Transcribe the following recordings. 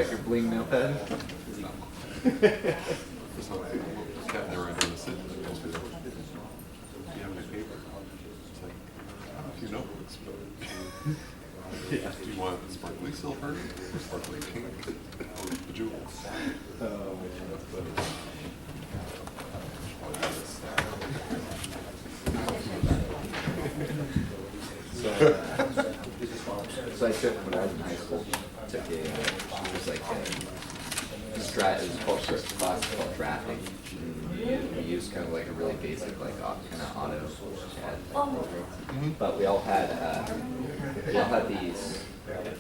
got your bling notepad? So this cat never had to sit and go through that. Do you have any paper? It's like, I have a few notebooks, but yeah. Do you want sparkly silver or sparkly pink or jewels? So I took, when I was in high school, took a, it was like a, it was called first class called drafting. We used kind of like a really basic, like kind of auto CAD program. But we all had these.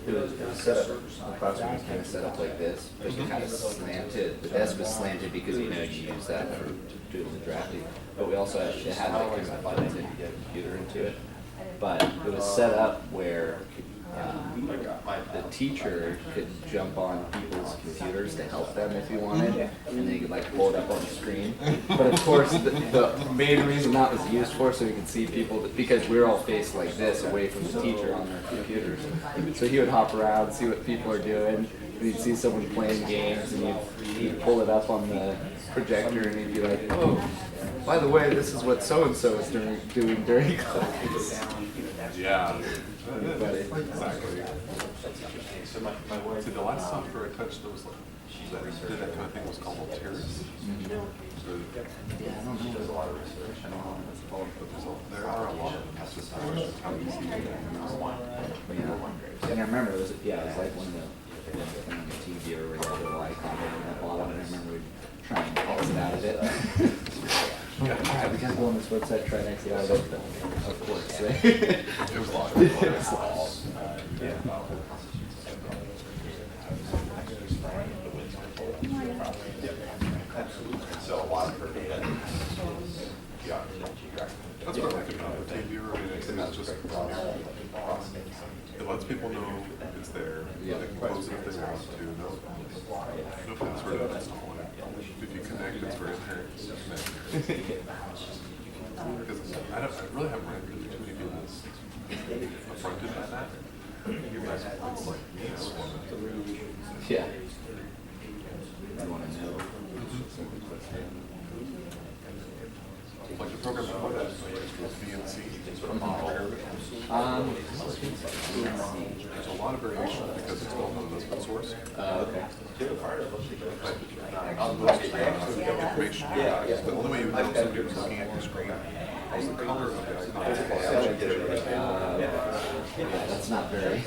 It was set up. The classroom was kind of set up like this, but you kind of slanted. The desk was slanted because you use that for doing the drafting. But we also had, it had like kind of a button to get a computer into it. But it was set up where the teacher could jump on people's computers to help them if you wanted, and they could like pull it up on the screen. But of course, the main reason that was used for, so we could see people, because we were all faced like this, away from the teacher on their computers. So he would hop around, see what people are doing, and he'd see someone playing games, and he'd pull it up on the projector, and he'd be like, "Oh, by the way, this is what so-and-so is doing during class." Yeah. Exactly. So the last software I touched that was like that did that kind of thing was called Terrace. So there are a lot of them. That's just how easy it is. And I remember it was like one of the on the TV or where you had a little icon on that bottom, and I remember we'd try and exit out of it. We gotta go on this website, try and exit out of it, but of course. It was locked. Yeah. So a lot of her data. Yeah. That's what I like about the team viewer. I mean, it's just it lets people know it's there. They can close it if they want to. No password to install it. If you connect, it's very inherent. Because I really haven't ran into too many people affronted by that. You guys, it's like, Yeah. You want to know? Like the program before that was BNC. There's a lot of variation because it's built on an open source. Okay. Information. The only way you would know somebody was looking at your screen was the color of the icon. That's not very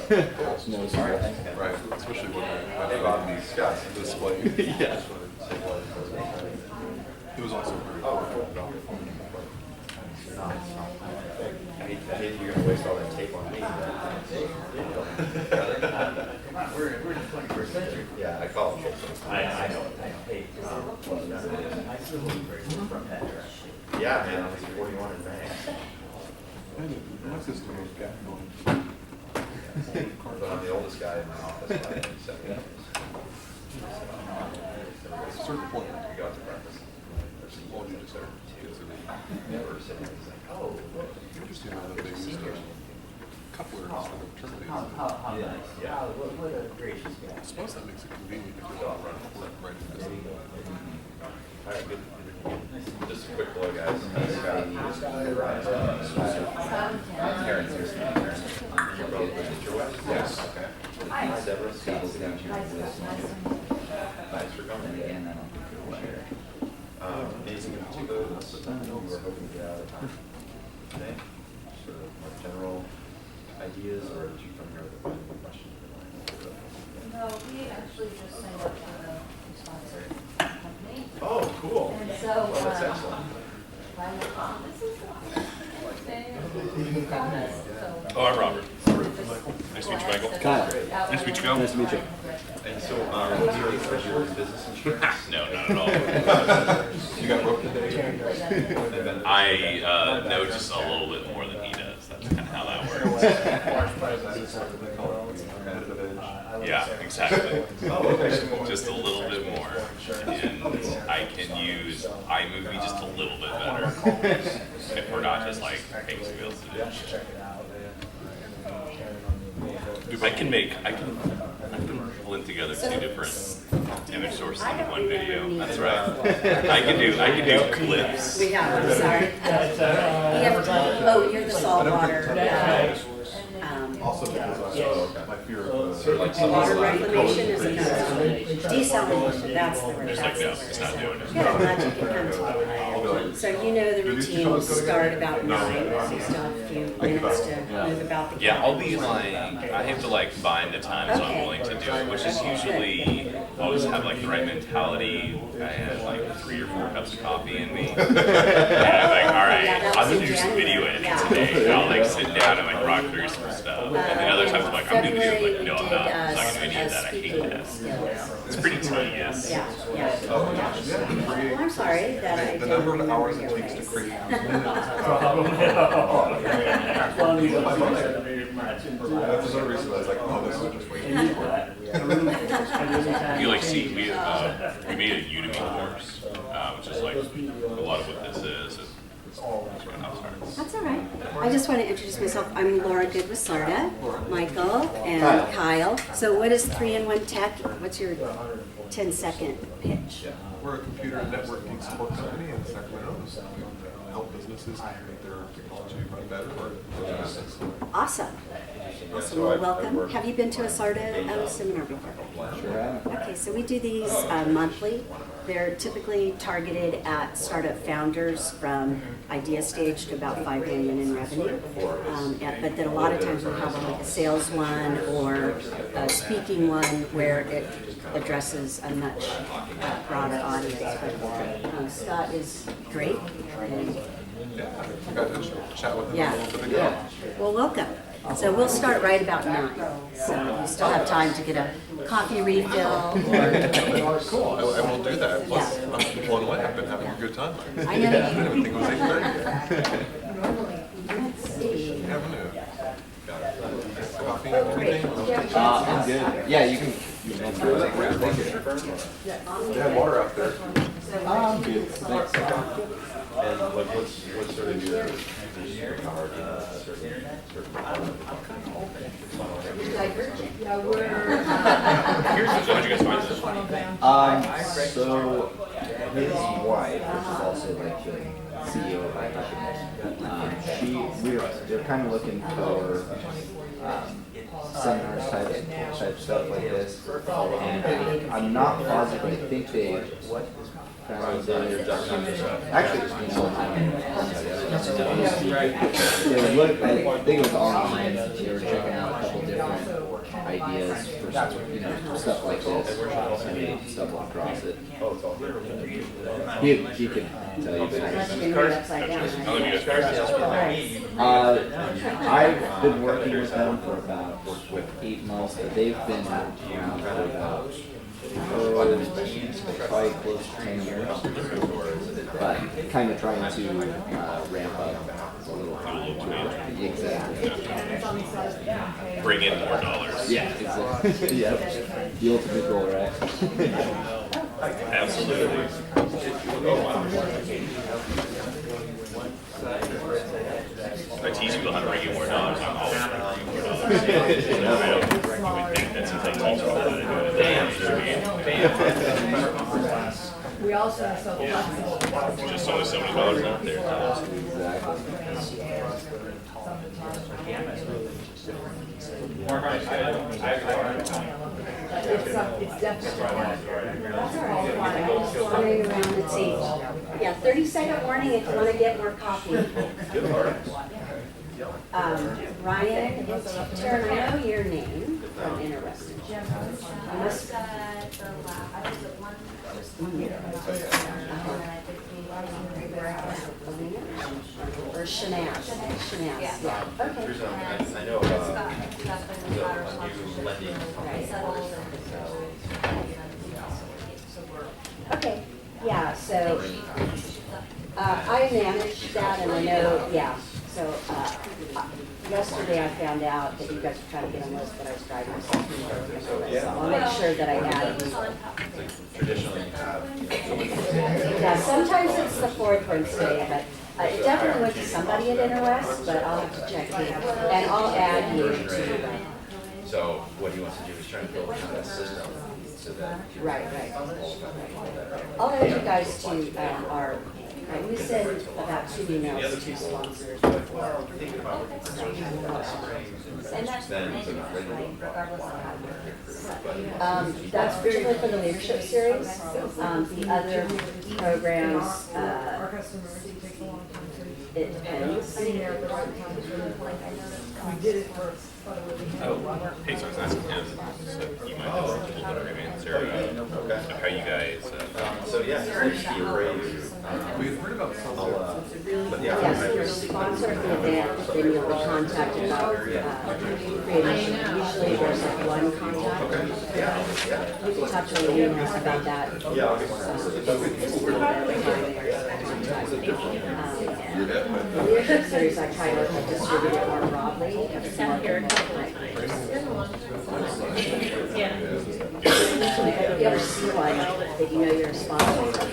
noticeable. Right, especially when I have these displays. Yeah. It was also very cool. I hate you're gonna waste all that tape on me. Come on, we're in the 21st century. Yeah, I call it. I know. Hey, yeah, man, I was 41 in May. My system was got going. But I'm the oldest guy in my office by 7 years. At a certain point, We got to breakfast. all you just heard is Never sitting. He's like, oh, look. interesting how that they used couplers instead of terminators. Yeah. What a gracious guy. I suppose that makes it convenient if you want to run right in this. All right, good. Just a quick hello, guys. Yes. Okay. Deborah, Scott's down here. Thanks for coming. Anything in particular that you were hoping to get out of time today? Sort of more general ideas, or did you come here with a final question? No, we actually just signed up for the sponsor company. Oh, cool. And so, Well, that's excellent. this is the first thing on this, so. Oh, I'm Robert. Nice to meet you, Michael. Kyle. Nice to meet you, Bill. Nice to meet you. And so, what's your business insurance? No, not at all. You got broken today? I know just a little bit more than he does. That's kind of how that works. Yeah, exactly. Just a little bit more. And I can use iMovie just a little bit better. If we're not just like paying some bills to do shit. I can I've been pulling together two different image sources into one video. neither. That's right. I can do clips. We got, I'm sorry. Oh, you're the saltwater. Also because I my fear of Water reclamation is a desalination, that's the word. Just like, no, it's not doing it. Good, I'm glad you can come to. So you know the routine will start about 9, so you still have a few minutes to move about the. Yeah, I'll be like, I have to like bind the time so I'm willing to do it, which is usually, I'll just have like the right mentality. I had like 3 or 4 cups of coffee in me. And I'm like, all right, I'm gonna do some video editing today. And I'll like sit down and like rock through some stuff. And then other times I'm like, I'm doing video, like, no, I'm not. I'm not gonna do any of that. I hate that. It's pretty tedious. Yeah. Well, I'm sorry that I The didn't number of remember hours it your takes to face. create. That's another reason I was like, oh, this is just way. You like see, we made a Udemy course, which is like a lot of what this is. That's all right. I just want to introduce myself. I'm Laura Good with SARTA, Michael, and Kyle. So what is 3-in-1 Tech? What's your 10-second pitch? We're a computer networking support company in Sacramento. We help businesses make their technology run better or business. Awesome. Awesome. Well, welcome. Have you been to a SARTA seminar before? Sure. Okay, so we do these monthly. They're typically targeted at startup founders from idea stage to about $5 million in revenue. But then a lot of times we have like a sales one or a speaking one where it addresses a much broader audience. But Scott is great. And I got to chat with them a little bit ago. yeah. Well, welcome. So we'll start right about 9. So you still have time to get a coffee refill or Cool, I will do that. Plus, I'm blown away. I've been having a good time. I know I didn't think it was 8:30. let's see. Having a coffee, anything? I'm good. Yeah, you can. They have water out there. I'm good. Thanks. And like what's sort of your power certain Yeah, we're. So how'd you guys find this? So his wife, which is also like the CEO of Microsoft, they're kind of looking for seminars type stuff like this, and I'm not positive, but I think they found actually, you know, they looked. I think it was online. They were checking out a couple different ideas for stuff like this, and they stumbled across it. He could tell you Unless better. you can read upside down. How long have you guys been I've been working with them for about 8 months, but they've been around for about probably close to 10 years, but kind of trying to ramp up a little. Exactly. Bring in more dollars. Yeah, exactly. Yeah, the ultimate goal, right? Absolutely. I teach people how to bring in more dollars. I'm always trying to bring in more dollars. I don't think that's something I teach people how to do. We also are so flexible. There's just only so many dollars out there. It's definitely. Running around, let's see. Yeah, 30-second warning if you want to get more coffee. Ryan, Taryn, I know your name from Interesting. I was at the lab, I was at one. Or Shanaz. Yeah. The Okay. reason I know new lending company. Okay, yeah, so, I managed that and I know, yeah, so, yesterday I found out that you guys were trying to get on list, but I was driving, so I'll make sure that I add you. Traditionally you have, Yeah, sometimes it's the fourth Wednesday, but it definitely went to somebody at InterWest, but I'll have to check you, and I'll add you to, So what he wants to do is try to build kind of a system so that. Right. I'll add you guys to our, we send about 2 emails to sponsors before. And that's the main one, right, regardless of how it works. That's particularly for the leadership series. The other programs, Our customer receipt takes a long time to. it depends. Getting there at the right time is really like, we did it for. Oh, hey, so I was asking him, so you might have a little bit of answer of how you guys, So yeah, it's the array. We've heard about some. But yeah. Yes, if you're a sponsor of the event, then you'll be contacted about creation. Usually there's like one contact. Yeah. We can touch on the emails about that. Yeah, I'll get Leadership series, I try to distribute it more broadly. If you ever see one that you know you're a sponsor,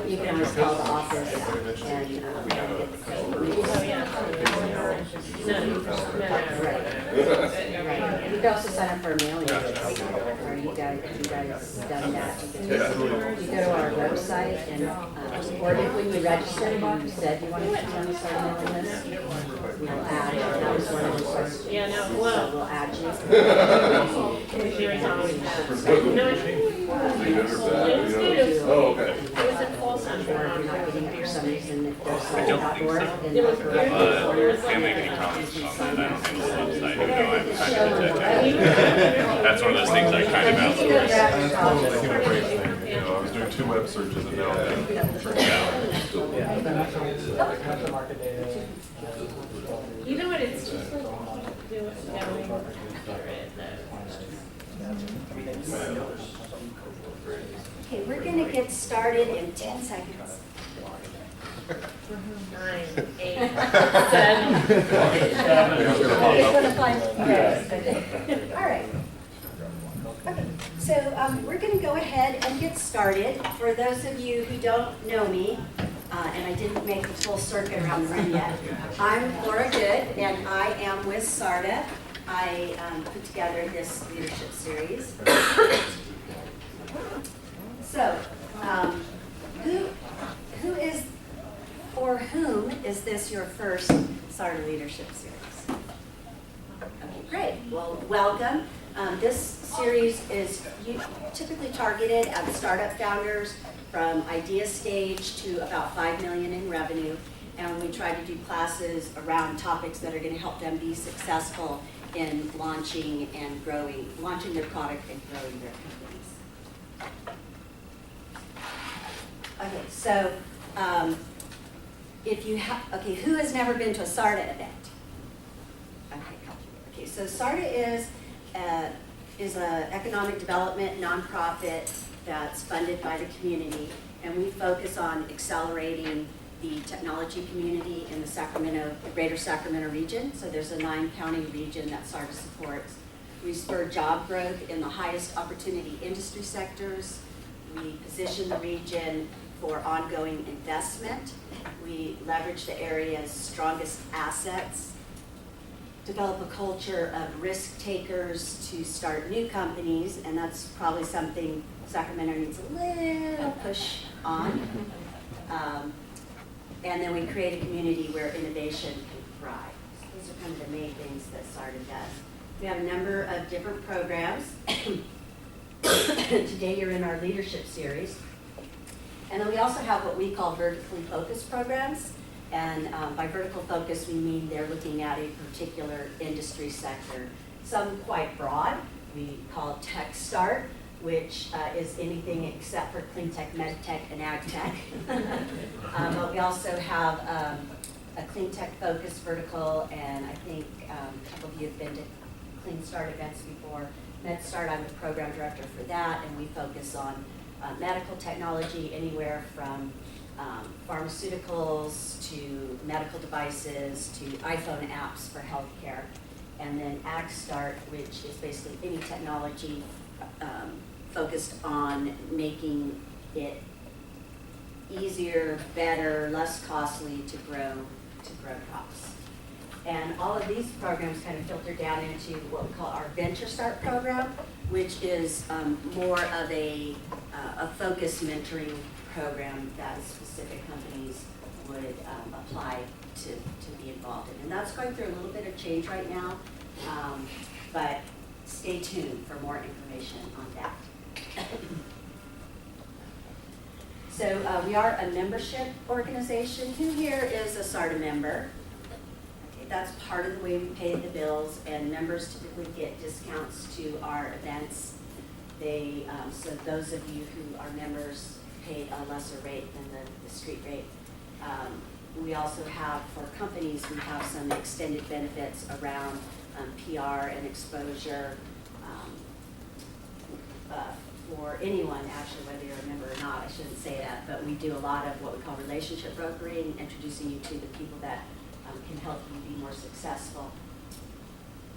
you can always call the office and Right. You can also sign up for a mailing list. Or you guys done that. You go to our website and, or if when you register, you said you wanted to be on the SARTA mailing list, we'll add it. That was one of the first. Yeah, no, So well, we'll add you. there's always that. No, Oh, okay. it was in fall Or if you're not getting it for some reason, if there's I don't think .org, so. then There was .org. Can't make any comments on that, I don't handle the website, even though I'm kind of detective. That's one of those things I kind of outsource. Totally human brain thing. You know, I was doing 2 web searches and now I'm You know what, it's just like, do it going after it, Okay, we're gonna get started in 10 seconds. 9, 8, 7. It's gonna fly. Okay. All right. Okay, so we're gonna go ahead and get started. For those of you who don't know me, and I didn't make the full circuit around the room yet, I'm Laura Good, and I am with SARTA. I put together this leadership series. So, who is, or whom is this your first SARTA leadership series? Okay, great. Well, welcome. This series is typically targeted at startup founders from idea stage to about $5 million in revenue, and we try to do classes around topics that are going to help them be successful in launching their product and growing their companies. Okay, so who has never been to a SARTA event? Okay, so SARTA is an economic development nonprofit that's funded by the community, and we focus on accelerating the technology community in the greater Sacramento region. So there's a 9-county region that SARTA supports. We spur job growth in the highest opportunity industry sectors. We position the region for ongoing investment. We leverage the area's strongest assets, develop a culture of risk takers to start new companies, and that's probably something Sacramento needs a little push on. And then we create a community where innovation can thrive. So those are kind of the main things that SARTA does. We have a number of different programs. Today you're in our leadership series. And then we also have what we call vertically focused programs. And by vertical focus, we mean they're looking at a particular industry sector. Some quite broad. We call it Tech Start, which is anything except for clean tech, med tech, and ag tech. But we also have a clean tech focused vertical, and I think a couple of you have been to Clean Start events before. Med Start, I'm the program director for that, and we focus on medical technology, anywhere from pharmaceuticals to medical devices to iPhone apps for healthcare. And then Ag Start, which is basically any technology focused on making it easier, better, less costly to grow crops. And all of these programs kind of filter down into what we call our Venture Start program, which is more of a focused mentoring program that specific companies would apply to be involved in. And that's going through a little bit of change right now, but stay tuned for more information on that. So we are a membership organization. Who here is a SARTA member? Okay, that's part of the way we pay the bills, and members typically get discounts to our events. They, so those of you who are members pay a lesser rate than the street rate. We also have, for companies, we have some extended benefits around PR and exposure for anyone, actually, whether you're a member or not. I shouldn't say that, but we do a lot of what we call relationship brokering, introducing you to the people that can help you be more successful.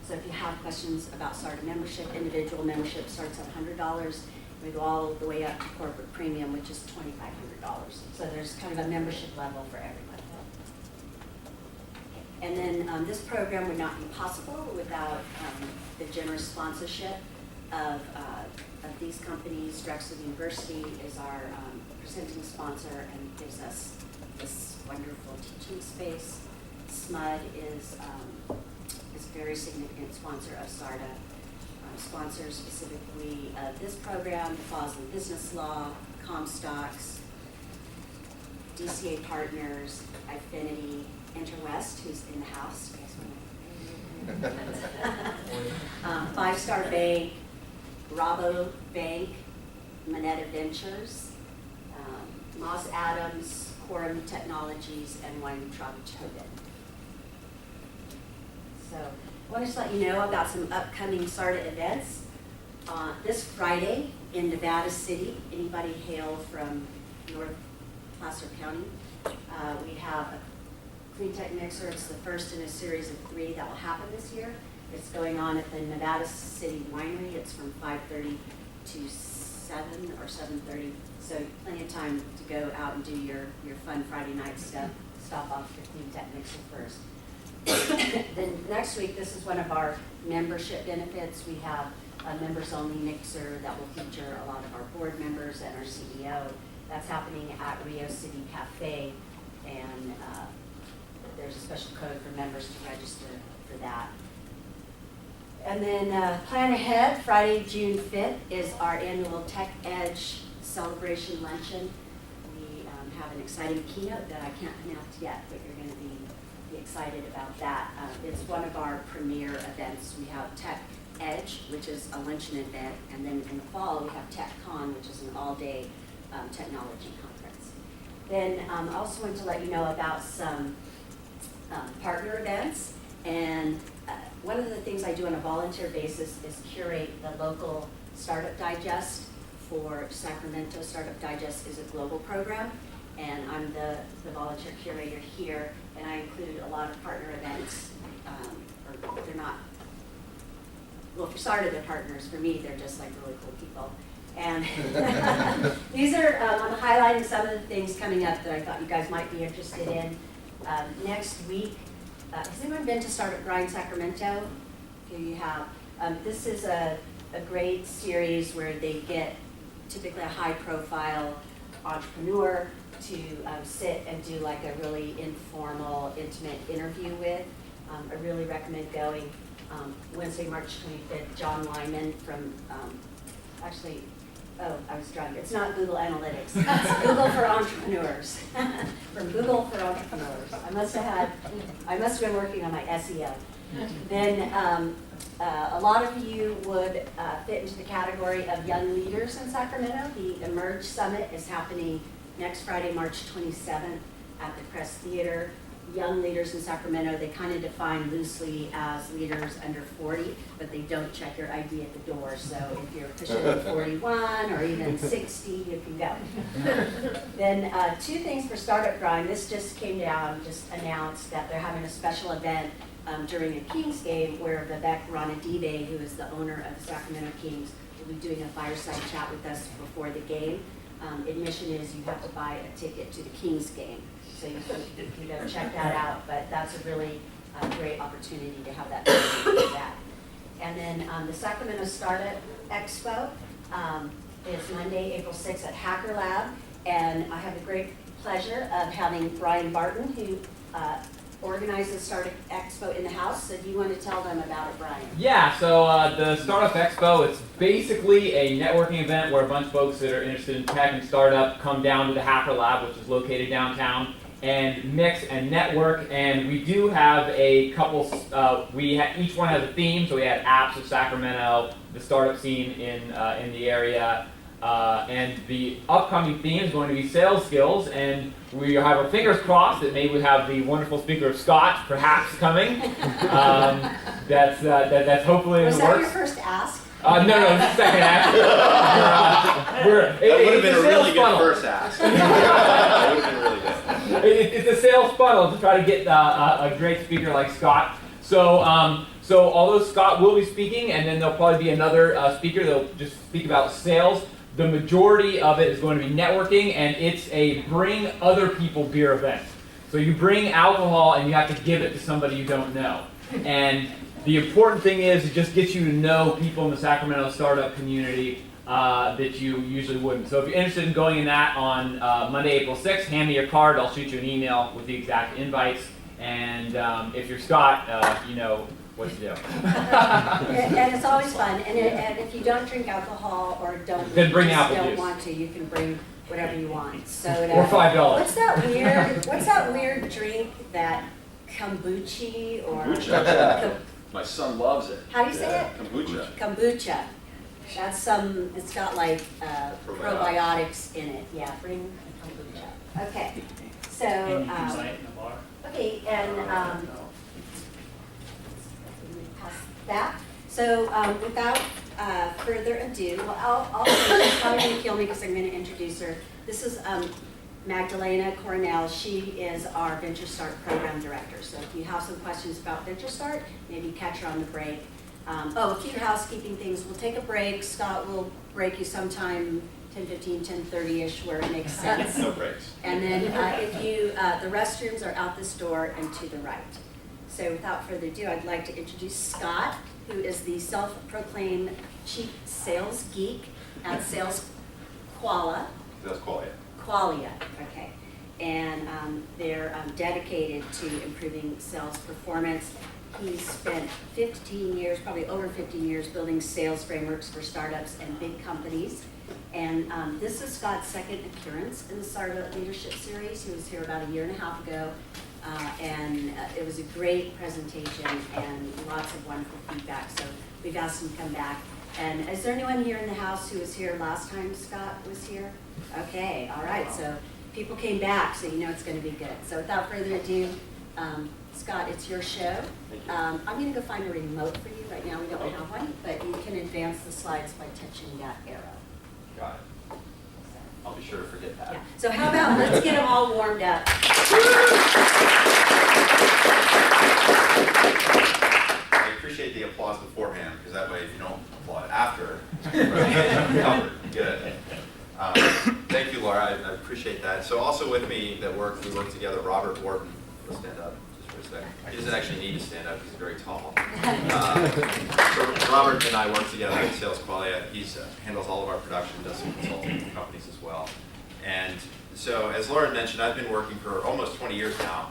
So if you have questions about SARTA membership, individual membership starts at $100. We go all the way up to corporate premium, which is $2,500. So there's kind of a membership level for everybody. And then this program would not be possible without the generous sponsorship of these companies. Drexel University is our presenting sponsor and gives us this wonderful teaching space. SMUD is a very significant sponsor of SARTA. Sponsors specifically this program, Fosley Business Law, Comstocks, DCA Partners, Affinity, Interwest, who's in the house. Five Star Bank, Rabo Bank, Moneta Ventures, Moss Adams, Quorum Technologies, and Weintraub Tobin. So I want to just let you know about some upcoming SARTA events. This Friday in Nevada City, anybody hail from North Placer County, we have a Clean Tech Mixer. It's the first in a series of 3 that will happen this year. It's going on at the Nevada City Winery. It's from 5:30 to 7 or 7:30. So plenty of time to go out and do your fun Friday night stuff. Stop off your Clean Tech Mixer first. Then next week, this is one of our membership benefits. We have a members-only mixer that will feature a lot of our board members and our CEO. That's happening at Rio City Cafe, and there's a special code for members to register for that. And then plan ahead, Friday, June 5th is our annual Tech Edge celebration luncheon. We have an exciting keynote that I can't announce yet, but you're going to be excited about that. It's one of our premier events. We have Tech Edge, which is a luncheon event, and then in the fall we have TechCon, which is an all-day technology conference. Then I also want to let you know about some partner events, and one of the things I do on a volunteer basis is curate the local Startup Digest for Sacramento. Startup Digest is a global program, and I'm the volunteer curator here, and I include a lot of partner events. Or they're not, well, for SARTA, they're partners. For me, they're just like really cool people. And these are, I'm highlighting some of the things coming up that I thought you guys might be interested in. Next week, has anyone been to Startup Grind Sacramento? Here you have. This is a great series where they get typically a high-profile entrepreneur to sit and do like a really informal, intimate interview with. I really recommend going. Wednesday, March 25th, John Lyman from, actually, oh, I was drunk. It's not Google Analytics. It's Google for Entrepreneurs. From Google for Entrepreneurs. I must have been working on my SEO. Then a lot of you would fit into the category of young leaders in Sacramento. The Emerge Summit is happening next Friday, March 27th at the Crest Theater. Young leaders in Sacramento, they kind of define loosely as leaders under 40, but they don't check your ID at the door. So if you're pushing 41 or even 60, you can go. Then 2 things for Startup Grind. This just came down, just announced that they're having a special event during a Kings game where Vivek Ranadive, who is the owner of the Sacramento Kings, will be doing a fireside chat with us before the game. Admission is you have to buy a ticket to the Kings game. So you can go check that out, but that's a really a great opportunity to have that meeting with that. And then the Sacramento Startup Expo is Monday, April 6th at Hacker Lab. And I have the great pleasure of having Brian Barton, who organized the Startup Expo in the house. So do you want to tell them about it, Brian? Yeah, so the Startup Expo, it's basically a networking event where a bunch of folks that are interested in tech and startup come down to the Hacker Lab, which is located downtown, and mix and network. And we do have a couple, each one has a theme. So we had apps of Sacramento, the startup scene in the area, and the upcoming theme is going to be sales skills. And we have our fingers crossed that maybe we have the wonderful speaker of Scott perhaps coming. That's hopefully in Was the that works. your first ask? No, this is second ask. That would have been a really good funnel. first ask. That would have been really good. It's a sales funnel to try to get a great speaker like Scott. So although Scott will be speaking, and then there'll probably be another speaker that'll just speak about sales, the majority of it is going to be networking, and it's a bring other people beer event. So you bring alcohol and you have to give it to somebody you don't know. And the important thing is it just gets you to know people in the Sacramento startup community that you usually wouldn't. So if you're interested in going in that on Monday, April 6th, hand me your card. I'll shoot you an email with the exact invites. And if you're Scott, you know what to do. And it's always fun. And if you don't drink alcohol or don't, Then bring just apple don't juice. Want to, you can bring whatever you want. Soda. Or $5. What's that weird drink that kombucha or Kombucha. My son loves it. How do you say it? Kombucha. Kombucha. That's it's got like probiotics in it. Yeah, bring kombucha. Okay. So, okay, and pass that. So without further ado, well, I'll she's probably going to kill me because I'm going to introduce her. This is Magdalena Coronel. She is our Venture Start Program Director. So if you have some questions about Venture Start, maybe catch her on the break. A few housekeeping things. We'll take a break. Scott will break you sometime 10:15, 10:30-ish where it makes sense. No breaks. And then the restrooms are out this door and to the right. So without further ado, I'd like to introduce Scott, who is the self-proclaimed chief sales geek at SalesQualia. Qualia, okay. And they're dedicated to improving sales performance. He's spent 15 years, probably over 15 years, building sales frameworks for startups and big companies. And this is Scott's second appearance in the Startup Leadership Series. He was here about a year and a half ago. And it was a great presentation and lots of wonderful feedback. So we've asked him to come back. And is there anyone here in the house who was here last time Scott was here? Okay, all right. So people came back, so you know it's going to be good. So without further ado, Scott, it's your show. I'm going to go find a remote for you. Right now we don't have one, but you can advance the slides by touching that arrow. Got it. I'll be sure to forget that. Yeah. So how about let's get them all warmed up. I appreciate the applause beforehand, because that way if you don't applaud after, you're covered. Good. Thank you, Laura. I appreciate that. So also with me we work together, Robert Wharton. He'll stand up just for a second. He doesn't actually need to stand up. He's very tall. So Robert and I work together at SalesQualia. He handles all of our production, does some consulting for companies as well. And so as Laura mentioned, I've been working for almost 20 years now,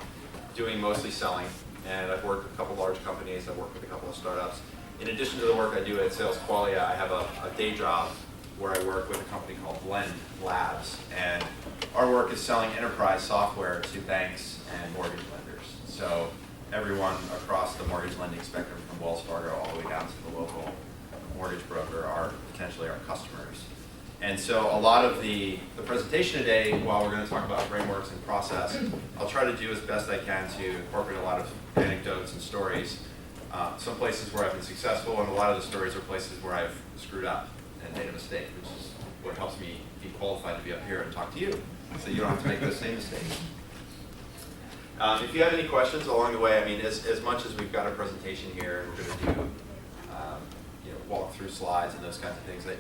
doing mostly selling. And I've worked with a couple large companies. I've worked with a couple of startups. In addition to the work I do at SalesQualia, I have a day job where I work with a company called Blend Labs. And our work is selling enterprise software to banks and mortgage lenders. So everyone across the mortgage lending spectrum, from Wells Fargo all the way down to the local mortgage broker, are potentially our customers. And so a lot of the presentation today, while we're going to talk about frameworks and process, I'll try to do as best I can to incorporate a lot of anecdotes and stories. Some places where I've been successful, and a lot of the stories are places where I've screwed up and made a mistake, which is what helps me be qualified to be up here and talk to you, so you don't have to make those same mistakes. If you have any questions along the way, I mean, as much as we've got a presentation here and we're going to do walk through slides and those kinds of things, I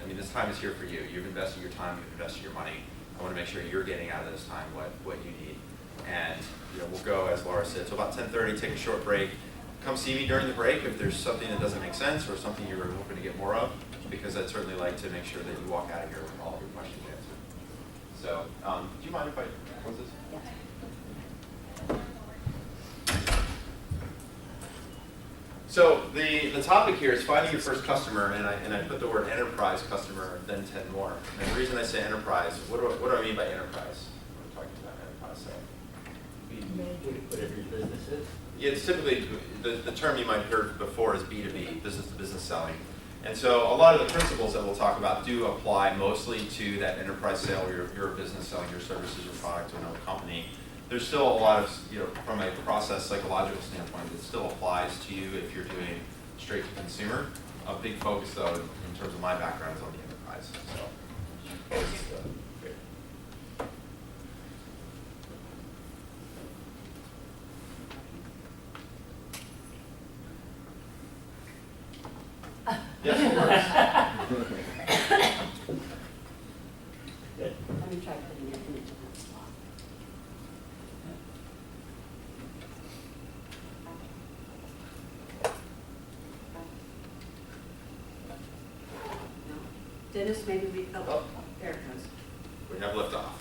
mean, this time is here for you. You've invested your time, you've invested your money. I want to make sure you're getting out of this time what you need. And we'll go, as Laura said, so about 10:30, take a short break. Come see me during the break if there's something that doesn't make sense or something you were hoping to get more of, because I'd certainly like to make sure that you walk out of here with all of your questions answered. So, do you mind if I close this? Yeah. So the topic here is finding your first customer, and I put the word enterprise customer, then 10 more. And the reason I say enterprise, what do I mean by enterprise? We're talking about enterprise selling. Whatever your business is. Yeah, it's typically, the term you might have heard before is B2B, business to business selling. And so a lot of the principles that we'll talk about do apply mostly to that enterprise sale where you're a business selling your services or product to another company. There's still a lot of, from a process psychological standpoint, it still applies to you if you're doing straight to consumer. A big focus though, in terms of my background, is on the enterprise. So, great. Yes, of course. Good. Let me try putting it in that slot. No. Dennis, maybe we, oh, there it goes. We have liftoff.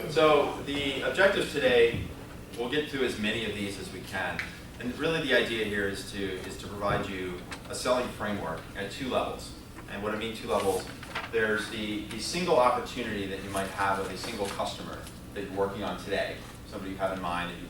So the objectives today, we'll get through as many of these as we can. And really the idea here is to provide you a selling framework at 2 levels. And what I mean 2 levels, there's the single opportunity that you might have with a single customer that you're working on today, somebody you have in mind that you're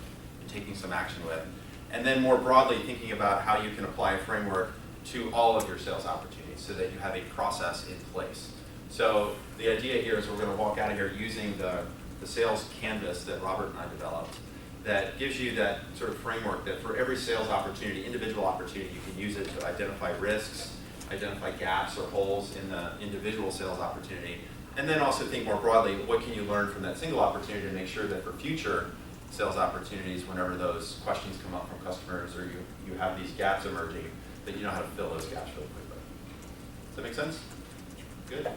taking some action with. And then more broadly, thinking about how you can apply a framework to all of your sales opportunities so that you have a process in place. So the idea here is we're going to walk out of here using the sales canvas that Robert and I developed that gives you that sort of framework that for every sales opportunity, individual opportunity, you can use it to identify risks, identify gaps or holes in the individual sales opportunity, and then also think more broadly, what can you learn from that single opportunity to make sure that for future sales opportunities, whenever those questions come up from customers or you have these gaps emerging, that you know how to fill those gaps really quickly. Does that make sense? Good?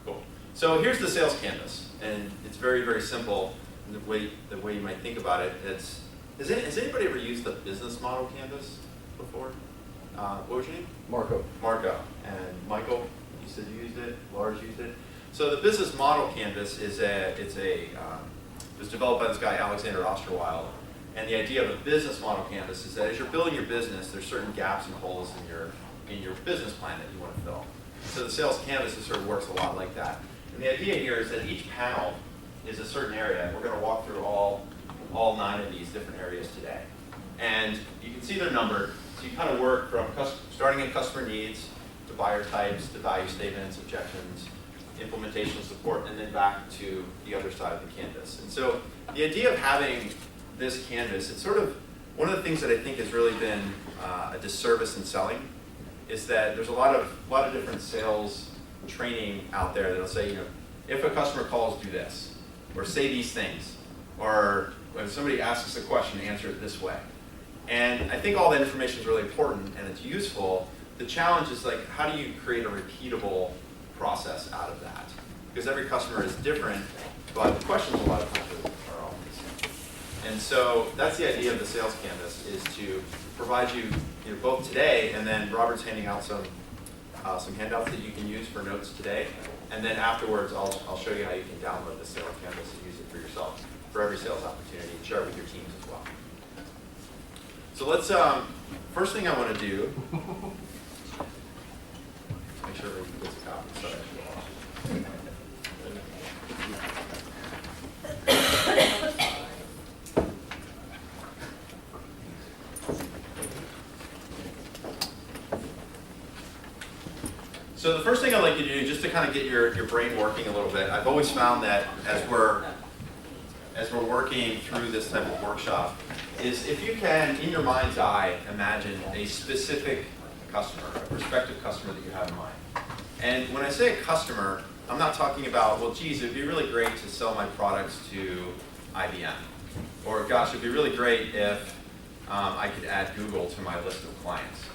Cool. So here's the sales canvas, and it's very, very simple. The way you might think about it, has anybody ever used the business model canvas before? What was your name? Marco. Marco. And Michael, you said you used it. Lars used it. So the business model canvas is it was developed by this guy Alexander Osterwilde. And the idea of a business model canvas is that as you're building your business, there's certain gaps and holes in your business plan that you want to fill. So the sales canvas sort of works a lot like that. And the idea here is that each panel is a certain area, and we're going to walk through all 9 of these different areas today. And you can see they're numbered, so you kind of work from starting at customer needs, to buyer types, to value statements, objections, implementation support, and then back to the other side of the canvas. And so the idea of having this canvas, it's sort of one of the things that I think has really been a disservice in selling, is that there's a lot of different sales training out there that'll say, if a customer calls, do this. Or say these things, or when somebody asks us a question, answer it this way. And I think all that information is really important and it's useful. The challenge is like, how do you create a repeatable process out of that? Because every customer is different, but the questions a lot of times are all the same. And so that's the idea of the sales canvas, is to provide you, both today, and then Robert's handing out some handouts that you can use for notes today. And then afterwards, I'll show you how you can download the sales canvas and use it for yourself for every sales opportunity and share it with your teams as well. So let's, first thing I want to do, make sure everybody gets a copy. Sorry. So the first thing I'd like you to do, just to kind of get your brain working a little bit, I've always found that as we're working through this type of workshop, is if you can, in your mind's eye, imagine a specific customer, a prospective customer that you have in mind. And when I say a customer, I'm not talking about, well, geez, it'd be really great to sell my products to IBM. Or, gosh, it'd be really great if I could add Google to my list of clients.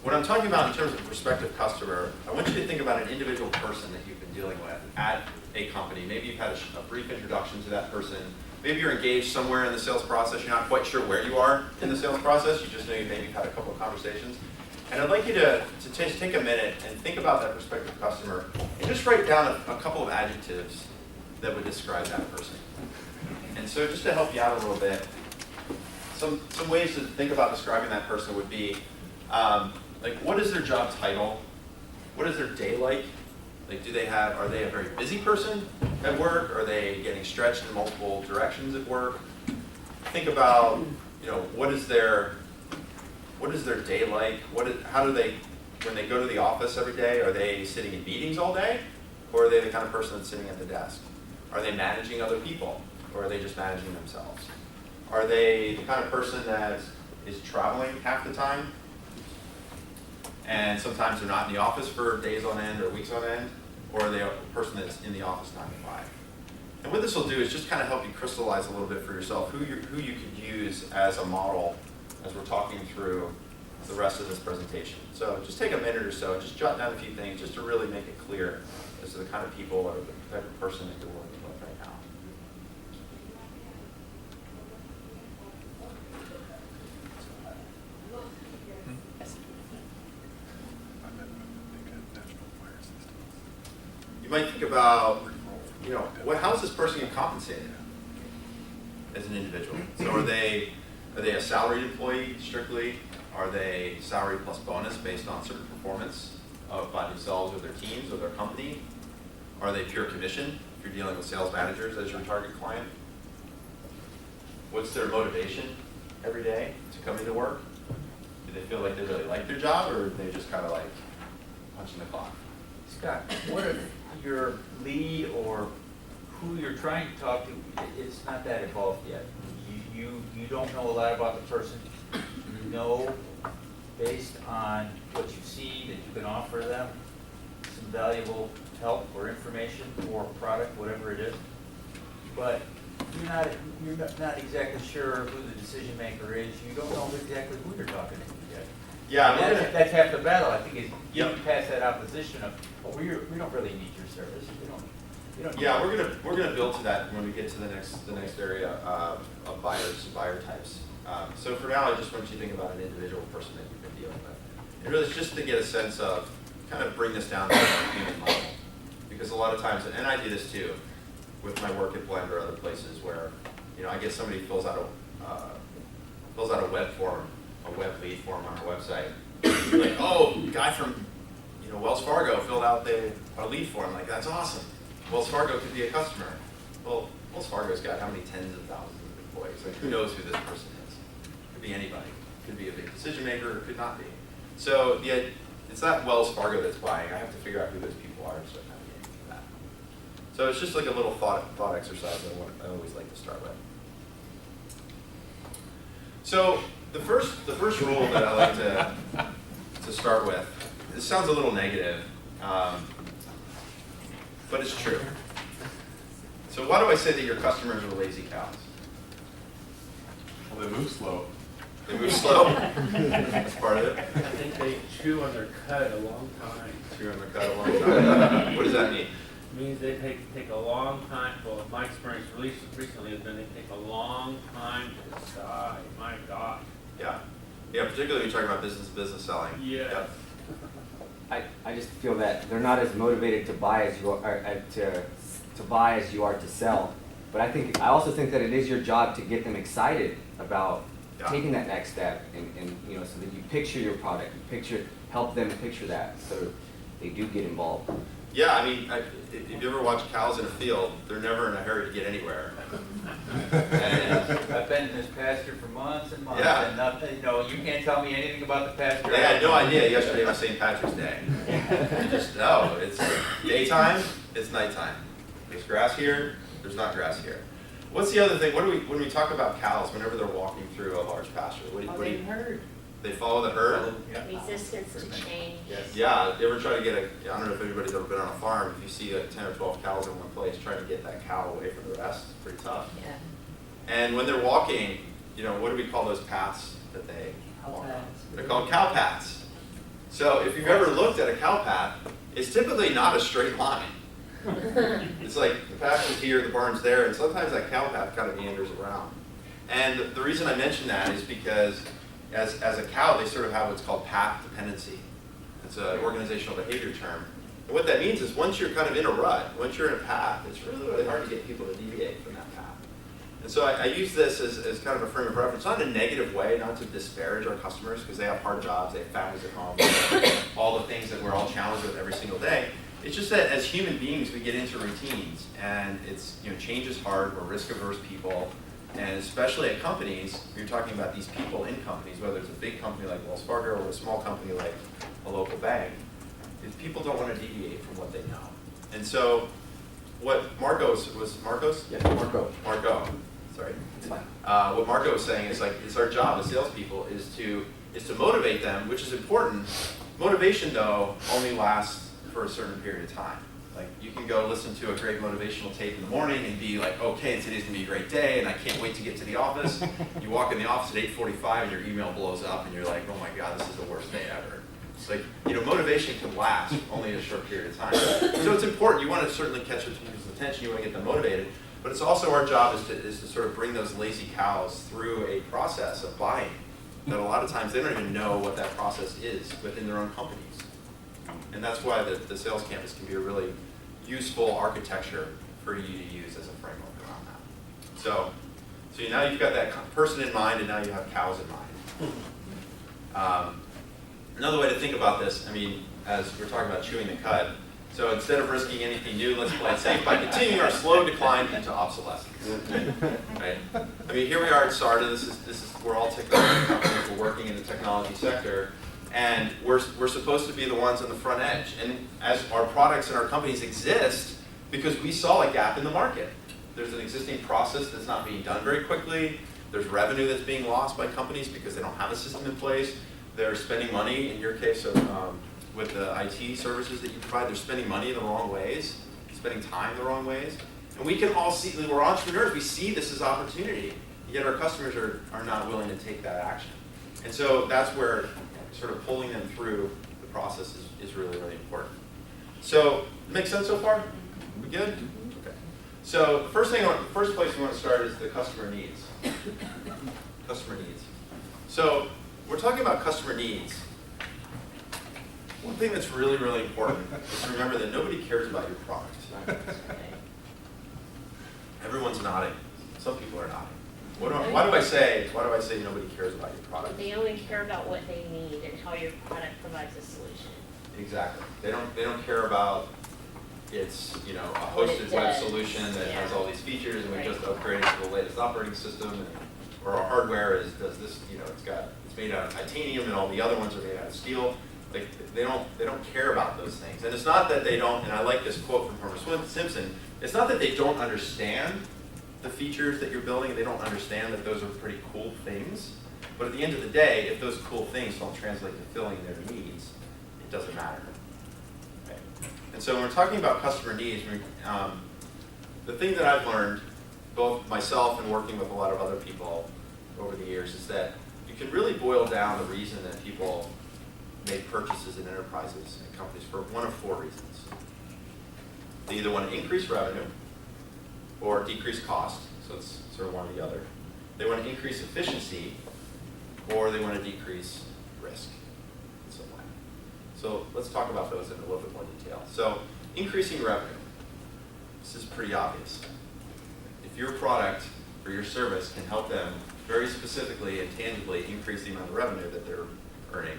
When I'm talking about in terms of prospective customer, I want you to think about an individual person that you've been dealing with at a company. Maybe you've had a brief introduction to that person. Maybe you're engaged somewhere in the sales process. You're not quite sure where you are in the sales process. You just know you maybe had a couple of conversations. And I'd like you to take a minute and think about that prospective customer and just write down a couple of adjectives that would describe that person. And so just to help you out a little bit, some ways to think about describing that person would be, like, what is their job title? What is their day like? Like, are they a very busy person at work? Are they getting stretched in multiple directions at work? Think about, what is their day like? How do they, when they go to the office every day, are they sitting in meetings all day? Or are they the kind of person that's sitting at the desk? Are they managing other people? Or are they just managing themselves? Are they the kind of person that is traveling half the time? And sometimes they're not in the office for days on end or weeks on end? Or are they a person that's in the office 9 to 5? And what this will do is just kind of help you crystallize a little bit for yourself who you could use as a model as we're talking through the rest of this presentation. So just take a minute or so, just jot down a few things just to really make it clear as to the kind of people or the type of person that you're working with right now. You might think about, how is this person getting compensated as an individual? So are they a salaried employee strictly? Are they salary plus bonus based on certain performance by themselves or their teams or their company? Are they pure commission if you're dealing with sales managers as your target client? What's their motivation every day to come into work? Do they feel like they really like their job, or are they just kind of like punching the clock? Scott, what if your lead or who you're trying to talk to is not that involved yet? You don't know a lot about the person. You know, based on what you see, that you can offer them some valuable help or information or product, whatever it is. But you're not exactly sure who the decision maker is. You don't know exactly who you're talking to yet. Yeah, that's half the battle. I think is Yep. getting past that opposition of, we don't really need your service. We don't. Yeah, we're gonna build to that when we get to the next area of buyer types. So for now, I just want you to think about an individual person that you've been dealing with, and really just to get a sense of, kind of bring this down to a human level, because a lot of times, and I do this too, with my work at Blend or other places where, I get somebody fills out a web form, a web lead form on our website. You're like, oh, guy from Wells Fargo filled out our lead form. Like, that's awesome. Wells Fargo could be a customer. Well, Wells Fargo's got how many tens of thousands of employees? Like, who knows who this person is? Could be anybody. Could be a big decision maker, or could not be. So it's not Wells Fargo that's buying. I have to figure out who those people are to start navigating that. So it's just like a little thought exercise that I always like to start with. So the first rule that I like to start with, this sounds a little negative, but it's true. So why do I say that your customers are lazy cows? Well, they move slow. They move slow. That's part of it. I think they chew on their cud a long time. Chew on their cud a long time. What does that mean? It means they take a long time. Well, my experience recently has been they take a long time to decide. My God. Yeah. Yeah, particularly when you're talking about business selling. Yeah. Yep. I just feel that they're not as motivated to buy as you are to buy as you are to sell. But I also think that it is your job to get them excited about taking that next step, and so that you picture your product, help them picture that, so they do get involved. Yeah, I mean, if you ever watch cows in a field, they're never in a hurry to get anywhere. I've been in this pasture for months and months, and nothing. You can't tell me anything about the pasture. They had no idea yesterday was St. Patrick's Day. You just know it's daytime, it's nighttime. There's grass here, there's not grass here. What's the other thing? When we talk about cows, whenever they're walking through a large pasture, herd. They follow the herd? Resistance to change. Yes. Yeah, you ever try to get I don't know if anybody's ever been on a farm, if you see like 10 or 12 cows in one place, trying to get that cow away from the rest, it's pretty tough. Yeah. And when they're walking, what do we call those paths that they walk on? paths. They're called cow paths. So if you've ever looked at a cow path, it's typically not a straight line. It's like the pasture's here, the barn's there, and sometimes that cow path kind of meanders around. And the reason I mention that is because as a cow, they sort of have what's called path dependency. It's an organizational behavior term. And what that means is once you're kind of in a rut, once you're in a path, it's really, really hard to get people to deviate from that path. And so I use this as kind of a frame of reference, not in a negative way, not to disparage our customers, because they have hard jobs, they have families at home, all the things that we're all challenged with every single day. It's just that as human beings, we get into routines, and it's, change is hard, we're risk-averse people, and especially at companies, you're talking about these people in companies, whether it's a big company like Wells Fargo or a small company like a local bank, people don't want to deviate from what they know. And so what Marco, sorry. What Marco was saying is it's our job as salespeople is to motivate them, which is important. Motivation though only lasts for a certain period of time. Like you can go listen to a great motivational tape in the morning and be like, okay, today's gonna be a great day and I can't wait to get to the office. You walk in the office at 8:45 and your email blows up and you're like, oh my God, this is the worst day ever. It's like, motivation can last only a short period of time. So it's important, you want to certainly catch people's attention, you want to get them motivated, but it's also our job is to sort of bring those lazy cows through a process of buying that a lot of times they don't even know what that process is within their own companies. And that's why the sales campus can be a really useful architecture for you to use as a framework around that. So now you've got that person in mind and now you have cows in mind. Another way to think about this, as we're talking about chewing the cud, so instead of risking anything new, let's play it safe by continuing our slow decline into obsolescence. Right? Here we are at SARTA. This is we're all technology companies. We're working in the technology sector, and we're supposed to be the ones on the front edge. And as our products and our companies exist, because we saw a gap in the market. There's an existing process that's not being done very quickly. There's revenue that's being lost by companies because they don't have a system in place. They're spending money, in your case, with the IT services that you provide, they're spending money in the wrong ways, spending time in the wrong ways. And we can all see, we're entrepreneurs, we see this as opportunity, yet our customers are not willing to take that action. And so that's where sort of pulling them through the process is really, really important. So, make sense so far? We good? Okay. So the first place we want to start is the customer needs. Customer needs. So we're talking about customer needs. One thing that's really, really important is to remember that nobody cares about your product. Everyone's nodding. Some people are nodding. Why do I say nobody cares about your product? They only care about what they need and how your product provides a solution. Exactly. They don't care about it's a hosted web solution that has all these features and we just upgraded to the latest operating system, or our hardware does this. It's made out of titanium and all the other ones are made out of steel. Like they don't care about those things. And it's not that they don't. And I like this quote from Homer Simpson. It's not that they don't understand the features that you're building. They don't understand that those are pretty cool things. But at the end of the day, if those cool things don't translate to filling their needs, it doesn't matter. Okay. And so when we're talking about customer needs, the thing that I've learned, both myself and working with a lot of other people over the years, is that you can really boil down the reason that people make purchases in enterprises and companies for one of four reasons. They either want to increase revenue or decrease cost, so it's sort of one or the other. They want to increase efficiency or they want to decrease risk in some way. So let's talk about those in a little bit more detail. So increasing revenue. This is pretty obvious. If your product or your service can help them very specifically and tangibly increase the amount of revenue that they're earning,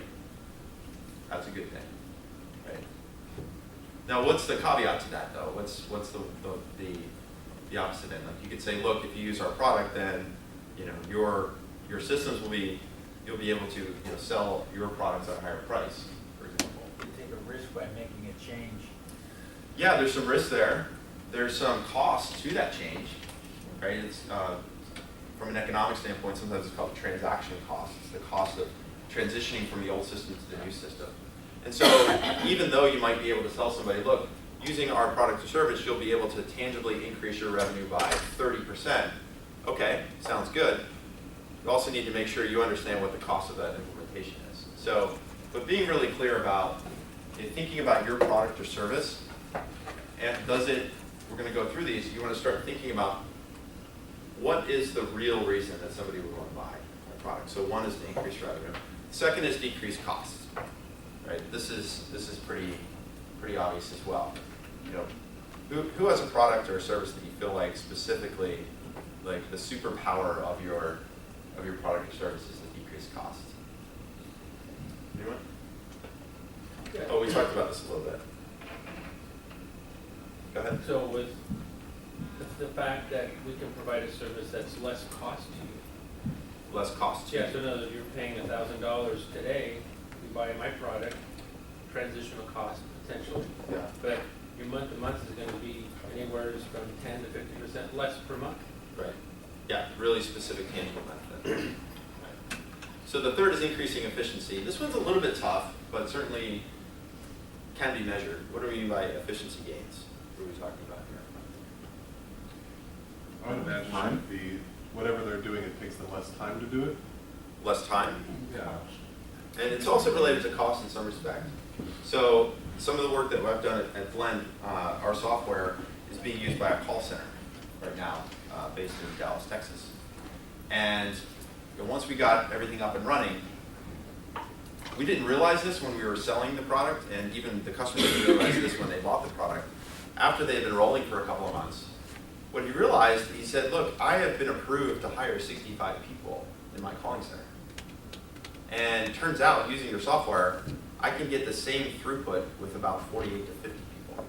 that's a good thing, right? Now, what's the caveat to that, though? What's the opposite end? Like you could say, look, if you use our product, then your systems you'll be able to sell your products at a higher price, for example. You take a risk by making a change. Yeah, there's some risk there. There's some cost to that change, right? It's from an economic standpoint, sometimes it's called transaction cost. It's the cost of transitioning from the old system to the new system. And so even though you might be able to tell somebody, look, using our product or service, you'll be able to tangibly increase your revenue by 30%. Okay, sounds good. You also need to make sure you understand what the cost of that implementation is. So but being really clear about thinking about your product or service, and we're going to go through these, you want to start thinking about what is the real reason that somebody would want to buy a product. So one is to increase revenue. Second is decrease costs. Right? This is pretty obvious as well. You know, who has a product or a service that you feel like specifically, like the superpower of your product or service is the decreased costs? Anyone? Yeah. Oh, we talked about this a little bit. Go ahead. So with the fact that we can provide a service that's less cost to you. Less cost. Yeah, so in other words, you're paying $1,000 today, you buy my product, transitional cost potentially. Yeah. But your month to month is going to be anywhere from 10 to 50% less per month. Right. Yeah, really specific tangible benefit. Right. So the third is increasing efficiency. This one's a little bit tough, but certainly can be measured. What do we mean by efficiency gains? What are we talking about here? I would imagine it would be whatever they're doing, it takes them less time to do it. Less time. Yeah. And it's also related to cost in some respect. So some of the work that I've done at Blend, our software is being used by a call center right now, based in Dallas, Texas. And once we got everything up and running, we didn't realize this when we were selling the product, and even the customers didn't realize this when they bought the product. After they had been rolling for a couple of months, what he realized, he said, look, I have been approved to hire 65 people in my calling center. And it turns out, using your software, I can get the same throughput with about 48 to 50 people.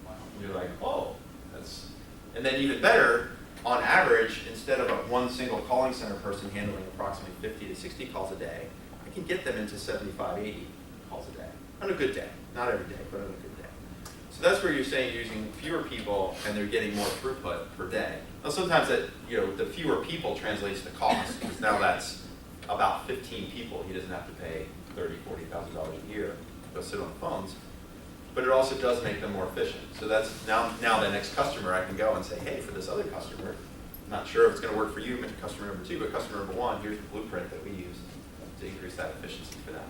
And you're like, oh, that's... And then even better, on average, instead of one single calling center person handling approximately 50 to 60 calls a day, I can get them into 75, 80 calls a day. On a good day. Not every day, but on a good day. So that's where you're saying using fewer people and they're getting more throughput per day. Now sometimes that, the fewer people translates to cost, because now that's about 15 people. He doesn't have to pay $30,000, $40,000 a year to go sit on the phones. But it also does make them more efficient. So that's now the next customer, I can go and say, hey, for this other customer, I'm not sure if it's going to work for you, customer number 2, but customer number 1, here's the blueprint that we use to increase that efficiency for them.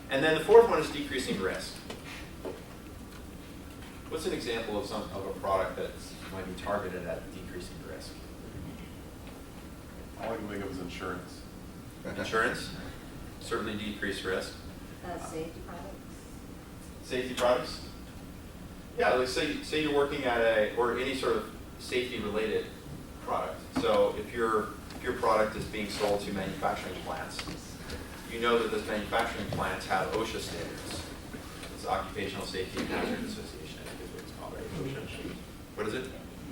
And then the fourth one is decreasing risk. What's an example of a product that might be targeted at decreasing risk? All I can think of is insurance. Insurance, certainly decrease risk. Safety products. Safety products? Yeah, like say you're working at or any sort of safety related product. So if your product is being sold to manufacturing plants, you know that those manufacturing plants have OSHA standards. It's Occupational Safety and Hazard Association, I think is what it's called, right? OSHA. What is it?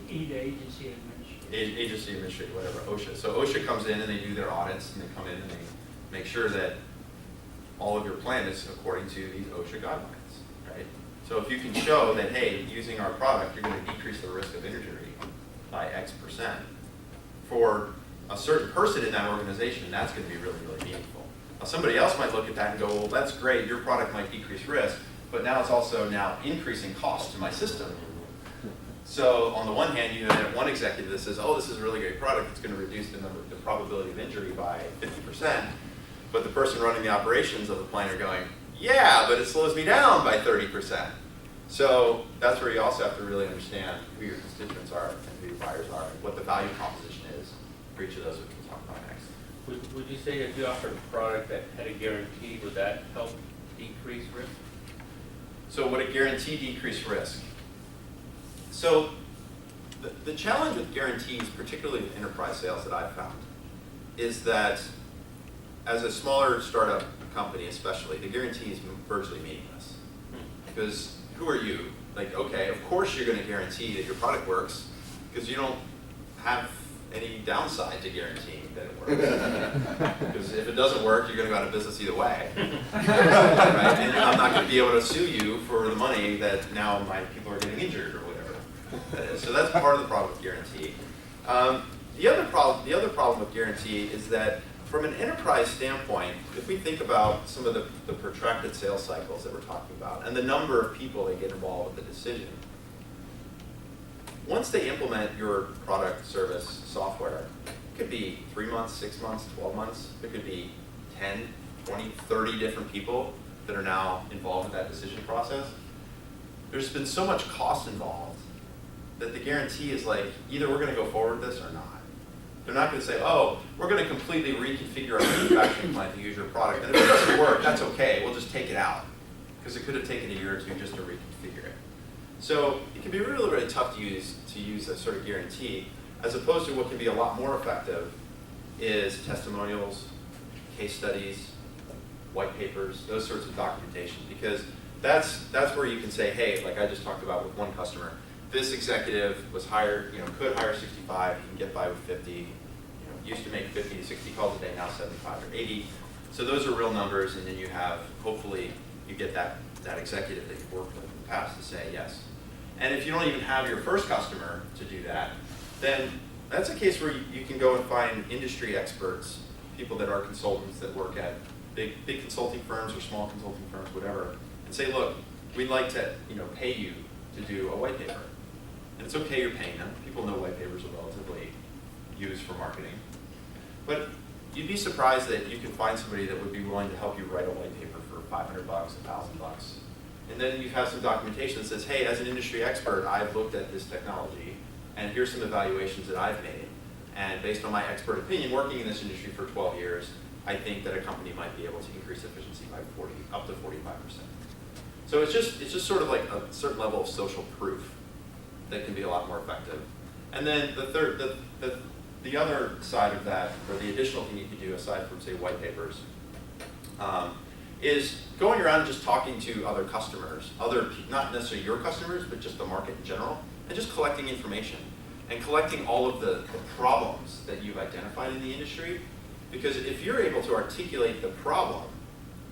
Agency administrator. Agency administrator, whatever, OSHA. So OSHA comes in and they do their audits, and they come in and they make sure that all of your plan is according to these OSHA guidelines, right? So if you can show that, hey, using our product, you're going to decrease the risk of injury by X%, for a certain person in that organization, that's going to be really, really meaningful. Now, somebody else might look at that and go, well, that's great, your product might decrease risk, but now it's also now increasing cost to my system. So on the one hand, you have one executive that says, oh, this is a really great product, it's going to reduce the probability of injury by 50%. But the person running the operations of the plant are going, yeah, but it slows me down by 30%. So that's where you also have to really understand who your constituents are and who your buyers are, and what the value proposition is for each of those, which we'll talk about next. Would you say if you offered a product that had a guarantee, would that help decrease risk? So would a guarantee decrease risk? So the challenge with guarantees, particularly in enterprise sales that I've found, is that as a smaller startup company especially, the guarantee is virtually meaningless. Because who are you? Like, okay, of course you're going to guarantee that your product works, because you don't have any downside to guaranteeing that it works. Because if it doesn't work, you're going to go out of business either way. Right? And I'm not going to be able to sue you for the money that now my people are getting injured or whatever that is. So that's part of the problem with guarantee. The other problem with guarantee is that from an enterprise standpoint, if we think about some of the protracted sales cycles that we're talking about and the number of people that get involved with the decision, once they implement your product, service, software, it could be 3 months, 6 months, 12 months, it could be 10, 20, 30 different people that are now involved with that decision process, there's been so much cost involved that the guarantee is like, either we're going to go forward with this or not. They're not going to say, oh, we're going to completely reconfigure our manufacturing plant to use your product, and if it doesn't work, that's okay, we'll just take it out. Because it could have taken a year or two just to reconfigure it. So it can be really, really tough to use a sort of guarantee, as opposed to what can be a lot more effective is testimonials, case studies, white papers, those sorts of documentation, because that's where you can say, hey, like I just talked about with one customer, this executive was hired, could hire 65, he can get by with 50, used to make 50 to 60 calls a day, now 75 or 80. So those are real numbers, and then you have, hopefully, you get that executive that you've worked with in the past to say yes. And if you don't even have your first customer to do that, then that's a case where you can go and find industry experts, people that are consultants that work at big consulting firms or small consulting firms, whatever, and say, look, we'd like to pay you to do a white paper. And it's okay you're paying them. People know white papers are relatively used for marketing. But you'd be surprised that you can find somebody that would be willing to help you write a white paper for $500, $1,000. And then you have some documentation that says, hey, as an industry expert, I've looked at this technology, and here's some evaluations that I've made. And based on my expert opinion, working in this industry for 12 years, I think that a company might be able to increase efficiency by up to 45%. So it's just sort of like a certain level of social proof that can be a lot more effective. And then the other side of that, or the additional thing you can do aside from, say, white papers, is going around and just talking to other customers, not necessarily your customers, but just the market in general, and just collecting information and collecting all of the problems that you've identified in the industry. Because if you're able to articulate the problem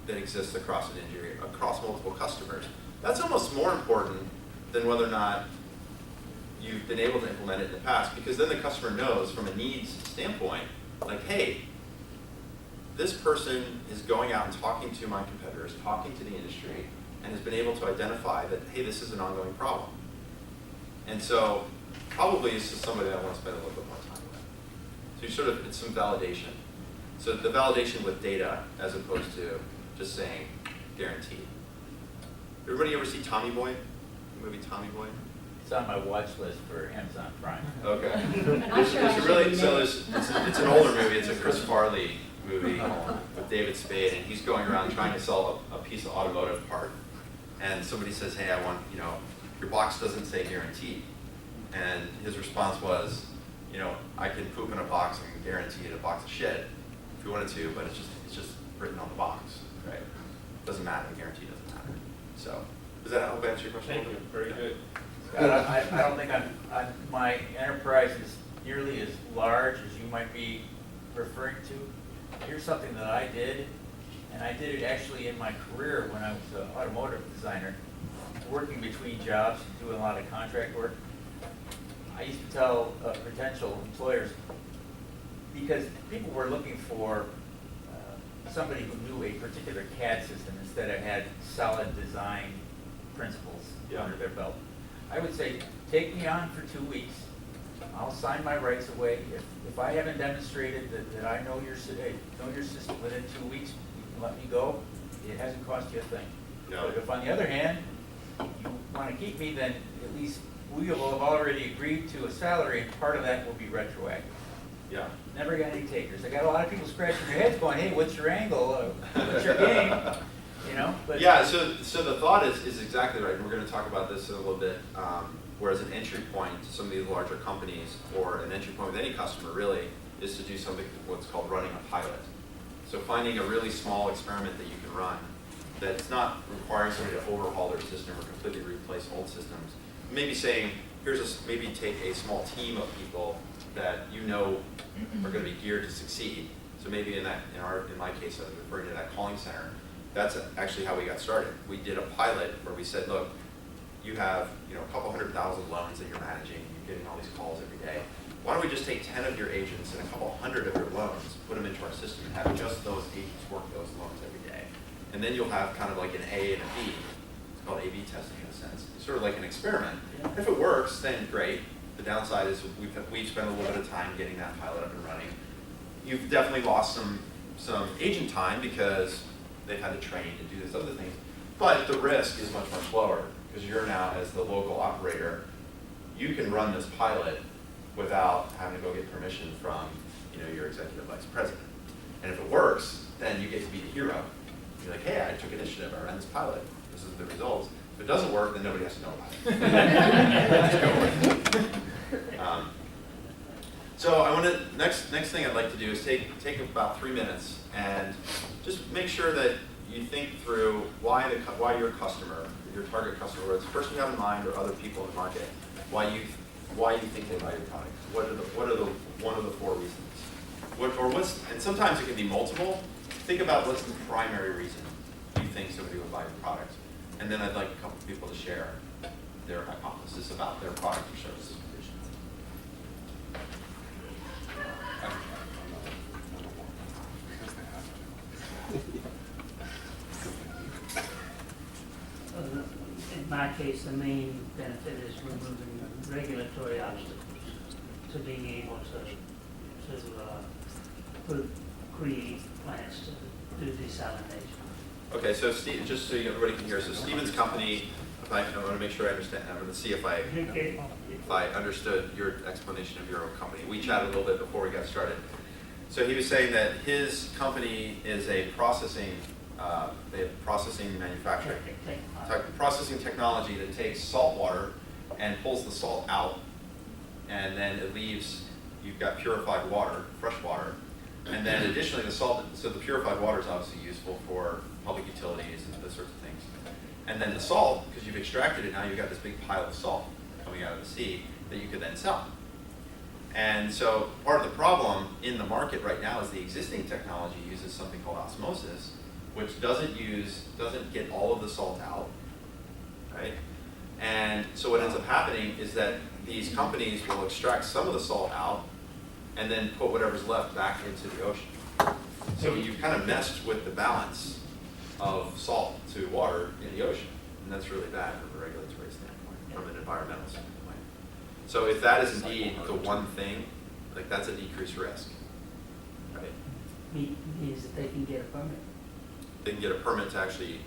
that exists across an industry, across multiple customers, that's almost more important than whether or not you've been able to implement it in the past, because then the customer knows from a needs standpoint, like, hey, this person is going out and talking to my competitors, talking to the industry, and has been able to identify that, hey, this is an ongoing problem. And so probably this is somebody I want to spend a little bit more time with. So it's some validation. So the validation with data as opposed to just saying guaranteed. Everybody ever see Tommy Boy? The movie Tommy Boy? It's on my watch list for Amazon Prime. Okay. It's it's an older movie. It's a Chris Farley movie with David Spade, and he's going around trying to sell a piece of automotive part. And somebody says, hey, I want, your box doesn't say guaranteed. And his response was, I can poop in a box and guarantee it a box of shit if you wanted to, but it's just written on the box, right? Doesn't matter, guarantee doesn't matter. So, does that help answer your question? Thank you, very good. Scott, I don't think my enterprise is nearly as large as you might be referring to. Here's something that I did, and I did it actually in my career when I was an automotive designer, working between jobs and doing a lot of contract work. I used to tell potential employers, because people were looking for somebody who knew a particular CAD system instead of had solid design principles under their belt. I would say, take me on for 2 weeks. I'll sign my rights away. If I haven't demonstrated that I know your system within 2 weeks, you can let me go. It hasn't cost you a thing. No. But if, on the other hand, you want to keep me, then at least we will have already agreed to a salary, and part of that will be retroactive. Yeah. Never got any takers. I got a lot of people scratching their heads going, hey, what's your angle? What's your game? But yeah, so the thought is exactly right. And we're going to talk about this in a little bit. Whereas an entry point to some of these larger companies, or an entry point with any customer really, is to do something what's called running a pilot. So finding a really small experiment that you can run that's not requiring somebody to overhaul their system or completely replace old systems. Maybe saying, maybe take a small team of people that are going to be geared to succeed. So maybe in my case, I was referring to that calling center. That's actually how we got started. We did a pilot where we said, look, you have a couple 100,000 loans that you're managing, you're getting all these calls every day. Why don't we just take 10 of your agents and a couple 100 of your loans, put them into our system, and have just those agents work those loans every day. And then you'll have kind of like an A and a B. It's called A/B testing in a sense. It's sort of like an experiment. If it works, then great. The downside is we've spent a little bit of time getting that pilot up and running. You've definitely lost some some agent time because they've had to train and do these other things. But the risk is much, much lower because you're now, as the local operator, you can run this pilot without having to go get permission from, you know, your executive vice president. And if it works, then you get to be the hero. You're like, hey, I took initiative, I ran this pilot. This is the results. If it doesn't work, then nobody has to know about it. Just go with it. So I want to, next thing I'd like to do is take about 3 minutes and just make sure that you think through why your customer, your target customer, whether it's the person you have in mind or other people in the market, why you think they buy your product. What are the one of the 4 reasons? And sometimes it can be multiple. Think about what's the primary reason you think somebody would buy your product. And then I'd like a couple of people to share their hypothesis about their product or service. In my case, the main benefit is removing regulatory obstacles to being able to create plants to do desalination. Okay, so Steve, just so everybody can hear, so Stephen's company, I want to make sure I understand, I'm going to see if I understood your explanation of your own company. We chatted a little bit before we got started. So he was saying that his company is a processing, they have processing manufacturing, processing technology that takes salt water and pulls the salt out, and then it leaves, you've got purified water, fresh water, and then additionally the salt, so the purified water is obviously useful for public utilities and those sorts of things. And then the salt, because you've extracted it, now you've got this big pile of salt coming out of the sea that you could then sell. And so part of the problem in the market right now is the existing technology uses something called osmosis, which doesn't get all of the salt out, right? And so what ends up happening is that these companies will extract some of the salt out and then put whatever's left back into the ocean. So you've kind of messed with the balance of salt to water in the ocean, and that's really bad from a regulatory standpoint, from an environmental standpoint. So if that is indeed the one thing, like that's a decreased risk, right? Means that they can get a permit. They can get a permit to actually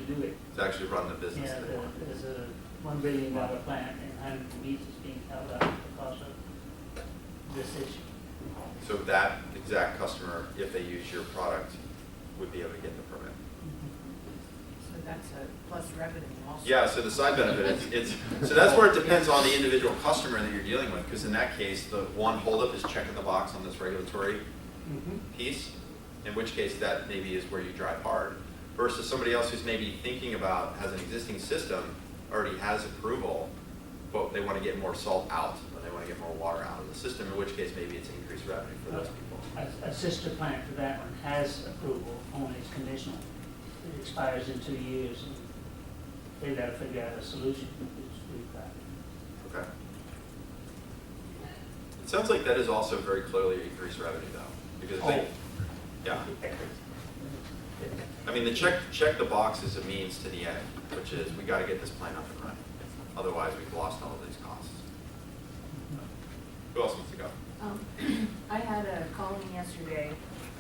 do it. To actually run the business. Yeah, there's a $1 billion plant in Huntington Beach is being held up because of this issue. So that exact customer, if they use your product, would be able to get the permit. So that's a plus revenue also. Yeah, so the side benefit, so that's where it depends on the individual customer that you're dealing with, because in that case, the one holdup is checking the box on this regulatory piece, in which case that maybe is where you drive hard, versus somebody else who's maybe thinking about, has an existing system, already has approval, but they want to get more salt out, or they want to get more water out of the system, in which case maybe it's increased revenue for those people. A sister plant for that one has approval, only it's conditional. It expires in 2 years, and they've got to figure out a solution. Okay. It sounds like that is also very clearly increased revenue, though, because yeah. I mean, the check the box is a means to the end, which is we got to get this plant up and running. Otherwise, we've lost all of these costs. Who else wants to go? I had a call in yesterday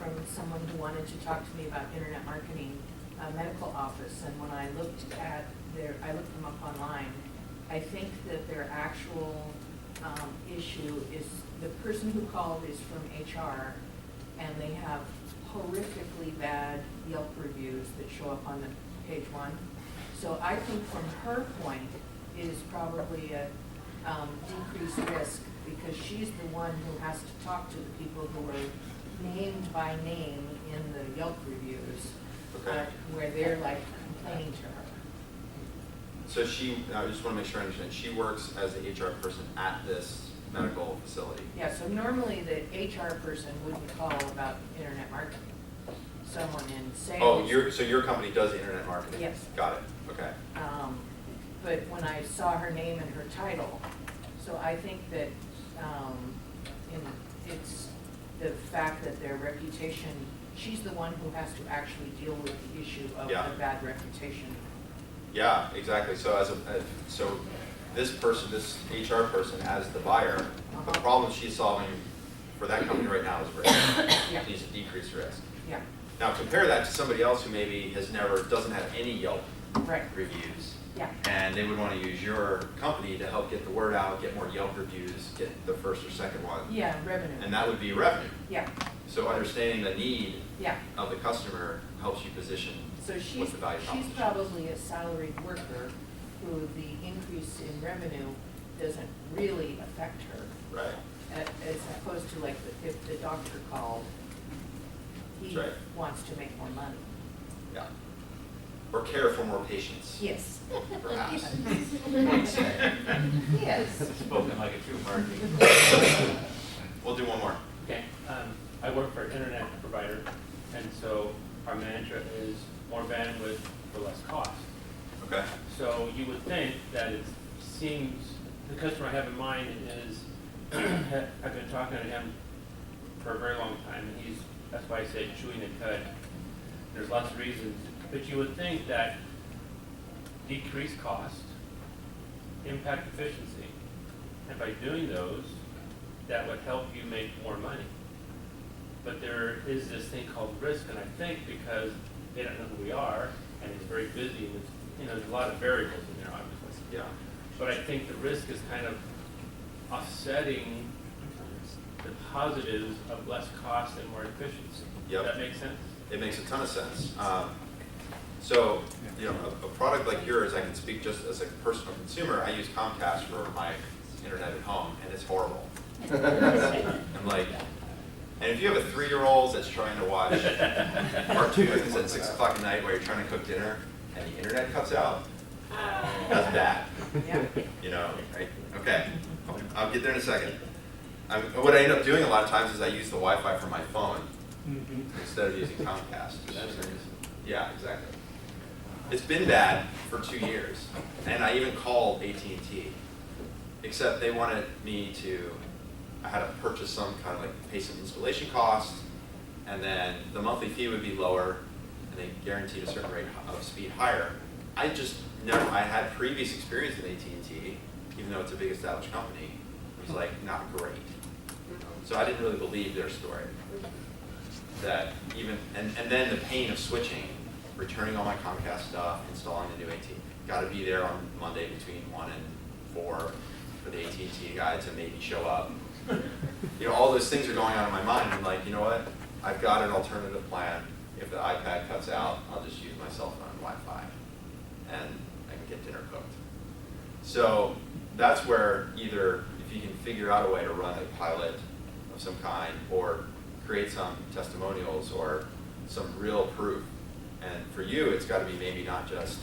from someone who wanted to talk to me about internet marketing, medical office, and when I looked at I looked them up online. I think that their actual issue is the person who called is from HR, and they have horrifically bad Yelp reviews that show up on the page 1. So I think from her point is probably a decreased risk, because she's the one who has to talk to the people who are named by name in the Yelp reviews, where they're like complaining to her. So I just want to make sure I understand, she works as an HR person at this medical facility? Yeah, so normally the HR person wouldn't call about internet marketing. Someone in sales. Oh, so your company does internet marketing? Yes. Got it, okay. But when I saw her name and her title, so I think that it's the fact that their reputation, she's the one who has to actually deal with the issue of the bad reputation. Yeah, exactly. So so this person, this HR person, as the buyer, the problem she's solving for that company right now is risk. She's a decreased risk. Yeah, Now compare that to somebody else who maybe doesn't have any Yelp right, reviews. yeah, And they would want to use your company to help get the word out, get more Yelp reviews, get the first or second one. yeah, revenue. And that would be revenue. Yeah, So understanding the need yeah. of the customer helps you position So what's she's the value proposition. probably a salaried worker who the increase in revenue doesn't really affect her. Right. As opposed to like if the doctor called, he That's right. wants to make more money. Yeah. Or care for more patients. Yes. Perhaps. Yes. Spoken like a true marketer. We'll do one more. Okay, I work for an internet provider, and so our mantra is more bandwidth for less cost. Okay. So you would think that it seems, the customer I have in mind is, I've been talking to him for a very long time, and that's why I say chewing the cud. There's lots of reasons, but you would think that decreased cost, impact efficiency, and by doing those, that would help you make more money. But there is this thing called risk, and I think because they don't know who we are, and it's very busy, and it's, there's a lot of variables in there, obviously. Yeah. But I think the risk is kind of offsetting the positives of less cost and more efficiency. Yep. Does that make sense? It makes a ton of sense. So, a product like yours, I can speak just as a personal consumer. I use Comcast for my internet at home, and it's horrible. I'm like, and if you have a 3-year-old that's trying to watch cartoons at 6 o'clock at night while you're trying to cook dinner, and the internet cuts out, that's bad. Yeah. Right? Okay, I'll get there in a second. What I end up doing a lot of times is I use the Wi-Fi from my phone instead of using Comcast. Yeah, exactly. It's been bad for 2 years, and I even called AT&T, except they wanted me to, I had to purchase some kind of like pay some installation costs, and then the monthly fee would be lower, and they guaranteed a certain rate of speed higher. I had previous experience with AT&T, even though it's a big established company, it was like not great. So I didn't really believe their story. That even, and then the pain of switching, returning all my Comcast stuff, installing the new AT&T, got to be there on Monday between 1 and 4 for the AT&T guy to maybe show up. All those things are going on in my mind. I'm like, you know what? I've got an alternative plan. If the iPad cuts out, I'll just use my cell phone and Wi-Fi, and I can get dinner cooked. So that's where either if you can figure out a way to run a pilot of some kind, or create some testimonials or some real proof. And for you, it's got to be maybe not just,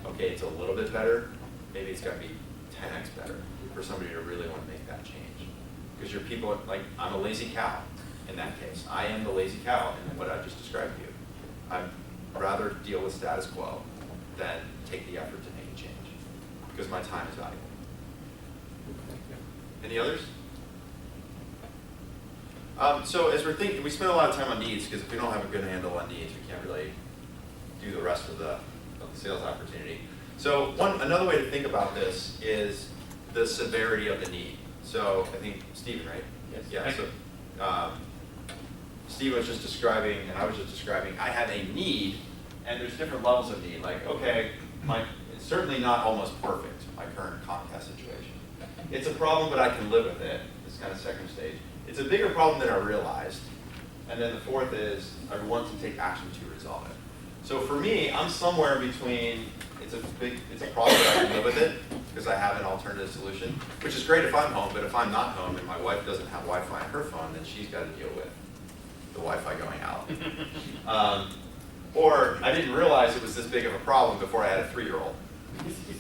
okay, it's a little bit better, maybe it's got to be 10x better for somebody to really want to make that change. Because your people, like, I'm a lazy cow in that case. I am the lazy cow in what I just described to you. I'd rather deal with status quo than take the effort to make a change, because my time is valuable. Any others? So as we're thinking, we spend a lot of time on needs, because if we don't have a good handle on needs, we can't really do the rest of the sales opportunity. So another way to think about this is the severity of the need. So I think Stephen, right? Yes. Yeah. So Steve was just describing, and I was just describing, I have a need, and there's different levels of need. Like, okay, it's certainly not almost perfect, my current Comcast situation. It's a problem, but I can live with it. It's kind of second stage. It's a bigger problem than I realized. And then the fourth is I want to take action to resolve it. So for me, I'm somewhere between, it's a problem, but I can live with it because I have an alternative solution, which is great if I'm home, but if I'm not home and my wife doesn't have Wi-Fi on her phone, then she's got to deal with the Wi-Fi going out. Or I didn't realize it was this big of a problem before I had a 3-year-old.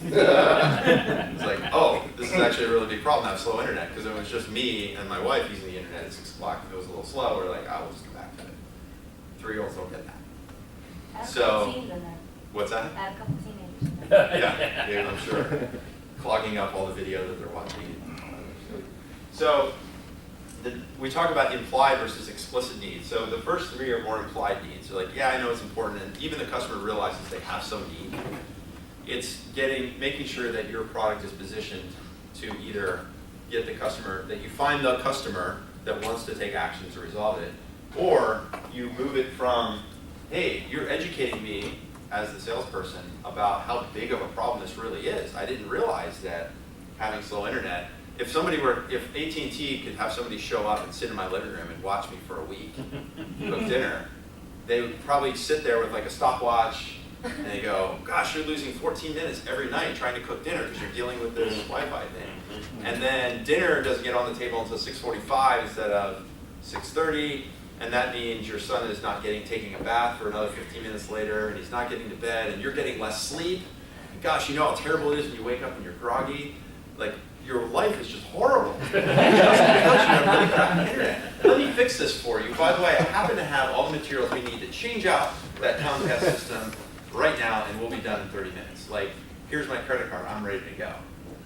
It's like, oh, this is actually a really big problem. I have slow internet, because it was just me and my wife using the internet at 6 o'clock. If it was a little slow, we're like, I will just come back to it. 3-year-olds don't get that. Add a So- couple teens in there. What's that? Add a couple teenagers in there. Yeah, I'm sure. Clogging up all the video that they're watching. So we talk about implied versus explicit needs. So the first 3 are more implied needs. So like, yeah, I know it's important, and even the customer realizes they have some need. It's making sure that your product is positioned to either get the customer, that you find the customer that wants to take action to resolve it, Or you move it from, hey, you're educating me as the salesperson about how big of a problem this really is. I didn't realize that having slow internet, if AT&T could have somebody show up and sit in my living room and watch me for a week, cook dinner, they would probably sit there with like a stopwatch and they go, gosh, you're losing 14 minutes every night trying to cook dinner because you're dealing with this Wi-Fi thing. And then dinner doesn't get on the table until 6:45 instead of 6:30, and that means your son is not taking a bath for another 15 minutes later, and he's not getting to bed, and you're getting less sleep. And gosh, you know how terrible it is when you wake up and you're groggy? Like, your life is just horrible. Just because you have really crappy internet. Let me fix this for you. By the way, I happen to have all the materials we need to change out that Comcast system right now, and we'll be done in 30 minutes. Like, here's my credit card, I'm ready to go.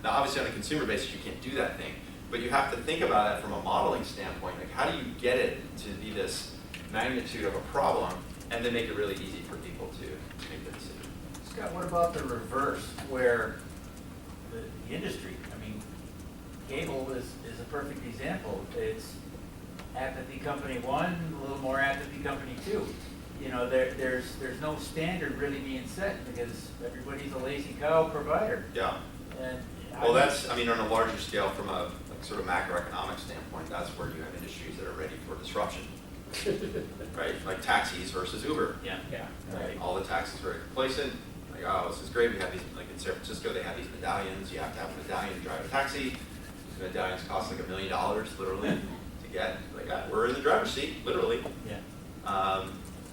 Now, obviously on a consumer basis, you can't do that thing, but you have to think about it from a modeling standpoint. Like, how do you get it to be this magnitude of a problem, and then make it really easy for people to make the decision? Scott, what about the reverse, where the industry, I mean, cable is a perfect example. It's apathy company 1, a little more apathy company 2. You know, there's no standard really being set because everybody's a lazy cow provider. Yeah. And well, that's, I mean, on a larger scale from a sort of macroeconomic standpoint, that's where you have industries that are ready for disruption. Right? Like taxis versus Uber. Yeah. Right? All the taxis are very complacent. Like, oh, this is great. We have these, like in San Francisco, they have these medallions. You have to have a medallion to drive a taxi. These medallions cost like $1 million, literally, to get. Like, we're in the driver's seat, literally. Yeah.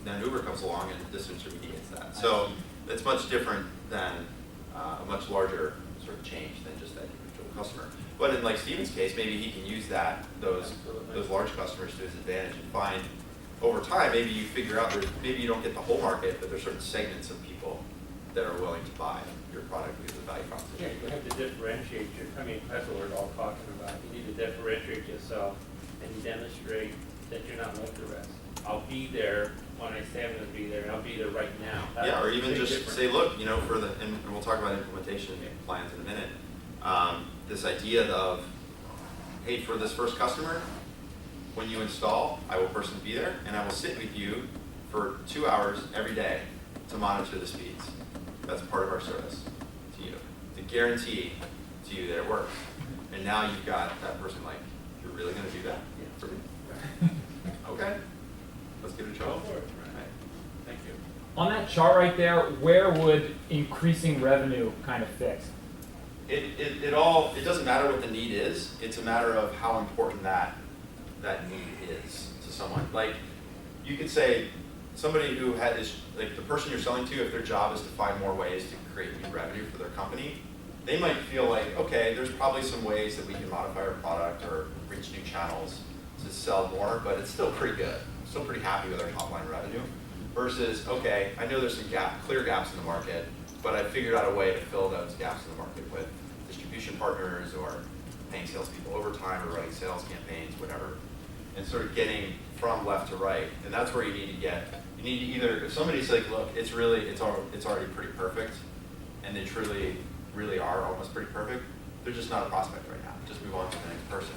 Then Uber comes along and disintermediates that. So it's much different than a much larger sort of change than just that individual customer. But in like Steven's case, maybe he can use those large customers to his advantage and find over time, maybe you figure out maybe you don't get the whole market, but there's certain segments of people that are willing to buy your product because of the value proposition. Yeah, you have to differentiate that's what we're all talking about. You need to differentiate yourself and demonstrate that you're not like the rest. I'll be there when I say I'm going to be there, and I'll be there right now. Yeah, or even just say, look, you know, and we'll talk about implementation plans in a minute. This idea of, hey, for this first customer, when you install, I will personally be there, and I will sit with you for 2 hours every day to monitor the speeds. That's part of our service to you, to guarantee to you that it works. And now you've got that person like, you're really going to do that for me? Okay, let's give it a try. Right. Thank you. On that chart right there, where would increasing revenue kind of fit? It doesn't matter what the need is. It's a matter of how important that need is to someone. Like, you could say somebody who is like the person you're selling to, if their job is to find more ways to create new revenue for their company, they might feel like, okay, there's probably some ways that we can modify our product or reach new channels to sell more, but it's still pretty good. I'm still pretty happy with our top line revenue. Versus, okay, I know there's some clear gaps in the market, but I figured out a way to fill those gaps in the market with distribution partners or paying salespeople overtime or running sales campaigns, whatever, and sort of getting from left to right. And that's where you need to get. You need to either, if somebody's like, look, it's already pretty perfect, and they truly, really are almost pretty perfect, they're just not a prospect right now. Just move on to the next person.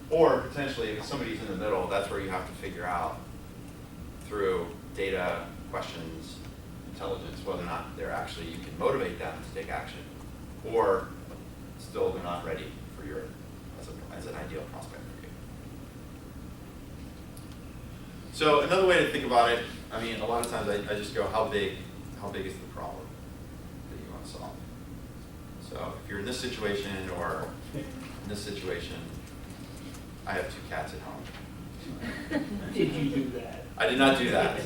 Or potentially, if somebody's in the middle, that's where you have to figure out through data, questions, intelligence, whether or not you can motivate them to take action, or still they're not ready for your, as an ideal prospect for you. So another way to think about it, I mean, a lot of times I just go, how big is the problem that you want to solve? So if you're in this situation or in this situation, I have 2 cats at home. Did you do that? I did not do that.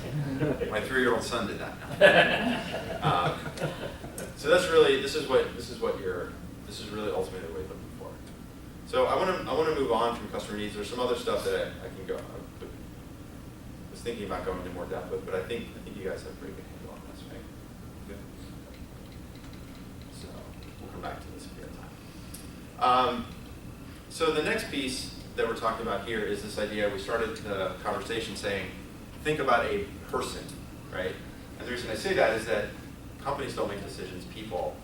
My 3-year-old son did that. So that's really, this is really ultimately what we're looking for. So I want to move on from customer needs. There's some other stuff that I can go. I was thinking about going into more depth with, but I think you guys have a pretty good handle on this, right? Good. So we'll come back to this if we have time. So the next piece that we're talking about here is this idea. We started the conversation saying, think about a person, right? And the reason I say that is that companies don't make decisions, people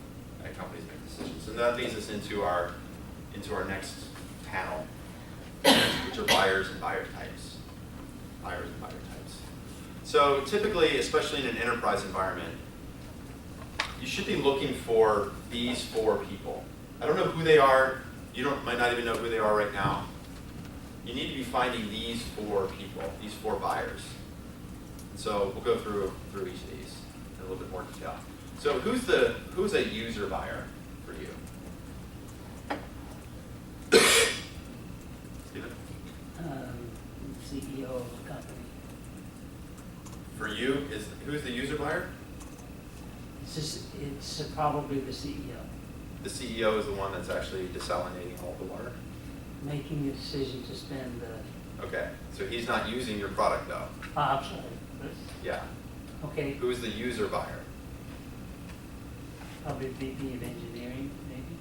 at companies make decisions. And that leads us into our next panel, which are buyers and buyer types. buyers and buyer types. So typically, especially in an enterprise environment, you should be looking for these 4 people. I don't know who they are. You might not even know who they are right now. You need to be finding these 4 people, these 4 buyers. So we'll go through each of these in a little bit more detail. So who's a user buyer for you? Steven? CEO of a company. For you, who's the user buyer? It's probably the CEO. The CEO is the one that's actually desalinating all the water? Making the decision to spend the, Okay, so he's not using your product though? I'm sorry. Yeah. Okay, Who's the user buyer? probably VP of engineering, maybe.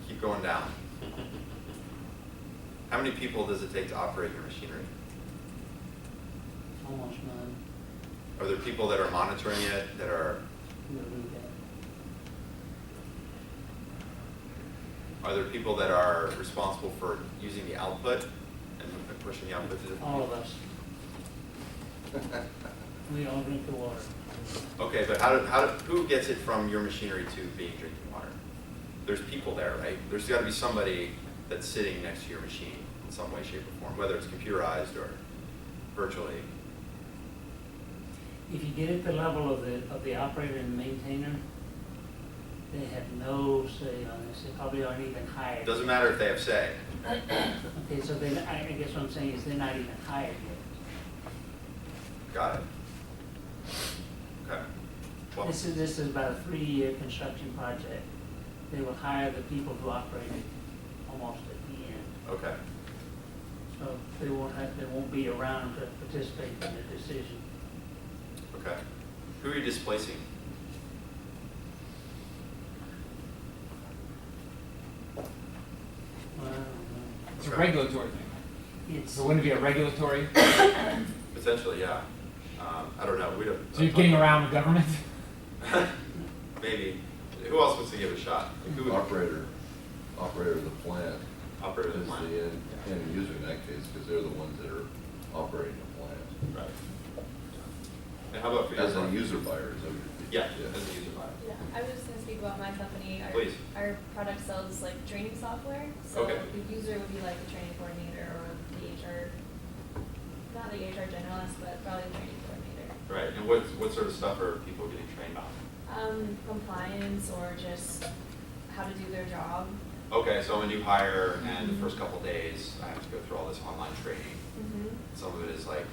Keep going down. How many people does it take to operate your machinery? Almost none. Are there people that are monitoring it, that are, We'll leave that. are there people that are responsible for using the output and pushing the output to different All people? of us. We all drink the water. Okay, but who gets it from your machinery to being drinking water? There's people there, right? There's got to be somebody that's sitting next to your machine in some way, shape, or form, whether it's computerized or virtually. If you get at the level of the operator and the maintainer, they have no say on this. They probably aren't even hired. Doesn't matter if they have say. Okay, so then I guess what I'm saying is they're not even hired yet. Got it. Okay. Well, This is about a 3-year construction project. They will hire the people who operate it almost at the end. okay. So they won't be around to participate in the decision. Okay. Who are you displacing? Well, I don't know. It's a regulatory thing. It's, So wouldn't it be a regulatory? Potentially, yeah. I don't know. We don't. So you're getting around the government? Maybe. Who else wants to give it a shot? Like, who would Operator of the plant operate the is plant? the end user in that case, because they're the ones that are operating the plant. Right. And how about for you? As a user buyer, is that what you're Yeah, thinking? as a user buyer. Yeah, I was just gonna speak about my company. Please. Our product sells like training software, so Okay. the user would be like the training coordinator or the HR, not the HR generalist, but probably the training coordinator. Right. And what sort of stuff are people getting trained on? Compliance or just how to do their job. Okay, so I'm a new hire, and the first couple days I have to go through all this online training. Some of it is like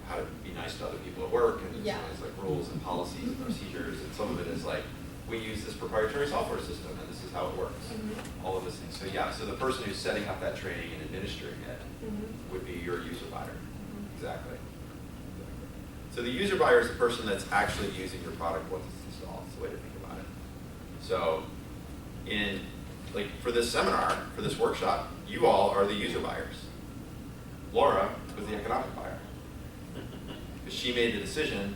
how to be nice to other people at work, and Yeah. some of it's like rules and policies and procedures, and some of it is like we use this proprietary software system, and this is how it works. All of those things. So yeah, so the person who's setting up that training and administering it would be your user buyer. Exactly. So the user buyer is the person that's actually using your product once it's installed. It's the way to think about it. So for this seminar, for this workshop, you all are the user buyers. Laura was the economic buyer. Because she made the decision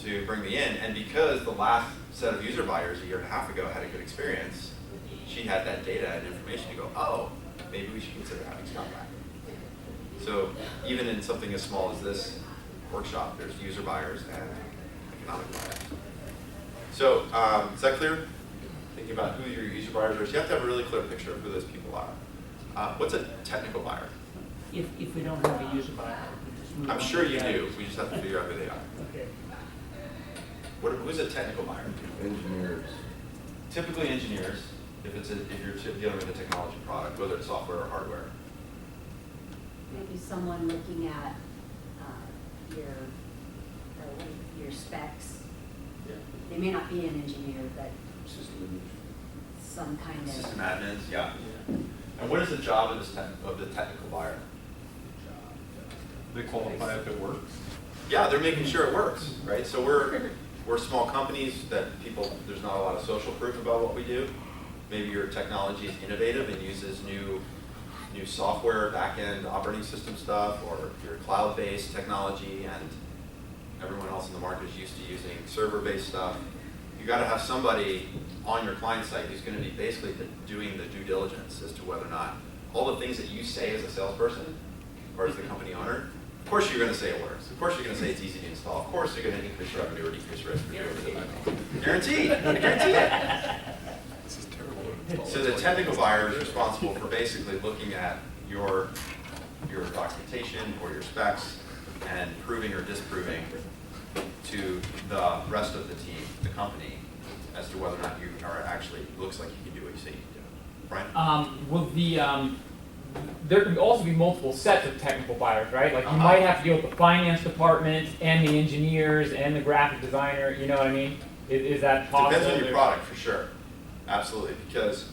to bring me in, and because the last set of user buyers a year and a half ago had a good experience, she had that data and information to go, oh, maybe we should consider having Scott back. So even in something as small as this workshop, there's user buyers and economic buyers. So is that clear? Thinking about who your user buyers are. So you have to have a really clear picture of who those people are. What's a technical buyer? if we don't have a user buyer, we just move on. I'm sure to you the do. others. We just have to figure out who they are. Okay. Who's a technical buyer? Engineers. Typically engineers, if you're dealing with a technology product, whether it's software or hardware. Maybe someone looking at your specs. Yeah. They may not be an engineer, but some kind of. System admins, yeah. And what is the job of the technical buyer? They qualify if it works. Yeah, they're making sure it works, right? So we're small companies that there's not a lot of social proof about what we do. Maybe your technology is innovative and uses new software, back-end operating system stuff, or your cloud-based technology, and everyone else in the market is used to using server-based stuff. You got to have somebody on your client site who's going to be basically doing the due diligence as to whether or not all the things that you say as a salesperson or as the company owner, of course you're going to say it works. Of course you're going to say it's easy to install. Of course you're going to increase revenue or decrease revenue. Guaranteed. I guarantee it. This is terrible. So the technical buyer is responsible for basically looking at your documentation or your specs and proving or disproving to the rest of the team, the company, as to whether or not you are actually, looks like you can do what you say you can do. Brian? Will there can also be multiple sets of technical buyers, right? Like you might have to deal with the finance department and the engineers and the graphic designer, you know what I mean? Is that possible? Depends on your product, for sure. Absolutely, because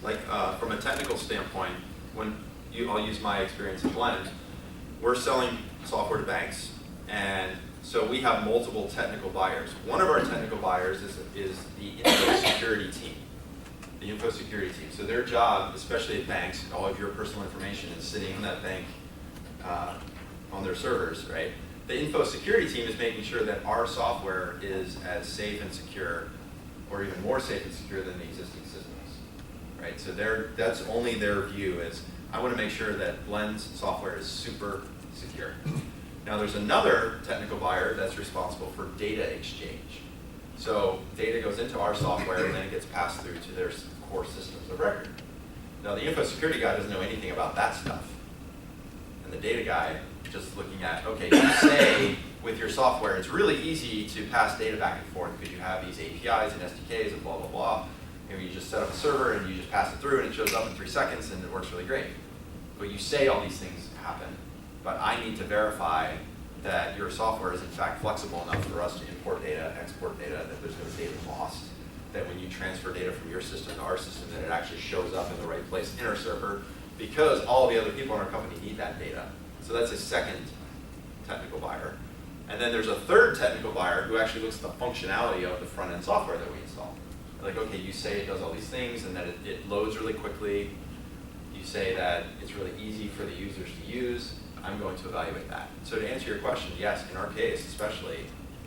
like from a technical standpoint, I'll use my experience at Blend, we're selling software to banks, and so we have multiple technical buyers. One of our technical buyers is the info security team. The info security team. So their job, especially at banks, all of your personal information is sitting in that bank on their servers, right? The info security team is making sure that our software is as safe and secure, or even more safe and secure than the existing systems, right? So that's only their view is, I want to make sure that Blend's software is super secure. Now there's another technical buyer that's responsible for data exchange. So data goes into our software and then it gets passed through to their core systems of record. Now the info security guy doesn't know anything about that stuff. And the data guy just looking at, okay, you say with your software, it's really easy to pass data back and forth because you have these APIs and SDKs and blah, blah, blah. Maybe you just set up a server and you just pass it through and it shows up in 3 seconds and it works really great. But you say all these things happen, but I need to verify that your software is in fact flexible enough for us to import data, export data, that there's no data lost, that when you transfer data from your system to our system, that it actually shows up in the right place in our server, because all the other people in our company need that data. So that's a second technical buyer. And then there's a third technical buyer who actually looks at the functionality of the front-end software that we install. Like, okay, you say it does all these things and that it loads really quickly. You say that it's really easy for the users to use. I'm going to evaluate that. So to answer your question, yes, in our case especially,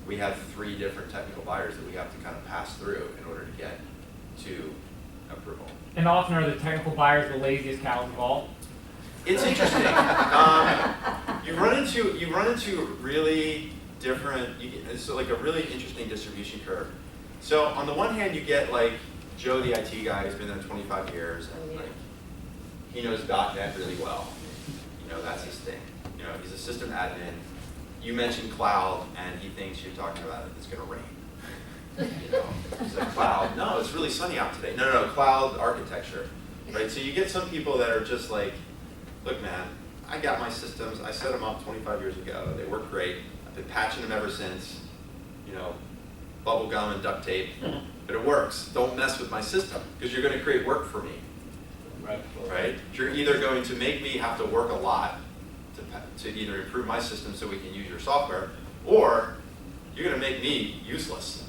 we have 3 different technical buyers that we have to kind of pass through in order to get to approval. And often are the technical buyers the laziest cows of all? It's interesting. You run into really different, it's like a really interesting distribution curve. So on the one hand, you get like Joe, the IT guy, who's been there 25 years, and like, he knows .NET really well. You know, that's his thing. You know, he's a system admin. You mentioned cloud, and he thinks you're talking about it's going to rain. You know, he's like, cloud. No, it's really sunny out today. No, cloud architecture, right? So you get some people that are just like, look, man, I got my systems. I set them up 25 years ago. They work great. I've been patching them ever since. You know, bubble gum and duct tape, but it works. Don't mess with my system because you're going to create work for me. Right? You're either going to make me have to work a lot to either improve my system so we can use your software, or you're going to make me useless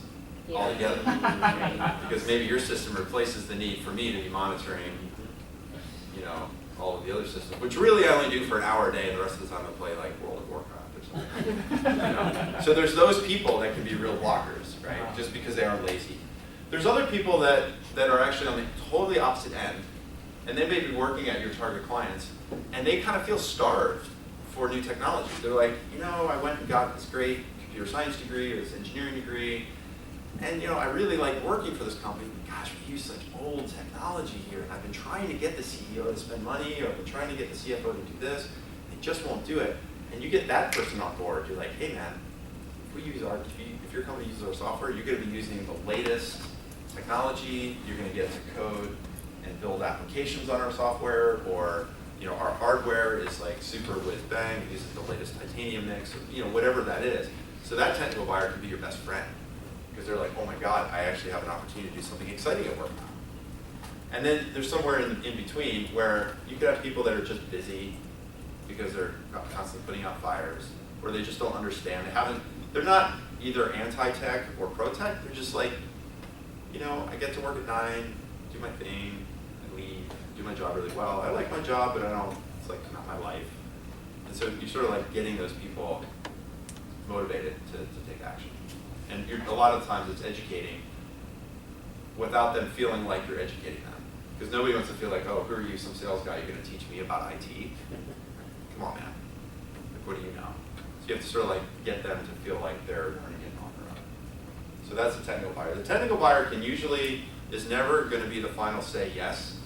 altogether. Because maybe your system replaces the need for me to be monitoring, you know, all of the other systems, which really I only do for an hour a day, and the rest of the time I play like World of Warcraft or something. You know? So there's those people that can be real blockers, right? Just because they are lazy. There's other people that are actually on the totally opposite end, and they may be working at your target clients, and they kind of feel starved for new technology. They're like, you know, I went and got this great computer science degree or this engineering degree, and you know, I really like working for this company. Gosh, we use such old technology here, and I've been trying to get the CEO to spend money, or I've been trying to get the CFO to do this. They just won't do it. And you get that person on board. You're like, hey man, if your company uses our software, you're going to be using the latest technology. You're going to get to code and build applications on our software, or you know, our hardware is like super whiz bang, uses the latest titanium mix, or you know, whatever that is. So that technical buyer can be your best friend, because they're like, oh my God, I actually have an opportunity to do something exciting at work now. And then there's somewhere in between where you could have people that are just busy because they're constantly putting out fires, or they just don't understand. They're not either anti-tech or pro-tech. They're just like, you know, I get to work at 9, do my thing, I leave, do my job really well. I like my job, but it's like not my life. And so you're sort of like getting those people motivated to take action. And a lot of times it's educating without them feeling like you're educating them. Because nobody wants to feel like, oh, who are you, some sales guy, you're going to teach me about IT? come on, man. Like, what do you know? So you have to sort of like get them to feel like they're running it on their own. So that's the technical buyer. The technical buyer is never going to be the final say yes,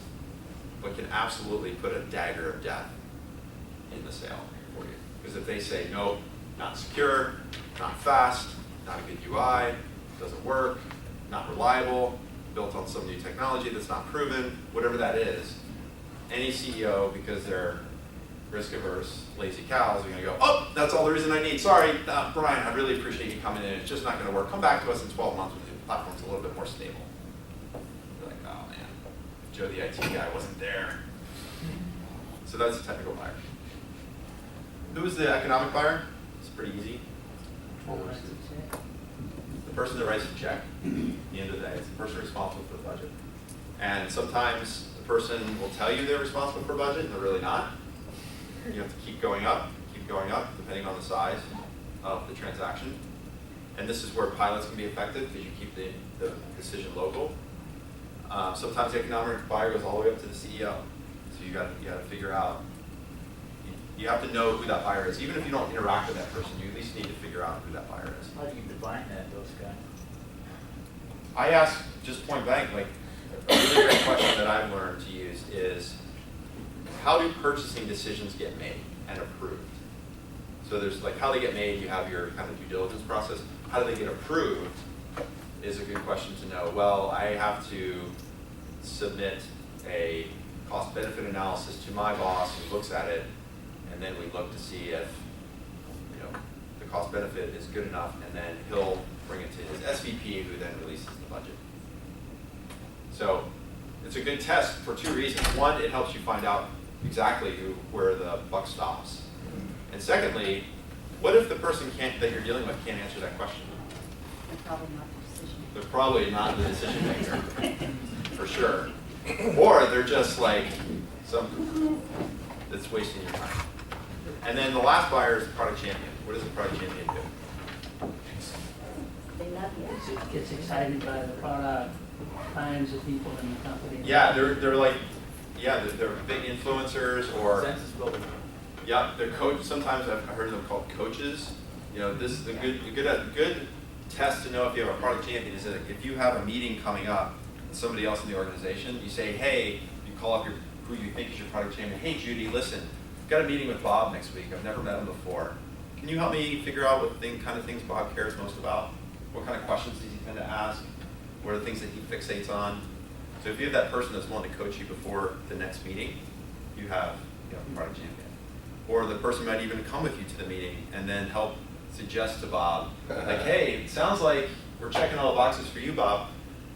but can absolutely put a dagger of death in the sale for you. Because if they say, no, not secure, not fast, not a good UI, doesn't work, not reliable, built on some new technology that's not proven, whatever that is, any CEO, because they're risk averse, lazy cows, are going to go, oh, that's all the reason I need. Sorry, Brian, I really appreciate you coming in. It's just not going to work. Come back to us in 12 months when the platform's a little bit more stable. You're like, oh man, Joe the IT guy wasn't there. So that's the technical buyer. Who's the economic buyer? It's pretty easy. The person that writes the check at the end of the day. It's the person responsible for the budget. And sometimes the person will tell you they're responsible for budget and they're really not. You have to keep going up, depending on the size of the transaction. And this is where pilots can be effective because you keep the decision local. Sometimes the economic buyer goes all the way up to the CEO. So you got to figure out, you have to know who that buyer is. Even if you don't interact with that person, you at least need to figure out who that buyer is. How do you define that, those guys? I ask just point blank, like a really great question that I've learned to use is, how do purchasing decisions get made and approved? So there's like how they get made, you have your kind of due diligence process. How do they get approved is a good question to know. Well, I have to submit a cost benefit analysis to my boss who looks at it, and then we look to see if the cost benefit is good enough, and then he'll bring it to his SVP who then releases the budget. So it's a good test for two reasons. One, it helps you find out exactly where the buck stops. And secondly, what if the person that you're dealing with can't answer that question? They're probably not the decision maker. They're probably not the decision maker, for sure. Or they're just like some that's wasting your time. And then the last buyer is the product champion. What does the product champion do? They love you. Gets excited by the product, finds the people in the company. Yeah, they're like, they're big influencers or Census building. yeah, they're coach. Sometimes I've heard them called coaches. This is a good test to know if you have a product champion. Is that if you have a meeting coming up with somebody else in the organization, you say, hey, you call up who you think is your product champion. Hey, Judy, listen, I've got a meeting with Bob next week. I've never met him before. Can you help me figure out what kind of things Bob cares most about? What kind of questions does he tend to ask? What are the things that he fixates on? So if you have that person that's willing to coach you before the next meeting, you have a product champion. Or the person might even come with you to the meeting and then help suggest to Bob, like, hey, it sounds like we're checking all the boxes for you, Bob.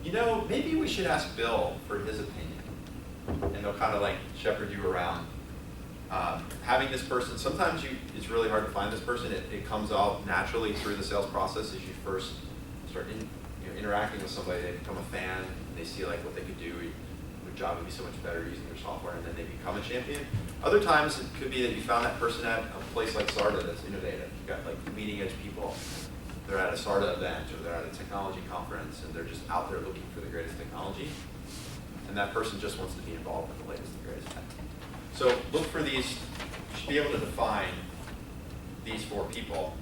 Maybe we should ask Bill for his opinion. And they'll kind of like shepherd you around. Having this person, sometimes it's really hard to find this person. It comes out naturally through the sales process as you first start interacting with somebody. They become a fan, and they see like what they could do. Their job would be so much better using their software, and then they become a champion. Other times it could be that you found that person at a place like SARTA that's innovative. You've got like leading edge people. They're at a SARTA event or they're at a technology conference and they're just out there looking for the greatest technology. And that person just wants to be involved with the latest and greatest tech. So look for these. You should be able to define these 4 people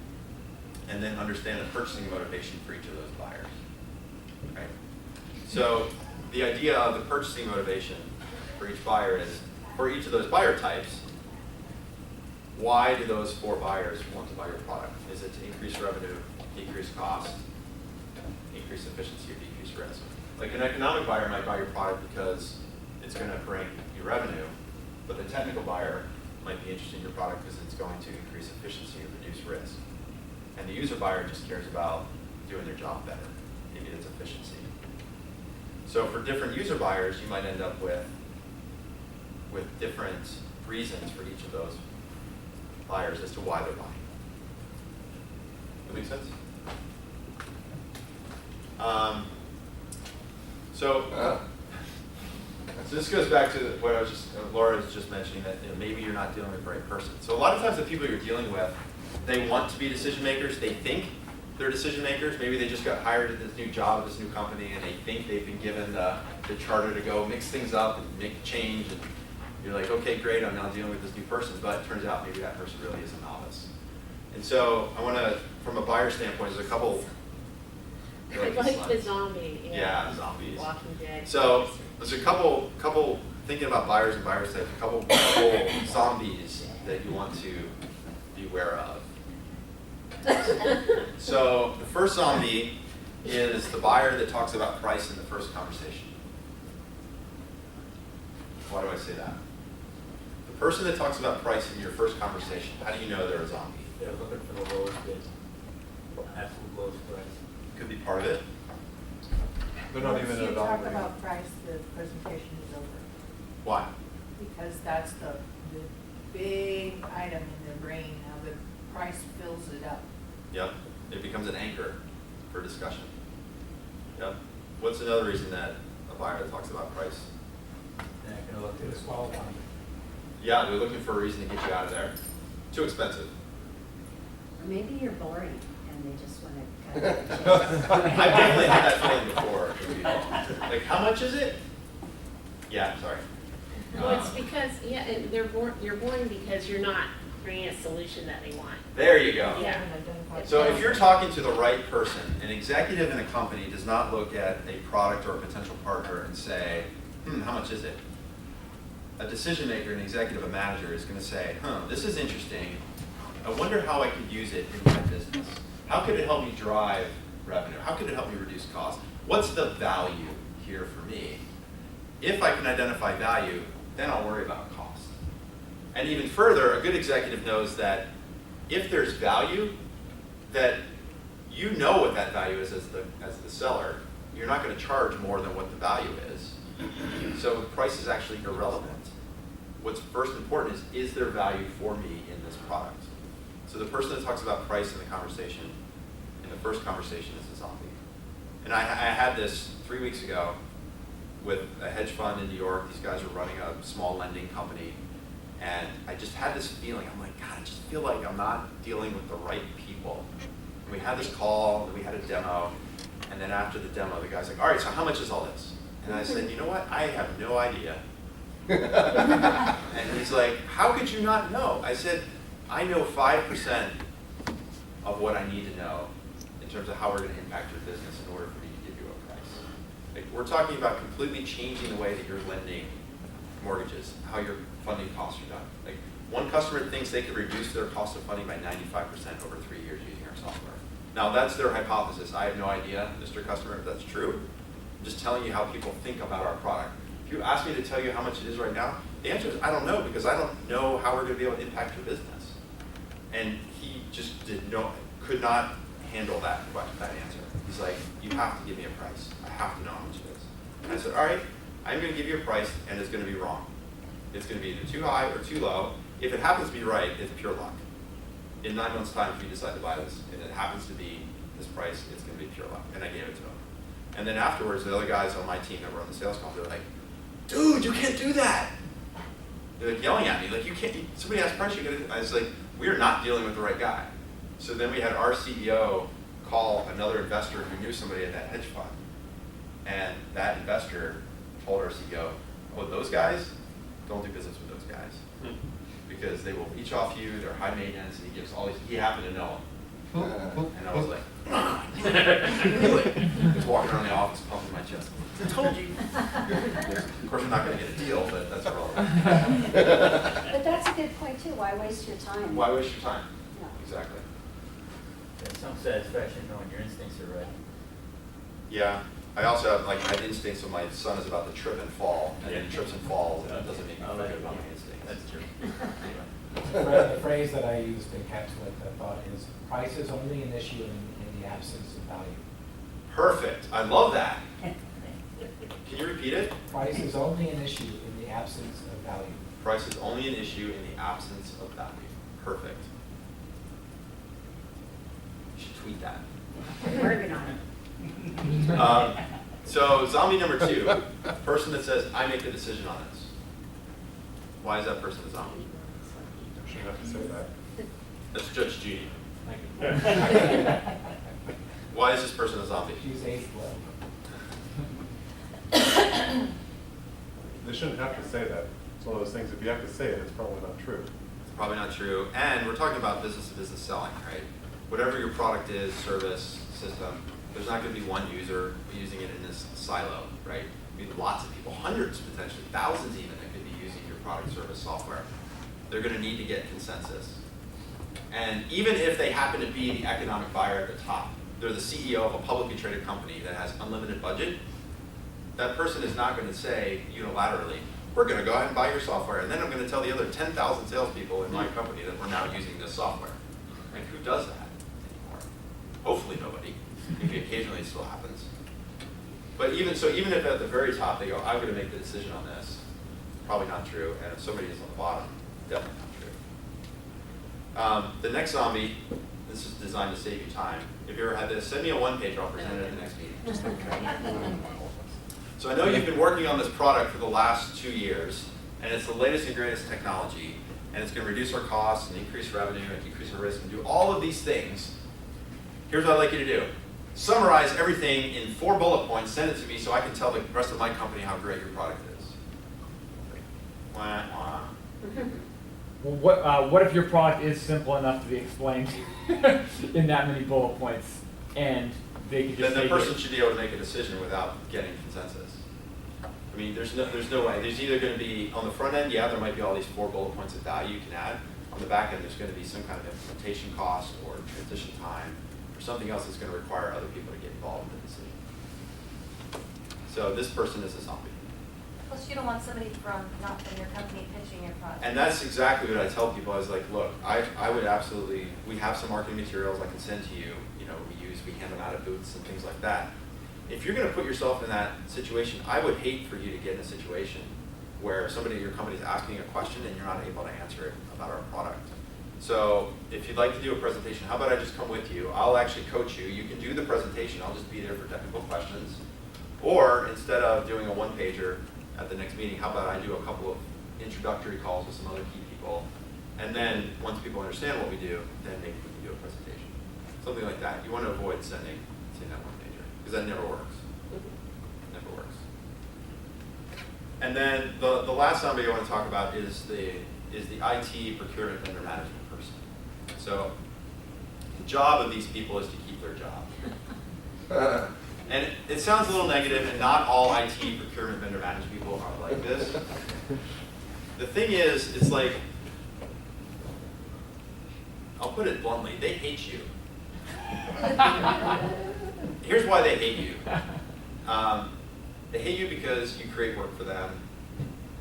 and then understand the purchasing motivation for each of those buyers. Okay? So the idea of the purchasing motivation for each buyer is, for each of those buyer types, why do those 4 buyers want to buy your product? Is it to increase revenue, decrease cost, increase efficiency, or decrease risk? Like an economic buyer might buy your product because it's going to bring you revenue, but the technical buyer might be interested in your product because it's going to increase efficiency and reduce risk. And the user buyer just cares about doing their job better, maybe it's efficiency. So for different user buyers, you might end up with different reasons for each of those buyers as to why they're buying. That make sense? So this goes back to what Laura was just mentioning, that maybe you're not dealing with the right person. So a lot of times the people you're dealing with, they want to be decision makers. They think they're decision makers. Maybe they just got hired at this new job at this new company, and they think they've been given the charter to go mix things up and make a change. And You're like, okay, great, I'm now dealing with this new person, but it turns out maybe that person really is a novice. And so I want to, from a buyer standpoint, there's a couple. I like the zombie. Yeah, zombies. Walking Dead. So there's a couple thinking about buyers and buyers types, a couple zombies that you want to beware of. So the first zombie is the buyer that talks about price in the first conversation. Why do I say that? The person that talks about price in your first conversation, how do you know they're a zombie? They're looking for the lowest bid, absolute lowest price. Could be part of it. They're not even Once you talk evaluating. about price, the presentation is over. Why? Because that's the big item in their brain, how the price fills it up. Yep. It becomes an anchor for discussion. Yep. What's another reason that a buyer that talks about price? They're not gonna look to disqualify. Yeah, they're looking for a reason to get you out of there. Too expensive. Or maybe you're boring and they just want to cut it short. I've definitely had that feeling before with people. Like, how much is it? Yeah, sorry. Well, it's because, yeah, and you're boring because you're not bringing a solution that they want. There you go. Yeah. So if you're talking to the right person, an executive in a company does not look at a product or a potential partner and say, how much is it? A decision maker, an executive, a manager is going to say, this is interesting. I wonder how I could use it in my business. How could it help me drive revenue? How could it help me reduce costs? What's the value here for me? If I can identify value, then I'll worry about cost. And even further, a good executive knows that if there's value, that you know what that value is as the seller. You're not going to charge more than what the value is. So price is actually irrelevant. What's first important is there value for me in this product? So the person that talks about price in the conversation, in the first conversation, is a zombie. And I had this 3 weeks ago with a hedge fund in New York. These guys were running a small lending company. And I just had this feeling, I'm like, God, I just feel like I'm not dealing with the right people. And we had this call, and we had a demo. And then after the demo, the guy's like, all right, so how much is all this? And I said, you know what? I have no idea. And he's like, how could you not know? I said, I know 5% of what I need to know in terms of how we're going to impact your business in order for me to give you a price. Like, we're talking about completely changing the way that you're lending mortgages, how your funding costs are done. Like, one customer thinks they could reduce their cost of funding by 95% over 3 years using our software. Now, that's their hypothesis. I have no idea, Mr. Customer, if that's true. I'm just telling you how people think about our product. If you ask me to tell you how much it is right now, the answer is I don't know, because I don't know how we're going to be able to impact your business. And he just could not handle that answer. He's like, you have to give me a price. I have to know how much it is. And I said, all right, I'm going to give you a price, and it's going to be wrong. It's going to be either too high or too low. If it happens to be right, it's pure luck. In 9 months' time, if you decide to buy this, and it happens to be this price, it's going to be pure luck. And I gave it to him. And then afterwards, the other guys on my team that were on the sales call, they're like, dude, you can't do that. They're like yelling at me, like, you can't, somebody asked price, you gotta, I was like, we're not dealing with the right guy. So then we had our CEO call another investor who knew somebody at that hedge fund. And that investor told our CEO, oh, those guys, don't do business with those guys. Because they will leech off you, they're high maintenance, and he gives all these, he happened to know them. And I was like, I knew it. I was walking around the office pumping my chest. I told you. Of course, I'm not going to get a deal, but that's relevant. But that's a good point too. Why waste your time? Why waste your time? No. Exactly. There's some satisfaction knowing your instincts are right. Yeah. I also have, like, I had instincts when my son is about to trip and fall, and then he trips and falls, and it doesn't make me forget about my instincts. That's true. The phrase that I used to encapsulate that thought is, price is only an issue in the absence of value. Perfect. I love that. Can you repeat it? Price is only an issue in the absence of value. Price is only an issue in the absence of value. Perfect. You should tweet that. We're working on it. So zombie number 2, person that says, I make the decision on this. Why is that person a zombie? You shouldn't have to say that. That's Judge Judy. Why is this person a zombie? She's aged well. They shouldn't have to say that. It's one of those things, if you have to say it, it's probably not true. It's probably not true. And we're talking about business-to-business selling, right? Whatever your product is, service, system, there's not going to be one user using it in this silo, right? I mean, lots of people, hundreds potentially, thousands even, that could be using your product, service, software. They're going to need to get consensus. And even if they happen to be the economic buyer at the top, they're the CEO of a publicly traded company that has unlimited budget, that person is not going to say unilaterally, we're going to go ahead and buy your software, and then I'm going to tell the other 10,000 salespeople in my company that we're now using this software. Like, who does that anymore? Hopefully nobody. Maybe occasionally it still happens. But even so, even if at the very top they go, I'm going to make the decision on this, probably not true. And if somebody is on the bottom, definitely not true. The next zombie, this is designed to save you time. If you ever had this, send me a one-pager, I'll present it at the next meeting. So I know you've been working on this product for the last 2 years, and it's the latest and greatest technology, and it's going to reduce our costs and increase revenue and decrease our risk and do all of these things. Here's what I'd like you to do. Summarize everything in 4 bullet points, send it to me so I can tell the rest of my company how great your product is. Wah, wah. Well, what if your product is simple enough to be explained in that many bullet points, and they could just then the person should be able to make a decision without getting consensus. I mean, there's no way. There's either going to be, on the front end, yeah, there might be all these 4 bullet points of value you can add. On the back end, there's going to be some kind of implementation cost or transition time or something else that's going to require other people to get involved in the decision. So this person is a zombie. Plus, you don't want somebody not from your company pitching your product. And that's exactly what I tell people. I was like, look, I would absolutely, we have some marketing materials I can send to you. You know, we hand them out at booths and things like that. If you're going to put yourself in that situation, I would hate for you to get in a situation where somebody at your company is asking a question and you're not able to answer it about our product. So if you'd like to do a presentation, how about I just come with you? I'll actually coach you. You can do the presentation. I'll just be there for technical questions. Or instead of doing a one-pager at the next meeting, how about I do a couple of introductory calls with some other key people, and then once people understand what we do, then maybe we can do a presentation. Something like that. You want to avoid sending that one-pager, because that never works. Never works. And then the last zombie I want to talk about is the IT procurement vendor management person. So the job of these people is to keep their job. And it sounds a little negative, and not all IT procurement vendor management people are like this. The thing is, it's like, I'll put it bluntly, they hate you. Here's why they hate you. They hate you because you create work for them.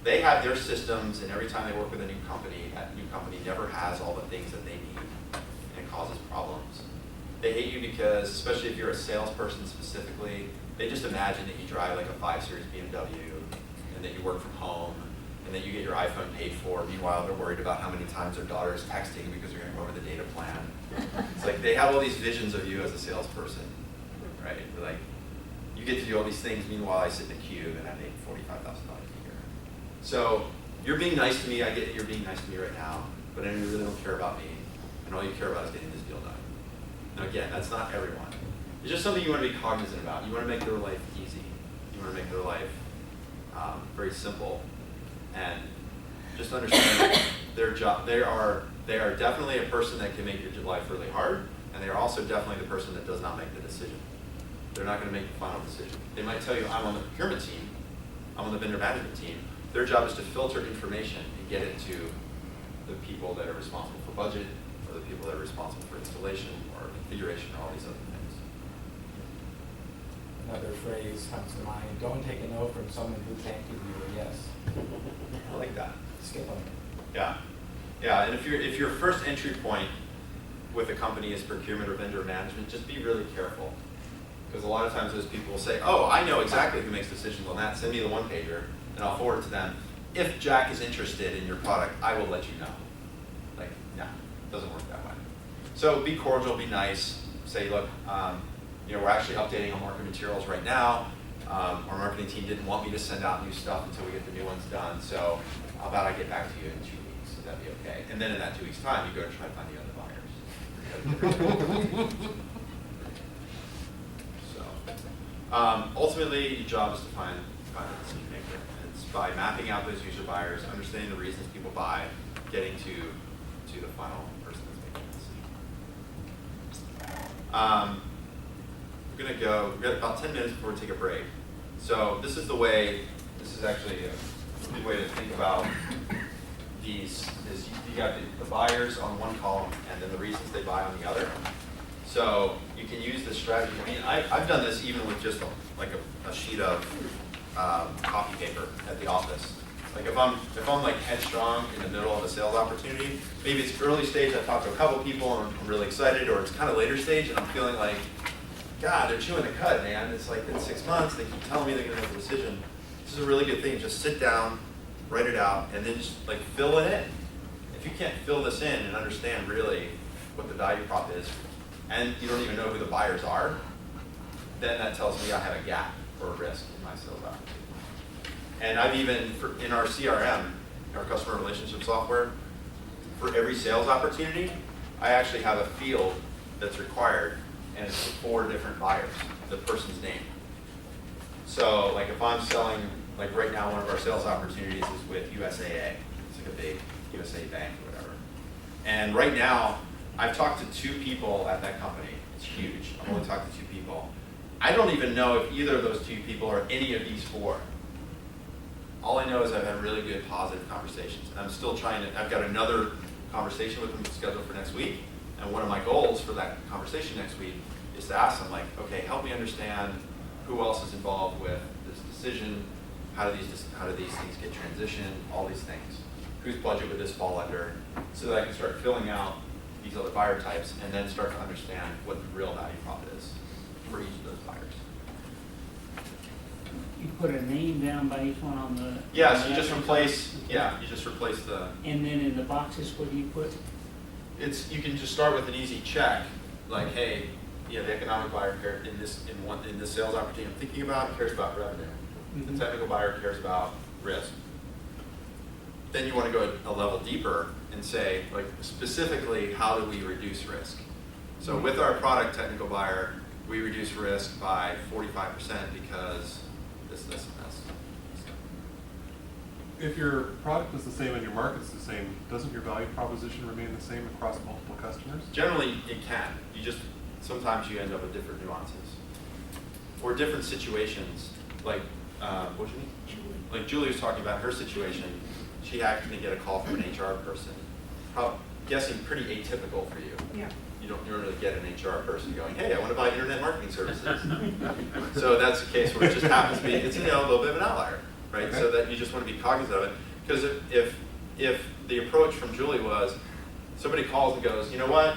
They have their systems, and every time they work with a new company, that new company never has all the things that they need, and it causes problems. They hate you because, especially if you're a salesperson specifically, they just imagine that you drive like a 5 Series BMW, and that you work from home, and that you get your iPhone paid for. Meanwhile, they're worried about how many times their daughter is texting because they're going to go over the data plan. It's like they have all these visions of you as a salesperson, right? They're like, you get to do all these things, meanwhile I sit in a queue and I make $45,000 a year. So you're being nice to me, I get it, you're being nice to me right now, but I know you really don't care about me, and all you care about is getting this deal done. Now again, that's not everyone. It's just something you want to be cognizant about. You want to make their life easy. You want to make their life very simple. And just understand that their job, they are definitely a person that can make your life really hard, and they are also definitely the person that does not make the decision. They're not going to make the final decision. They might tell you, I'm on the procurement team, I'm on the vendor management team. Their job is to filter information and get it to the people that are responsible for budget, or the people that are responsible for installation, or configuration, or all these other things. Another phrase comes to mind, don't take a no from someone who can't give you a yes. I like that. Skip them. Yeah. Yeah, and if your first entry point with a company is procurement or vendor management, just be really careful. Because a lot of times those people will say, oh, I know exactly who makes decisions on that, send me the one-pager, and I'll forward it to them. If Jack is interested in your product, I will let you know. Like, no, it doesn't work that way. So be cordial, be nice, say, look, we're actually updating our marketing materials right now. Our marketing team didn't want me to send out new stuff until we get the new ones done, so how about I get back to you in 2 weeks? Would that be okay? And then in that 2 weeks' time, you go to try to find the other buyers. So ultimately, your job is to find a decision maker. And it's by mapping out those user buyers, understanding the reasons people buy, getting to the final person that's making the decision. We're gonna go, we've got about 10 minutes before we take a break. So this is actually a good way to think about these, is you got the buyers on one column and then the reasons they buy on the other. So you can use this strategy. I mean, I've done this even with just a sheet of copy paper at the office. Like if I'm like headstrong in the middle of a sales opportunity, maybe it's early stage, I talked to a couple people and I'm really excited, or it's kind of later stage and I'm feeling like, God, they're chewing the cud, man. It's like been 6 months, they keep telling me they're gonna make a decision. This is a really good thing. Just sit down, write it out, and then just like fill it in. If you can't fill this in and understand really what the value prop is, and you don't even know who the buyers are, then that tells me I have a gap or a risk in my sales opportunity. And I've even, in our CRM, our customer relationship software, for every sales opportunity, I actually have a field that's required, and it's for 4 different buyers, the person's name. So like if I'm selling, like right now one of our sales opportunities is with USAA. It's like a big USA bank or whatever. And right now, I've talked to 2 people at that company. It's huge. I've only talked to 2 people. I don't even know if either of those 2 people are any of these 4. All I know is I've had really good, positive conversations. And I'm still trying to, I've got another conversation with them scheduled for next week. And one of my goals for that conversation next week is to ask them, like, okay, help me understand who else is involved with this decision, how do these things get transitioned, all these things. Whose budget would this fall under? So that I can start filling out these other buyer types and then start to understand what the real value prop is for each of those buyers. You put a name down by each one on the. Yeah, on so the you just left replace, side? yeah, you just replace the, And then in the boxes, what do you put? you can just start with an easy check, like, hey, yeah, the economic buyer in this sales opportunity I'm thinking about cares about revenue. Mm-hmm. The technical buyer cares about risk. Then you want to go a level deeper and say, like, specifically, how do we reduce risk? So with our product technical buyer, we reduce risk by 45% because this, and this. If your product is the same and your market's the same, doesn't your value proposition remain the same across multiple customers? Generally, it can. Sometimes you end up with different nuances. Or different situations, like, what do you mean? Like Julie was talking about her situation. She happened to get a call from an HR person. Guessing pretty atypical for you. Yeah. You don't normally get an HR person going, hey, I want to buy internet marketing services. So that's a case where it just happens to be, it's a little bit of an outlier, right? Okay. So that you just want to be cognizant of it. Because if the approach from Julie was, somebody calls and goes, you know what?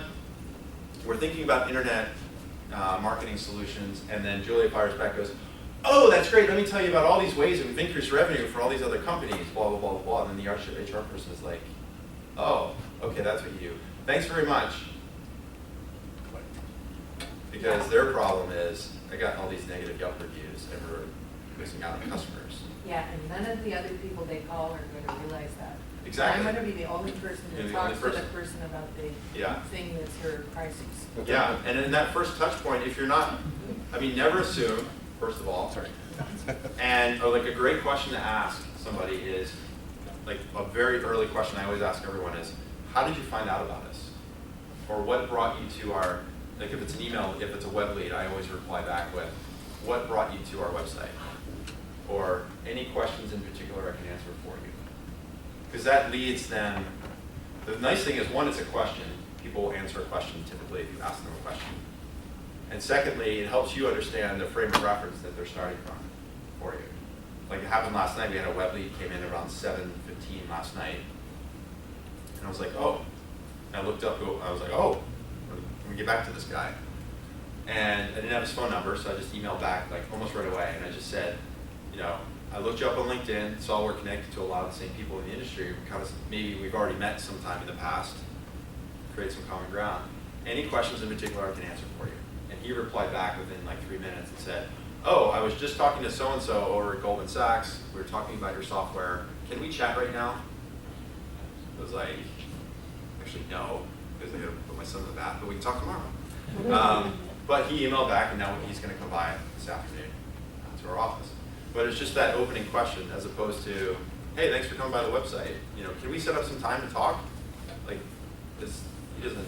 We're thinking about internet marketing solutions, and then Julia fires back and goes, oh, that's great, let me tell you about all these ways that we've increased revenue for all these other companies, blah, blah, blah, blah, and then the HR person is like, oh, okay, that's what you do. Thanks very much. Because their problem is, I got all these negative Yelp reviews, and we're missing out on customers. Yeah, and none of the other people they call are going to realize that. Exactly. I'm going to be the only person You're that the only talks to the person. person about the Yeah. thing that's her crisis. Yeah, and in that first touch point, if you're not, I mean, never assume, first of all. Sorry. And like a great question to ask somebody is, like a very early question I always ask everyone is, how did you find out about us? Or what brought you to our, like if it's an email, if it's a web lead, I always reply back with, what brought you to our website? Or any questions in particular I can answer for you. Because that leads them, the nice thing is, one, it's a question. People will answer a question typically if you ask them a question. And secondly, it helps you understand the frame of reference that they're starting from for you. Like it happened last night, we had a web lead came in around 7:15 last night. And I was like, oh. And I looked up, I was like, oh, let me get back to this guy. And I didn't have his phone number, so I just emailed back like almost right away. And I just said, you know, I looked you up on LinkedIn, saw we're connected to a lot of the same people in the industry. We kind of, maybe we've already met sometime in the past, create some common ground. Any questions in particular I can answer for you. And he replied back within like 3 minutes and said, oh, I was just talking to so-and-so over at Goldman Sachs. We were talking about your software. Can we chat right now? I was like, actually no, because I got to put my son in the bath, but we can talk tomorrow. But he emailed back, and now he's going to come by this afternoon to our office. But it's just that opening question as opposed to, hey, thanks for coming by the website. You know, can we set up some time to talk? Like, this, he doesn't,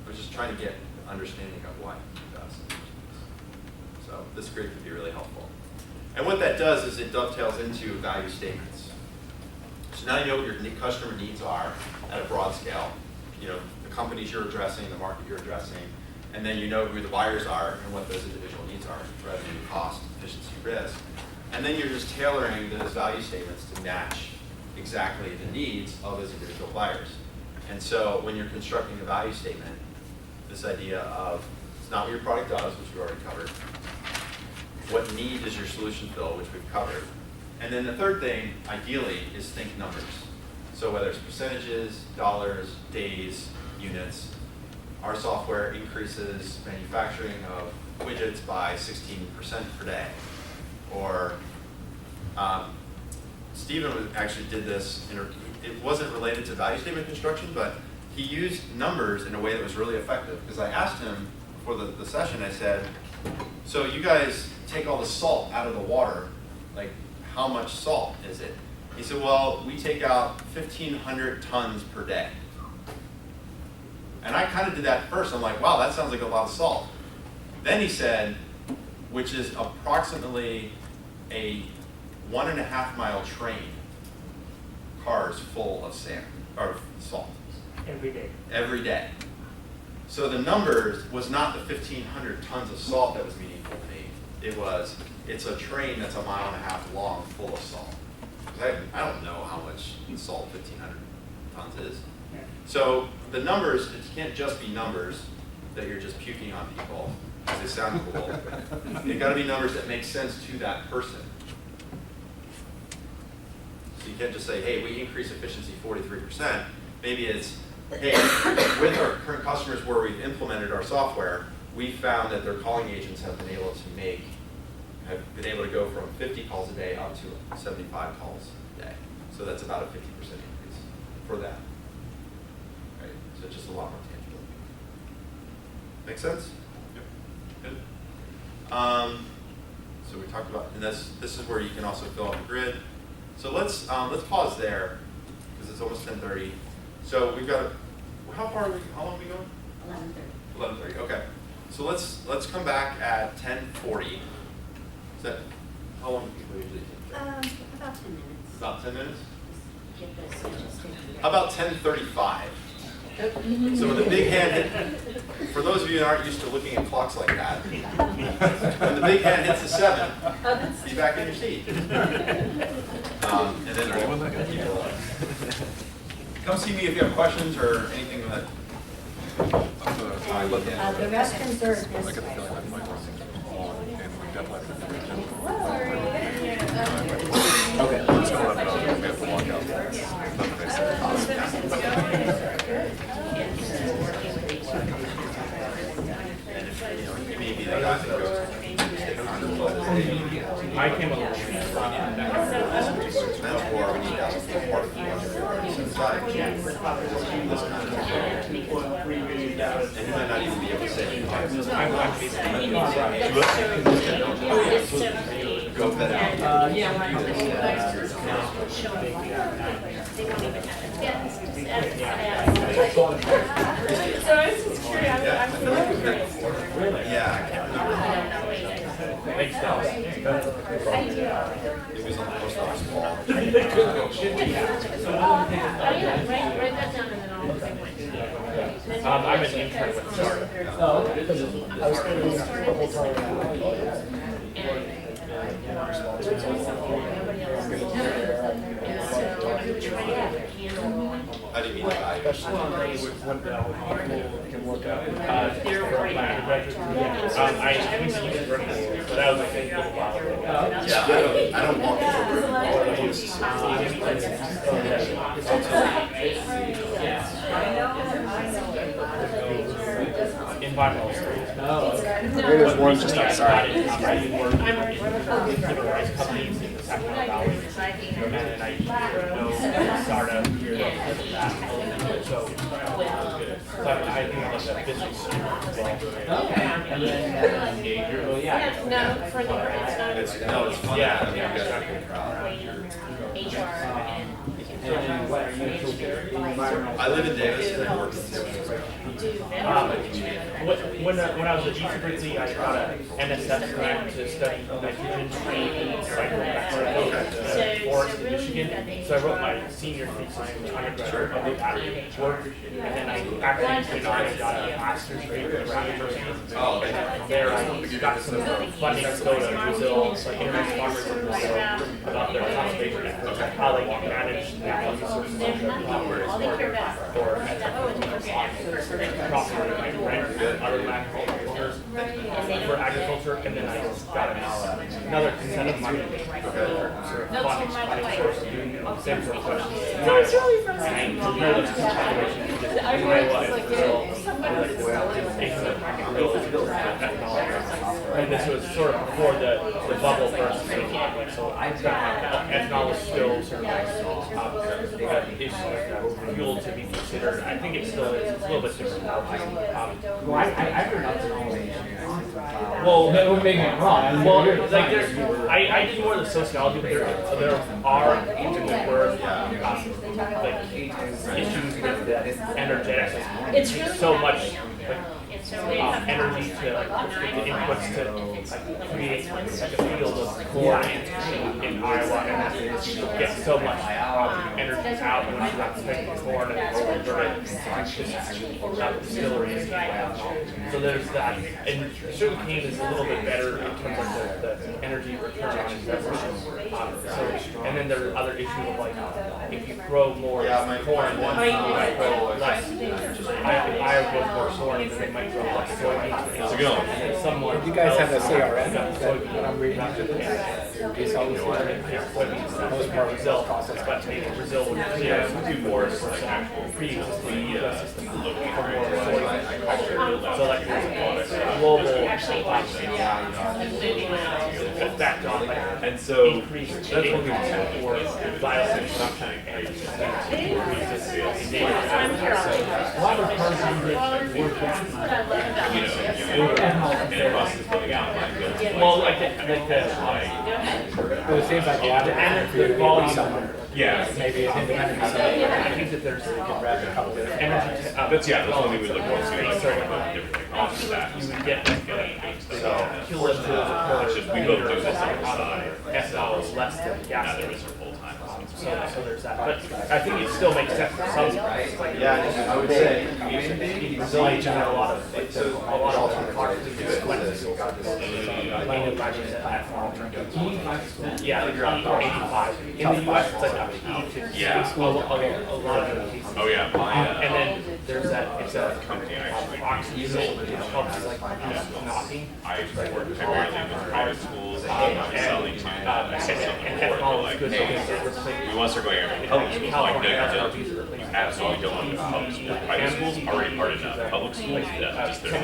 I was just trying to get an understanding of what he does. So this grid could be really helpful. And what that does is it dovetails into value statements. So now you know what your customer needs are at a broad scale. You know, the companies you're addressing, the market you're addressing, and then you know who the buyers are and what those individual needs are: revenue, cost, efficiency, risk. And then you're just tailoring those value statements to match exactly the needs of those individual buyers. And so when you're constructing a value statement, this idea of it's not what your product does, which we already covered. What need does your solution fill, which we've covered. And then the third thing, ideally, is think numbers. So whether it's percentages, dollars, days, units, our software increases manufacturing of widgets by 16% per day. Or Stephen actually did this, it wasn't related to value statement construction, but he used numbers in a way that was really effective. Because I asked him before the session, I said, so you guys take all the salt out of the water, like how much salt is it? He said, well, we take out 1,500 tons per day. And I kind of did that first. I'm like, wow, that sounds like a lot of salt. Then he said, which is approximately a 1.5 mile train, cars full of sand, or salt. Every day. Every day. So the numbers was not the 1,500 tons of salt that was meaningful to me. It was, it's a train that's 1.5 miles long full of salt. I don't know how much salt 1,500 tons is. Yeah. So the numbers, it can't just be numbers that you're just puking on people because they sound cool. They've got to be numbers that make sense to that person. So you can't just say, hey, we increase efficiency 43%. Maybe it's, hey, with our current customers where we've implemented our software, we found that their calling agents have been able to go from 50 calls a day up to 75 calls a day. So that's about a 50% increase for them. Right? So just a lot more tangible. Make sense? Yep. Good. So we talked about, and this is where you can also fill out the grid. So let's pause there because it's almost 10:30. So we've got, how long are we going? 11:30. 11:30. Okay. So let's come back at 10:40. Is that how long do people usually take? About 10 minutes. About 10 minutes. Get this adjusted. How about 10:35? So when the big hand hit, for those of you that aren't used to looking at clocks like that, when the big hand hits the 7, be back in your seat. And then we'll come see me if you have questions or anything that. The restrooms are this I got the way. feeling that might long, and we definitely have to figure it Okay. out. We're just gonna let it out. We have to walk out. Nothing makes sense. And if, you know, you may be the guy that goes. I came up with That's where we need that to be part of the budget. Inside, this kind of. And you might not even be able to say. Go vet out. So I was just curious, I'm so curious. Yeah, I can't remember. Makes sense. It was on the post office wall. Oh, yeah, write that down and then I'll take one. I'm an intern with SARTA. Oh, because I was thinking How do you mean the value? Can work out. I used to use it vertically, but that was like a little while ago. Yeah, I don't walk into a room. Environmental. There's one just outside. I work in rice companies in the Sacramento Valley, and I know SARTA here. So that was good. So I think I'm like a business student as well. Okay. And then, well, yeah. No, for the, it's not. No, it's fun. Yeah, You yeah, got HR and. And what are you? I live in Davis and I work in San When I was at UC Berkeley, I got an NSF grant to study nitrogen cycle back to forest in Michigan. So I wrote my senior thesis undergrad about that work, and then I actually went on and got a master's degree at Brown University. Oh, okay. And there I got some funding to go to Brazil, like interview farmers in Brazil about their conservation efforts, how they manage natural resources of their properties or property like rent and other land owners for agriculture, and then I got another set of money for funding source of doing the same sort of questions. And compare those two populations in Iowa and Brazil, and this was sort of before the bubble burst. So ethanol was still sort of is fuel to be considered. I think it still is. It's a little bit different now. Well, I heard ethanol. Well, that would make it wrong. Well, like I did more of the sociology, but there are like issues with the energetics. It takes so much energy to get the inputs to create like a field of corn in Iowa, and you get so much energy out when you have to take the corn and convert it to distilleries. So there's that, and sugarcane is a little bit better in terms of the energy return on investment. And then there are other issues of like if you grow more corn, one might grow less. Iowa grows more corn, then they might grow less soybeans. How's it going? And then someone You guys have a CRM got that I'm reading. It's always most part Brazil, but maybe Brazil would do more pre-existing ecosystem for more soybeans. So like there's a global effect on like And so increased income for biofuel production and increases A lot of persons work well, like the it seems like the volume somewhere. Yeah. Maybe it's independent. I think that there's energy. That's that's one thing we look more to, like talking about different technologies that. You would get kilojoules It's just we both do this on the side. ethanol is less than gas. Neither of us are full time. So there's that. But I think it still makes sense for some. Yeah, I would say In Brazil, you have a lot of cars to do it. Yeah, you're up 85. In the US, it's like up to 50. Yeah. A lot of cases. Oh yeah, And then there's that, it's a company actually oxygen, which helps like reduce knocking. I work primarily with private schools and selling to And ethanol is good we want to start going after public schools. Like, no, you absolutely don't want to go to public schools. Private schools already hard enough. Public schools, that's just their But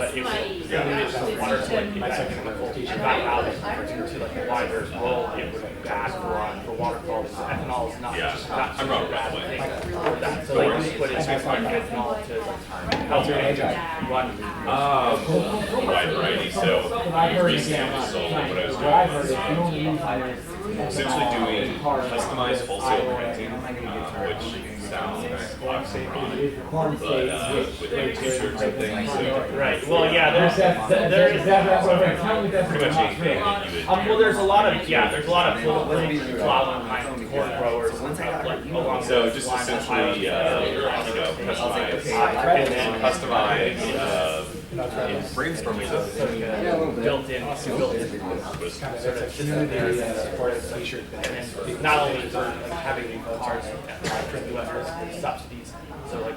if it's water to like back out to like why there's role it would be bad for water quality. So ethanol is not not I'm wrong, by the way. so they do put in ethanol to help run. Wide variety. So recently we sold what I was doing. Essentially doing customized wholesale printing, which sounds ironic, but with like t-shirts and things. So Right. Well, yeah. There is pretty much anything that you would. well, there's a lot of politically flower corn growers. Along So those just lines. essentially, customize brainstorming built in. And not only for like having cars for the US subsidies, so like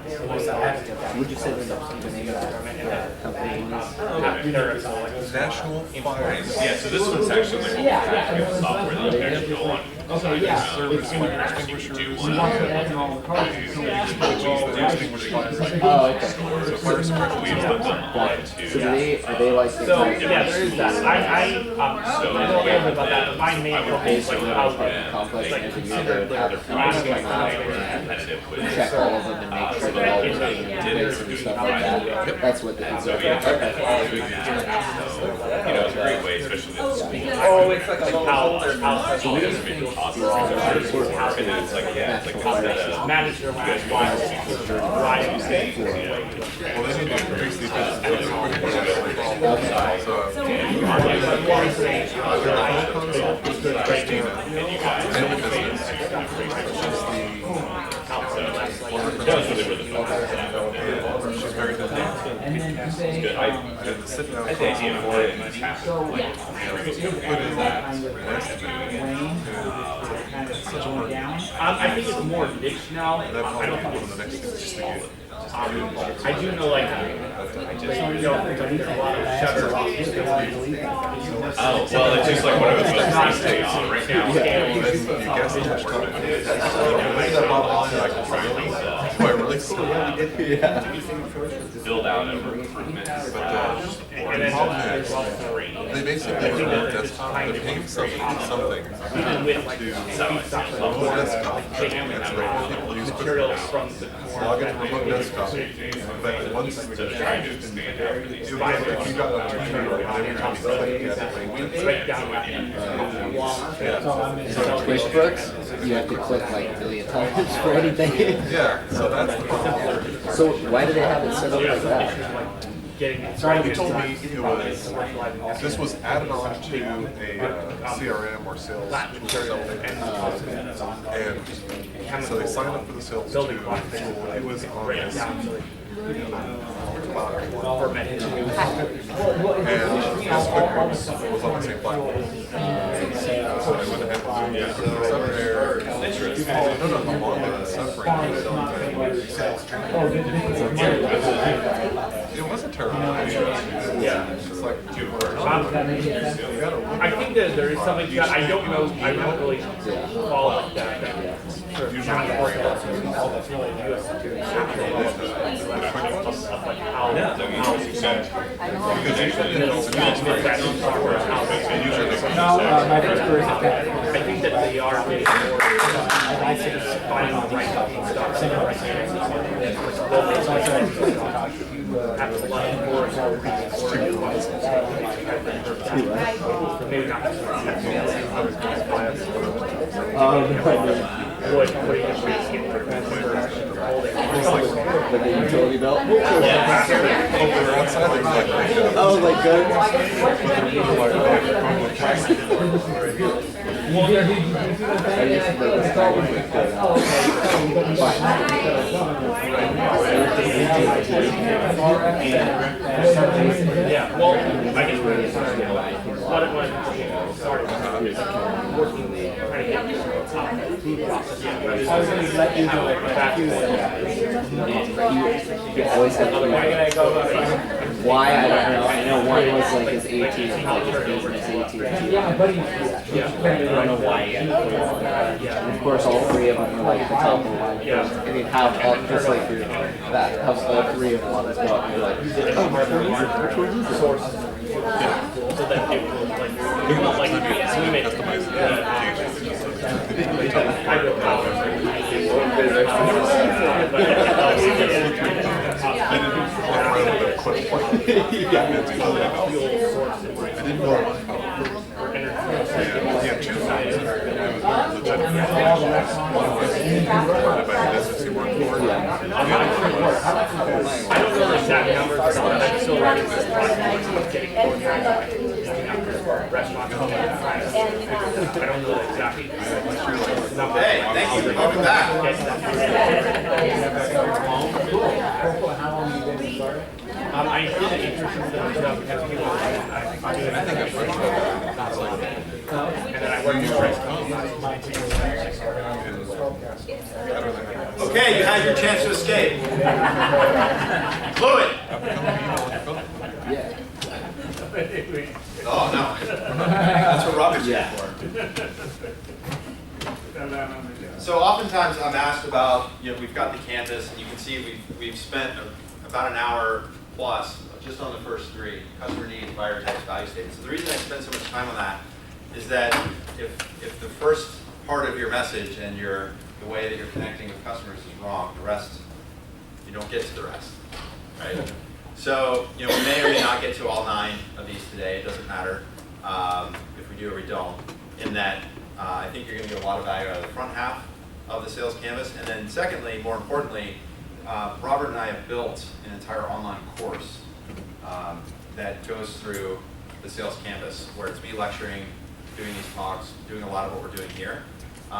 Would you say the name of that company? tariffs, so like national fire. Yeah, so this one's actually like software that you can actually go on. Okay, yeah. Service fire extinguisher. We want to add all the cars. Extinguish fires. Oh, okay. So fire suppression. We've put them on So to. are they like the So, yeah, there is that. I know a little bit about that, but my main focus is like how, complex like, engineering considered that like, have the process like Competitive with. check all of them and make sure that all of them are and stuff like that. That's what the. So we have to doing that. So, you know, it's a great way, especially with speaking. oh, it's like a little holder. So we have individual processes and then it's like, yeah, it's like this Manage your you guys life. want to things, you know. Well, they need to increase the efficiency. So, she's very good. It's good. I And the sit down. had the idea for it and tap Put in that such a word. I think it's more niche now. And that I probably don't one think of the next things just to get. I do know, like, there's a lot of shutter. Oh, well, it's just like what I was supposed to say on right now. You guess it. Look at that bottom line, like, boy, really cool. Build out of improvements. But the problem is, they basically remote desktop, they're paying something to remote desktop. That's right, people use QuickBooks. Log into remote desktop. But once if you got a computer every time you click, you have to QuickBooks, you have to click like a million times for anything. Yeah, so that's the problem. So why do they have it set up like that? He told me it was, this was added on to a CRM or sales tool or something. And so they signed up for the sales tool. It was on this. And this QuickBooks was on the same platform. So they went ahead and moved QuickBooks up there. I don't know how long they've been suffering from it wasn't terrible. Yeah. It's just like two words. I think that there is something to that. I don't know. I don't really follow like that. Usually my first career is at that. I think that they are getting more. I think it's finding the right stuff. Have a lot more maybe not. Like a utility belt? Oh, like good. Yeah, well, I guess what it was started working trying to get food processing. You always have to why, I don't know. I know one was like his AT&T, like his business AT&T. Yeah, my buddy. I don't know why yet. Of course, all three of them are like the top of the line. I mean, have all, just like your, that, have all three of them on the top. You're like, which one is it? So that it will like limit I don't know the exact numbers, but I'm still running this project, getting restaurants. I don't know the exact number. Hey, thank you for coming back. I did an internship with them because people were like, I think I'm pretty sure. And then I worked for Okay, you had your chance to escape. Blew it. Yeah. Anyway. Oh, no. That's what Robert's here Yeah. for. Fell down on the job. So oftentimes I'm asked about, we've got the canvas, and you can see we've spent about an hour plus just on the first three, customer needs, buyer types, value statements. So the reason I spend so much time on that is that if the first part of your message and the way that you're connecting with customers is wrong, the rest, you don't get to the rest, right? So, we may or may not get to all 9 of these today. It doesn't matter if we do or we don't. In that, I think you're going to get a lot of value out of the front half of the sales canvas. And then secondly, more importantly, Robert and I have built an entire online course that goes through the sales canvas, where it's me lecturing, doing these talks, doing a lot of what we're doing here.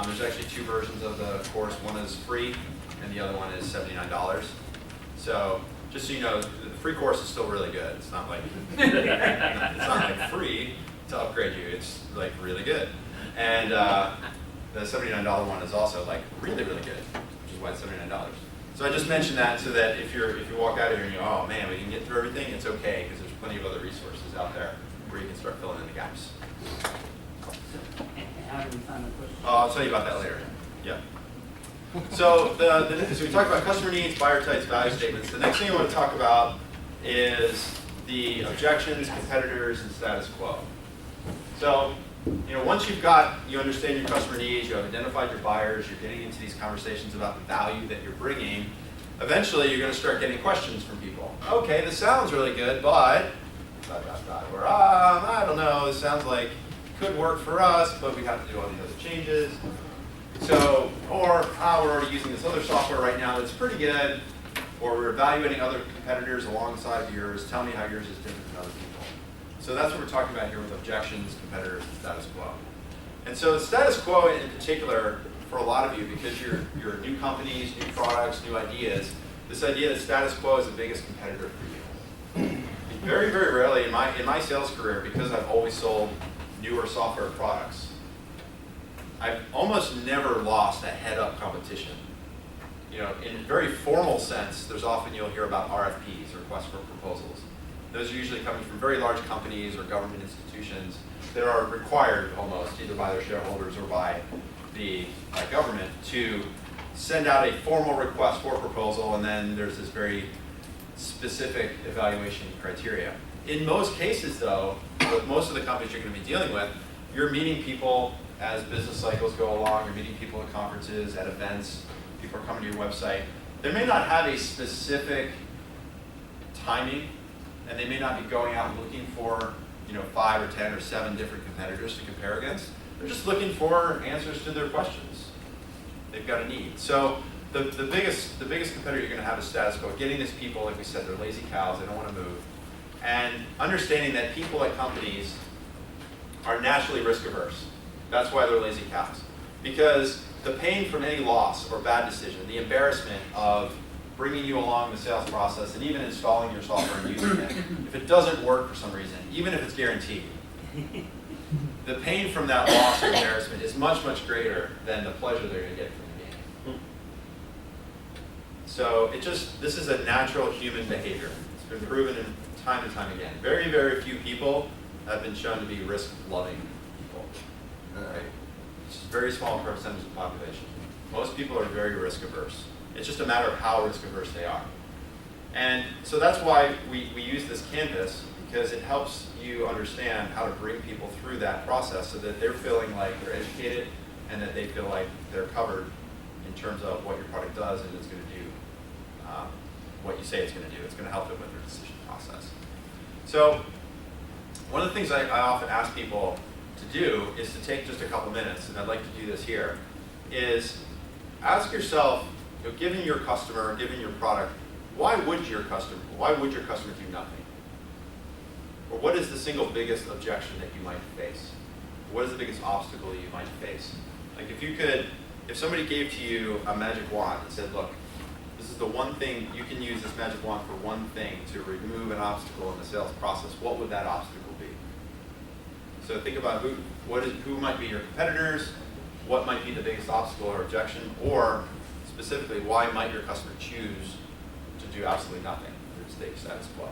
There's actually 2 versions of the course. One is free, and the other one is $79. So just so you know, the free course is still really good. It's not like it's not like free to upgrade you. It's like really good. And the $79 one is also like really, really good, which is why it's $79. So I just mentioned that so that if you walk out of here and you go, oh man, we can get through everything, it's okay, because there's plenty of other resources out there where you can start filling in the gaps. And how do we find the question? I'll tell you about that later. Yeah. So so we talked about customer needs, buyer types, value statements. The next thing I want to talk about is the objections, competitors, and status quo. So, once you understand your customer needs, you have identified your buyers, you're getting into these conversations about the value that you're bringing, eventually you're going to start getting questions from people. Okay, this sounds really good, but, or I don't know, this sounds like it could work for us, but we have to do all these other changes. So, or we're already using this other software right now that's pretty good, or we're evaluating other competitors alongside yours. Tell me how yours is different than other people. So that's what we're talking about here with objections, competitors, and status quo. And so the status quo in particular, for a lot of you, because you're new companies, new products, new ideas, this idea that status quo is the biggest competitor for you. Very, very rarely in my sales career, because I've always sold newer software products, I've almost never lost a head-up competition. In a very formal sense, there's often you'll hear about RFPs, requests for proposals. Those are usually coming from very large companies or government institutions that are required almost, either by their shareholders or by the government, to send out a formal request for proposal, and then there's this very specific evaluation criteria. In most cases, though, with most of the companies you're going to be dealing with, you're meeting people as business cycles go along, you're meeting people at conferences, at events, people are coming to your website. They may not have a specific timing, and they may not be going out and looking for 5 or 10 or 7 different competitors to compare against. They're just looking for answers to their questions. They've got a need. So the biggest competitor you're going to have is status quo. Getting these people, like we said, they're lazy cows, they don't want to move. And understanding that people at companies are naturally risk averse. That's why they're lazy cows. Because the pain from any loss or bad decision, the embarrassment of bringing you along the sales process and even installing your software and using it, if it doesn't work for some reason, even if it's guaranteed, the pain from that loss or embarrassment is much, much greater than the pleasure they're going to get from the game. So this is a natural human behavior. It's been proven time and time again. Very, very few people have been shown to be risk-loving people. Right? It's a very small percentage of the population. Most people are very risk-averse. It's just a matter of how risk-averse they are. And so that's why we use this canvas, because it helps you understand how to bring people through that process so that they're feeling like they're educated and that they feel like they're covered in terms of what your product does and it's going to do what you say it's going to do. It's going to help them with their decision process. So one of the things I often ask people to do is to take just a couple minutes, and I'd like to do this here, is ask yourself, given your customer, given your product, why would your customer do nothing? Or what is the single biggest objection that you might face? What is the biggest obstacle you might face? Like if somebody gave to you a magic wand and said, look, this is the one thing, you can use this magic wand for one thing to remove an obstacle in the sales process, what would that obstacle be? So think about who might be your competitors, what might be the biggest obstacle or objection, or specifically, why might your customer choose to do absolutely nothing or stay status quo?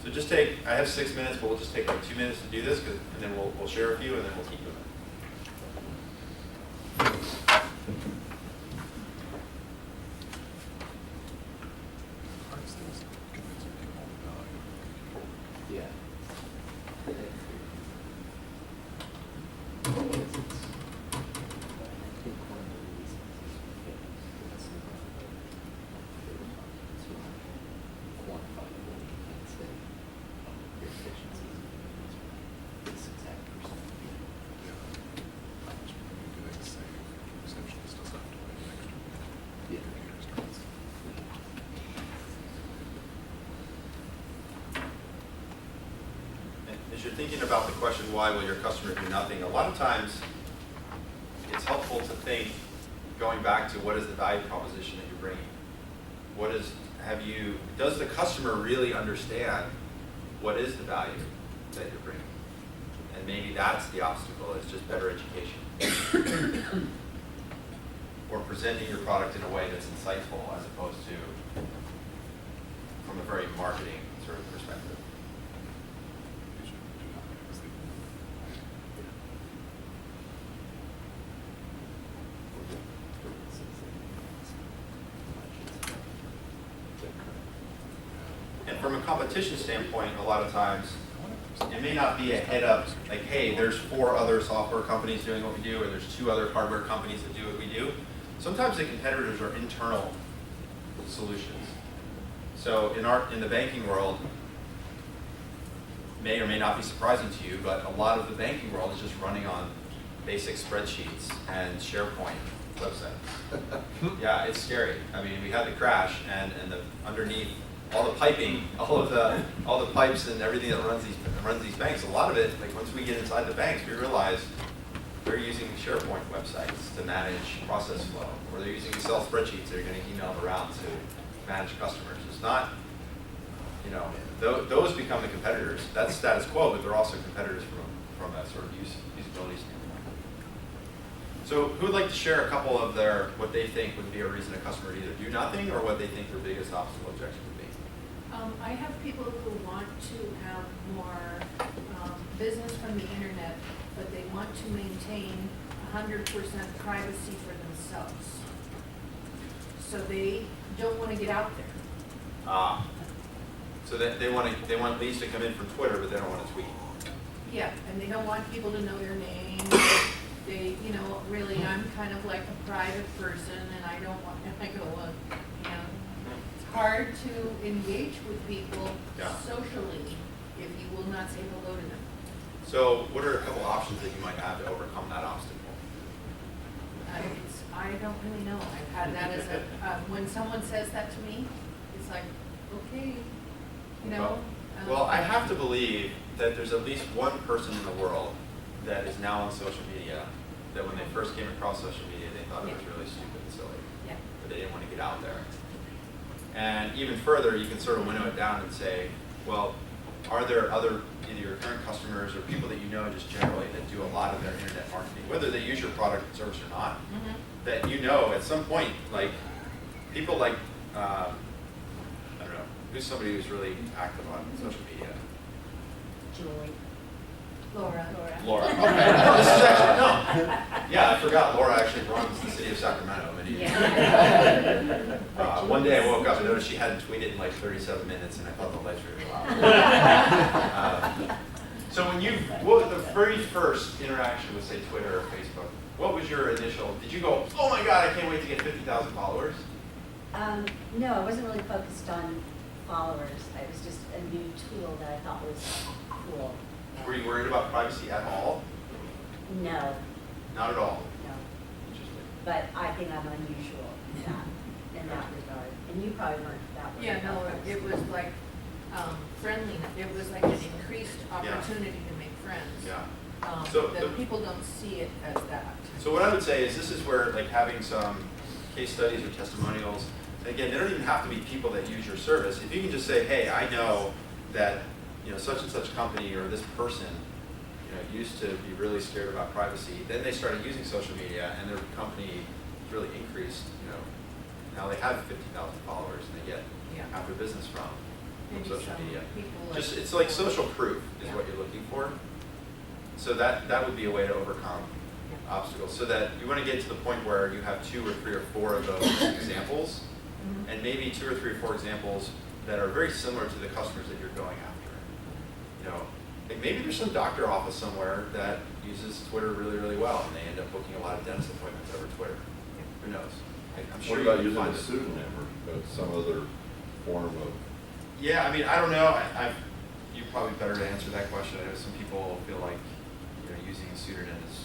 So just take, I have 6 minutes, but we'll just take like 2 minutes to do this, and then we'll share a few, and then we'll keep moving. Yeah. As you're thinking about the question, why will your customer do nothing, a lot of times it's helpful to think, going back to what is the value proposition that you're bringing? Does the customer really understand what is the value that you're bringing? And maybe that's the obstacle, it's just better education. Or presenting your product in a way that's insightful as opposed to from a very marketing sort of perspective. And from a competition standpoint, a lot of times, it may not be a head up, like, hey, there's 4 other software companies doing what we do, or there's 2 other hardware companies that do what we do. Sometimes the competitors are internal solutions. So in the banking world, may or may not be surprising to you, but a lot of the banking world is just running on basic spreadsheets and SharePoint websites. Yeah, it's scary. I mean, we had the crash, and underneath all the piping, all the pipes and everything that runs these banks. A lot of it, like once we get inside the banks, we realize they're using SharePoint websites to manage process flow, or they're using Excel spreadsheets that are getting emailed around to manage customers. It's not, those become the competitors. That's status quo, but they're also competitors from a sort of usability standpoint. So who would like to share a couple of what they think would be a reason a customer would either do nothing, or what they think their biggest obstacle objection would be? I have people who want to have more business from the internet, but they want to maintain 100% privacy for themselves. So they don't want to get out there. So that they want leads to come in from Twitter, but they don't want to tweet. Yeah, and they don't want people to know their name. They, really, I'm kind of like a private person, and I don't want, I go, it's hard to engage with people socially if you will not say hello to them. So what are a couple options that you might have to overcome that obstacle? I don't really know. I've had that as when someone says that to me, it's like, okay, Well, I have to believe that there's at least one person in the world that is now on social media that when they first came across social media, they thought it was really stupid and silly. Yeah. But they didn't want to get out there. And even further, you can sort of winnow it down and say, well, are there other, either your current customers or people that you know just generally that do a lot of their internet marketing, whether they use your product and service or not, that at some point, like, people like, I don't know, who's somebody who's really active on social media? Julie. Laura. Laura. Okay. No, this is actually, no. Yeah, I forgot. Laura actually runs the city of Sacramento. One day I woke up and noticed she hadn't tweeted in like 37 minutes, and I thought the lights were really loud. So what was the very first interaction with, say, Twitter or Facebook? What was your initial, did you go, oh my God, I can't wait to get 50,000 followers? No, I wasn't really focused on followers. It was just a new tool that I thought was cool. Were you worried about privacy at all? No. Not at all? No. Interesting. But I think I'm unusual in that regard. And you probably weren't that way. Yeah, no, it was like friendly. It was like an increased opportunity to make friends. Yeah. That people don't see it as that. So what I would say is this is where, like, having some case studies or testimonials, and again, they don't even have to be people that use your service. If you can just say, hey, I know that such and such company or this person used to be really scared about privacy, then they started using social media and their company really increased, now they have 50,000 followers and they get half their business from. Maybe social some media. people Just, like- it's like social proof is Yeah. what you're looking for. So that would be a way to overcome obstacles. So that you want to get to the point where you have 2 or 3 or 4 of those examples, and maybe 2 or 3 or 4 examples that are very similar to the customers that you're going after. You know, like maybe there's some doctor office somewhere that uses Twitter really, really well, and they end up booking a lot of dentist appointments over Twitter. Who knows? I'm sure What you about can using find a it. pseudonym or some other form of? Yeah, I mean, I don't know. You're probably better to answer that question. I know some people feel like, you know, using a pseudonym is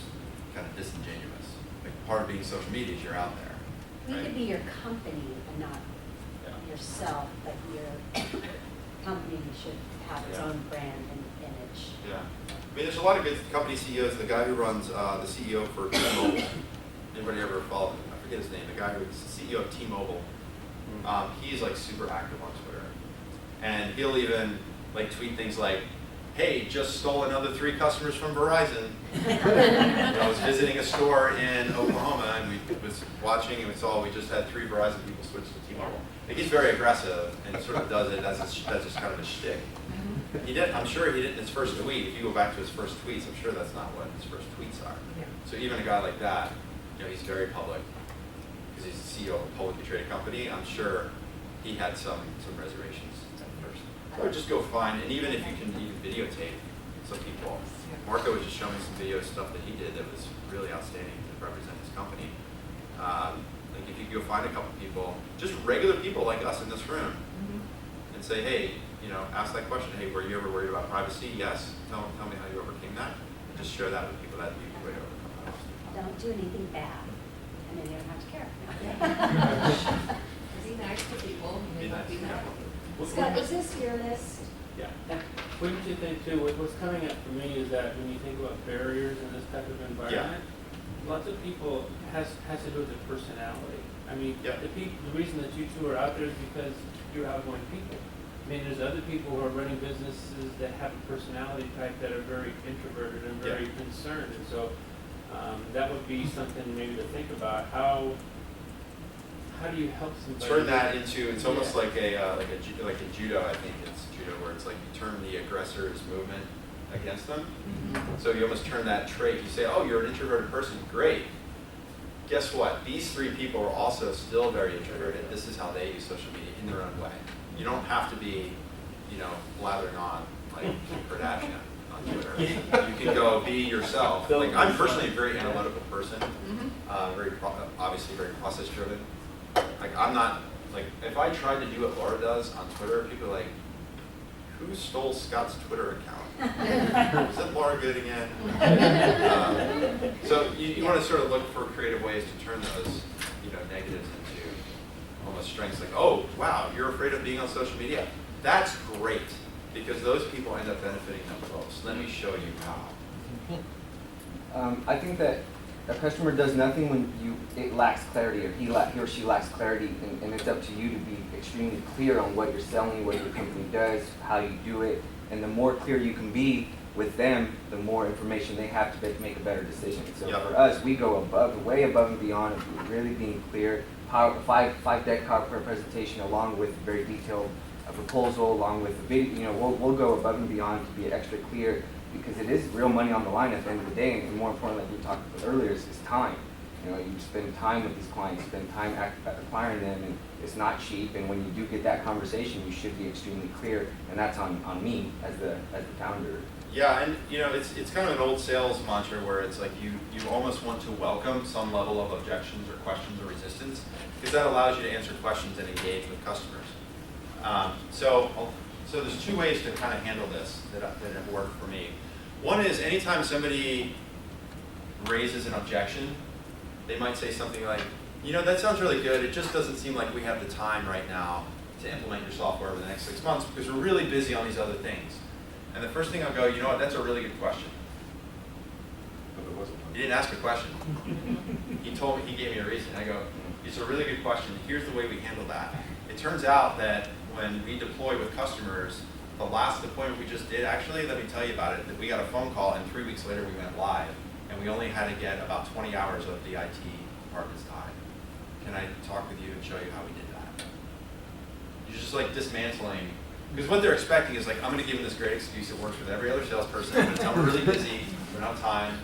kind of disingenuous. Like part of being social media is you're out there. You Right? could be your company and not yourself, but your company should have its Yeah. own brand and image. Yeah. I mean, there's a lot of good company CEOs. The guy who runs the CEO for T-Mobile, anybody ever followed him? I forget his name. The guy who's the CEO of T-Mobile, he's like super active on Twitter. And he'll even like tweet things like, hey, just stole another 3 customers from Verizon. I was visiting a store in Oklahoma and we was watching and we saw we just had 3 Verizon people switch to T-Mobile. Like he's very aggressive and sort of does it as just kind of a shtick. He did. I'm sure he didn't his first tweet. If you go back to his first tweets, I'm sure that's not what his first tweets are. Yeah. So even a guy like that, you know, he's very public because he's the CEO of a publicly traded company. I'm sure he had some reservations at first. So I would just go find, and even if you can even videotape some people. Marco was just showing me some video stuff that he did that was really outstanding to represent his company. Like if you go find a couple people, just regular people like us in this room, and say, hey, you know, ask that question. Hey, were you ever worried about privacy? Yes. Tell me how you overcame that. And just share that with people. That'd be a good way to overcome that. Don't do anything bad, and then you don't have to care. Be nice to people, Be nice, yeah. Scott, is this your list? Yeah. Wouldn't you think too, what's coming up for me is that when you think about barriers in this type of environment, lots of people has to do with their personality. I mean, the reason that you 2 are out there is because you're outgoing people. I mean, there's other people who are running businesses that have a personality type that are very introverted and very concerned, and so that would be something maybe to think about. How do you help somebody? Turn that into, it's almost like a judo. I think it's judo where it's like you turn the aggressor's movement against them. So you almost turn that trait. You say, oh, you're an introverted person. Great. Guess what? These 3 people are also still very introverted. This is how they use social media in their own way. You don't have to be, you know, blathering on like Kim Kardashian on Twitter. You can go be yourself. Like I'm personally a very analytical person, obviously very process driven. Like I'm not, like if I tried to do what Laura does on Twitter, people are like, who stole Scott's Twitter account? Is it Laura Good again? So you want to sort of look for creative ways to turn those, you know, negatives into almost strengths. Like, oh, wow, you're afraid of being on social media? That's great, because those people end up benefiting the most. Let me show you how. I think that a customer does nothing when it lacks clarity, or he or she lacks clarity, and it's up to you to be extremely clear on what you're selling, what your company does, how you do it, and the more clear you can be with them, the more information they have to make a better decision. So for us, we go way above and beyond of really being clear. Five-deck PowerPoint presentation along with very detailed proposal, along with the video. You know, we'll go above and beyond to be extra clear, because it is real money on the line at the end of the day, and more importantly, like we talked about earlier, is time. You know, you spend time with these clients, spend time acquiring them, and it's not cheap. And when you do get that conversation, you should be extremely clear, and that's on me as the founder. Yeah, and you know, it's kind of an old sales mantra where it's like you almost want to welcome some level of objections or questions or resistance, because that allows you to answer questions and engage with customers. So there's 2 ways to kind of handle this that have worked for me. One is anytime somebody raises an objection, they might say something like, you know, that sounds really good. It just doesn't seem like we have the time right now to implement your software over the next 6 months because we're really busy on these other things. And the first thing I'll go, you know what, that's a really good question. You didn't ask a question. He gave me a reason. I go, it's a really good question. Here's the way we handle that. It turns out that when we deploy with customers, the last deployment we just did, actually, let me tell you about it, that we got a phone call and 3 weeks later we went live, and we only had to get about 20 hours of the IT department's time. Can I talk with you and show you how we did that? You're just like dismantling Because what they're expecting is like, I'm going to give them this great excuse that works with every other salesperson. I'm going to tell them we're really busy, we don't have time,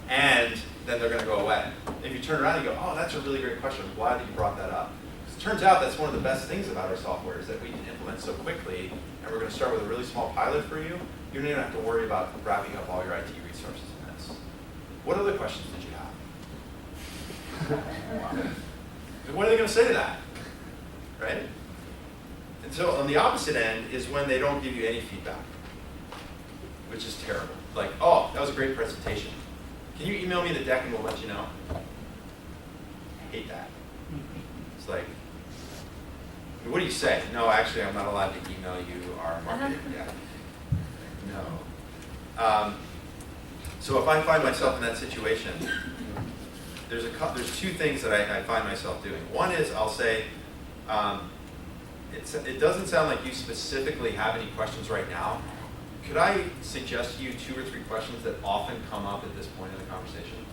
and then they're going to go away. If you turn around and go, oh, that's a really great question. I'm glad that you brought that up. Because it turns out that's one of the best things about our software is that we can implement so quickly, and we're going to start with a really small pilot for you. You don't even have to worry about wrapping up all your IT resources in this. What other questions did you have? What are they going to say to that? Right? And so on the opposite end is when they don't give you any feedback, which is terrible. Like, oh, that was a great presentation. Can you email me the deck and we'll let you know? I hate that. It's like, what do you say? No, actually, I'm not allowed to email you our marketing deck. No. So if I find myself in that situation, there's two things that I find myself doing. One is I'll say, it doesn't sound like you specifically have any questions right now. Could I suggest to you 2 or 3 questions that often come up at this point in the conversation?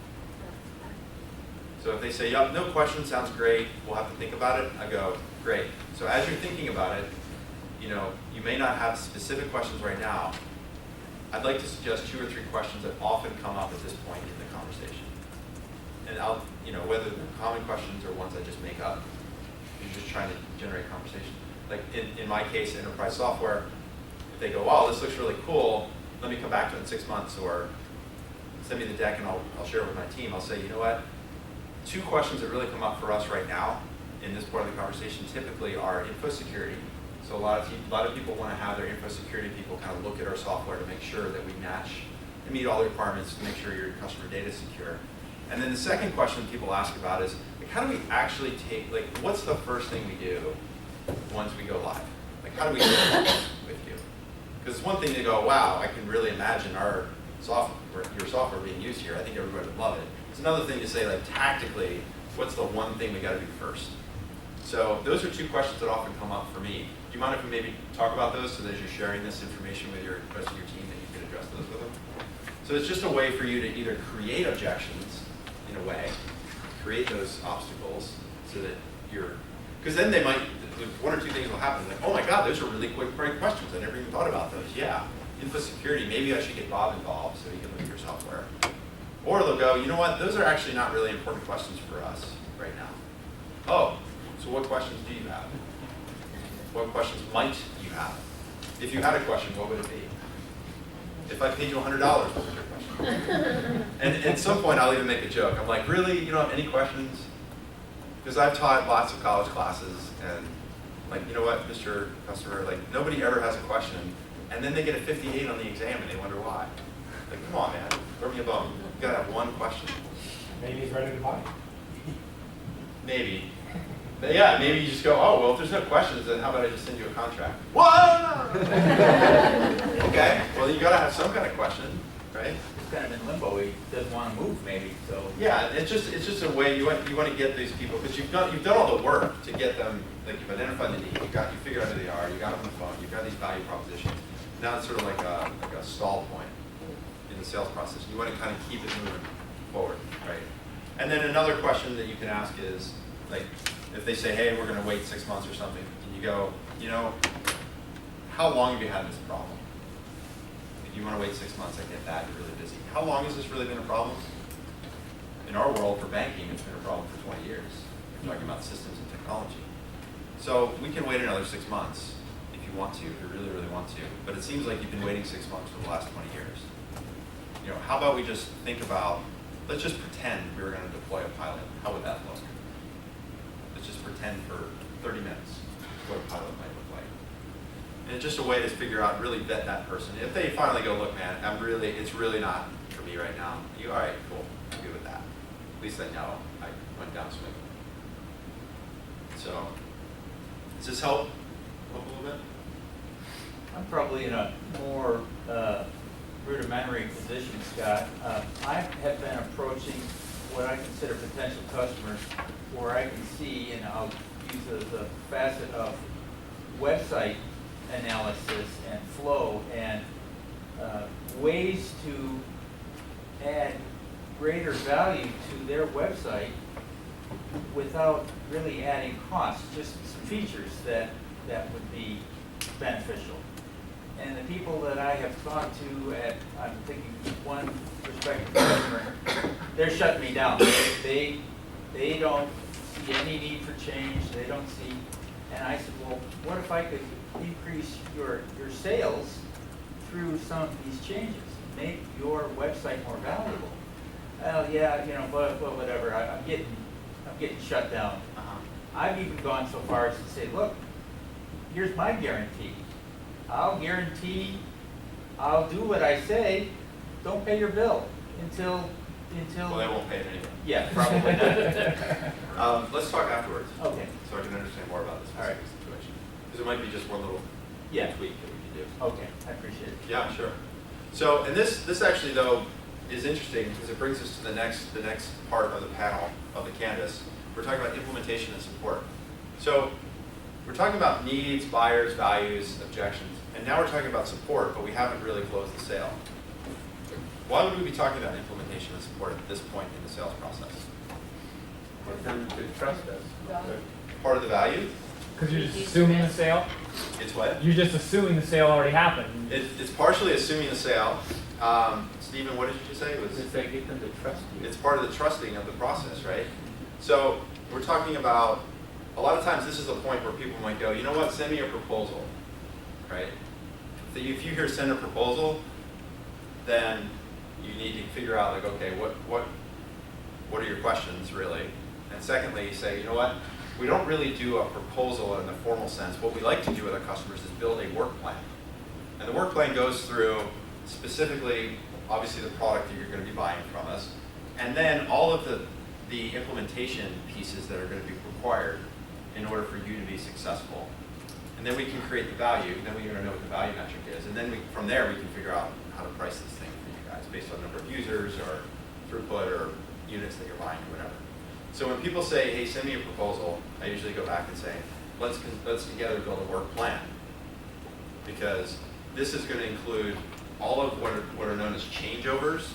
So if they say, yep, no questions, sounds great, we'll have to think about it, I go, great. So as you're thinking about it, you may not have specific questions right now. I'd like to suggest 2 or 3 questions that often come up at this point in the conversation. And I'll, whether they're common questions or ones I just make up, you're just trying to generate conversation. Like in my case, enterprise software, if they go, wow, this looks really cool, let me come back to it in 6 months, or send me the deck and I'll share it with my team. I'll say, you know what, 2 questions that really come up for us right now in this part of the conversation typically are info security. So a lot of people want to have their info security people kind of look at our software to make sure that we match and meet all the requirements to make sure your customer data is secure. And then the second question people ask about is, like, how do we actually what's the first thing we do once we go live? Like, how do we go live with you? Because it's one thing to go, wow, I can really imagine your software being used here. I think everybody would love it. It's another thing to say, like, tactically, what's the one thing we got to do first? So those are 2 questions that often come up for me. Do you mind if we maybe talk about those so that as you're sharing this information with the rest of your team that you can address those with them? So it's just a way for you to either create objections, in a way, create those obstacles so that because then they might, 1 or 2 things will happen. Like, oh my God, those are really great questions. I never even thought about those. Yeah, info security, maybe I should get Bob involved so he can look at your software. Or they'll go, you know what, those are actually not really important questions for us right now. Oh, so what questions do you have? What questions might you have? If you had a question, what would it be? If I paid you $100, what would your question? And at some point, I'll even make a joke. I'm like, really? You don't have any questions? Because I've taught lots of college classes, and like, you know what, Mr. Customer, like, nobody ever has a question, and then they get a 58 on the exam, and they wonder why. Like, come on, man, throw me a bone. You gotta have one question. Maybe he's ready to buy. Maybe. But yeah, maybe you just go, oh, well, if there's no questions, then how about I just send you a contract? What? Okay, well, you gotta have some kind of question, right? He's kind of in limbo, he doesn't want to move maybe, so. Yeah, it's just a way you want to get these people, because you've done all the work to get them, like you've identified the need, you figured out who they are, you got them on the phone, you've got these value propositions. Now it's sort of like a stall point in the sales process. You want to kind of keep it moving forward, right? And then another question that you can ask is, like, if they say, hey, we're going to wait 6 months or something, and you go, how long have you had this problem? If you want to wait 6 months, I get that, you're really busy. How long has this really been a problem? In our world, for banking, it's been a problem for 20 years. We're talking about systems and technology. So we can wait another 6 months if you want to, if you really, really want to. But it seems like you've been waiting 6 months for the last 20 years. How about we just think about, let's just pretend we were going to deploy a pilot. How would that look? Let's just pretend for 30 minutes what a pilot might look like. And it's just a way to figure out, really vet that person. If they finally go, look, man, it's really not for me right now. All right, cool, I'm good with that. At least I know I went down swinging. So, does this help a little bit? I'm probably in a more rudimentary position, Scott. I have been approaching what I consider potential customers where I can see, and I'll use it as a facet of website analysis and flow and ways to add greater value to their website without really adding costs, just some features that would be beneficial. And the people that I have talked to at, I'm thinking one prospective customer, they're shutting me down. They don't see any need for change, they don't see, and I said, well, what if I could increase your sales through some of these changes, make your website more valuable? Well, yeah, you know, but whatever, I'm getting shut down. I've even gone so far as to say, look, here's my guarantee. I'll guarantee I'll do what I say, don't pay your bill until. Well, they won't pay it anyway. Yeah, probably not. Let's talk afterwards. Okay. So I can understand more about this specific situation. Because it might be just one little tweak that we can do. Okay, I appreciate it. Yeah, sure. So, and this actually though is interesting because it brings us to the next part of the panel of the canvas. We're talking about implementation and support. So we're talking about needs, buyers, values, objections, and now we're talking about support, but we haven't really closed the sale. Why would we be talking about implementation and support at this point in the sales process? For them to trust us. Part of the value? Because you're just assuming the sale? It's what? You're just assuming the sale already happened. It's partially assuming the sale. Stephen, what did you just say? It's like get them to trust you. It's part of the trusting of the process, right? So we're talking about, a lot of times this is a point where people might go, you know what, send me a proposal, right? So if you hear send a proposal, then you need to figure out like, okay, what are your questions really? And secondly, you say, you know what, we don't really do a proposal in the formal sense. What we like to do with our customers is build a work plan. And the work plan goes through specifically, obviously the product that you're going to be buying from us, and then all of the implementation pieces that are going to be required in order for you to be successful. And then we can create the value, then we're going to know what the value metric is, and then from there we can figure out how to price this thing for you guys based on number of users or throughput or units that you're buying or whatever. So when people say, hey, send me a proposal, I usually go back and say, let's together build a work plan. Because this is going to include all of what are known as changeovers.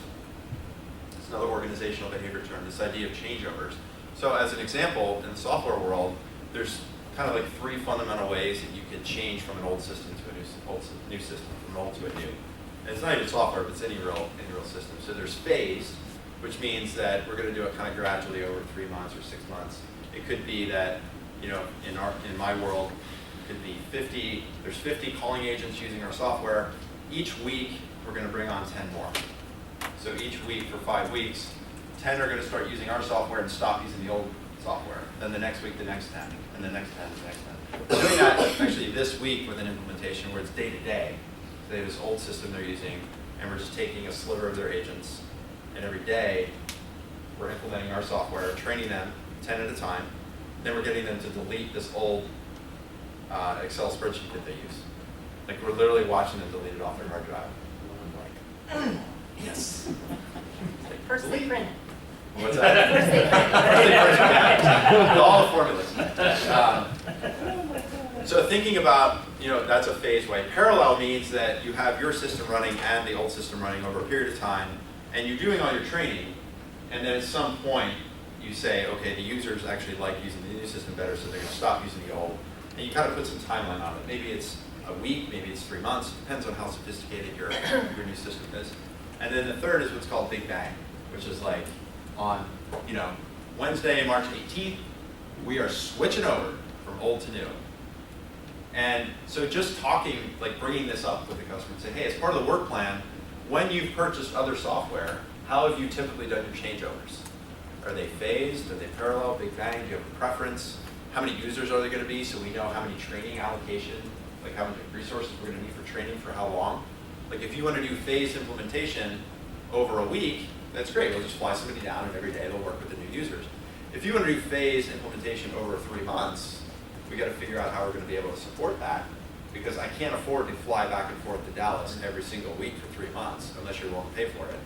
It's another organizational behavior term, this idea of changeovers. So as an example, in the software world, there's kind of like three fundamental ways that you can change from an old system to a new system, from old to a new. And it's not even software, but it's any real system. So there's phased, which means that we're going to do it kind of gradually over 3 months or 6 months. It could be that, you know, in my world, it could be there's 50 calling agents using our software. Each week, we're going to bring on 10 more. So each week for 5 weeks, 10 are going to start using our software and stop using the old software. Then the next week, the next 10, and the next 10, the next 10. We're doing that actually this week with an implementation where it's day to day. So they have this old system they're using, and we're just taking a sliver of their agents, and every day we're implementing our software, training them 10 at a time. Then we're getting them to delete this old Excel spreadsheet that they use. Like we're literally watching them delete it off their hard drive. I'm like, yes. First they print it. What's that? First they print it. All the formulas. So thinking about, you know, that's a phase way. Parallel means that you have your system running and the old system running over a period of time, and you're doing all your training, and then at some point you say, okay, the users actually like using the new system better, so they're going to stop using the old. And you kind of put some timeline on it. Maybe it's a week, maybe it's 3 months. Depends on how sophisticated your new system is. And then the third is what's called Big Bang, which is like on, you know, Wednesday, March 18th, we are switching over from old to new. And so just talking, like bringing this up with the customer and say, hey, as part of the work plan, when you've purchased other software, how have you typically done your changeovers? Are they phased? Are they parallel? Big Bang? Do you have a preference? How many users are there going to be so we know how many training allocation, like how many resources we're going to need for training for how long? Like if you want to do phased implementation over a week, that's great. We'll just fly somebody down and every day they'll work with the new users. If you want to do phased implementation over 3 months, we got to figure out how we're going to be able to support that, because I can't afford to fly back and forth to Dallas every single week for 3 months unless you're willing to pay for it.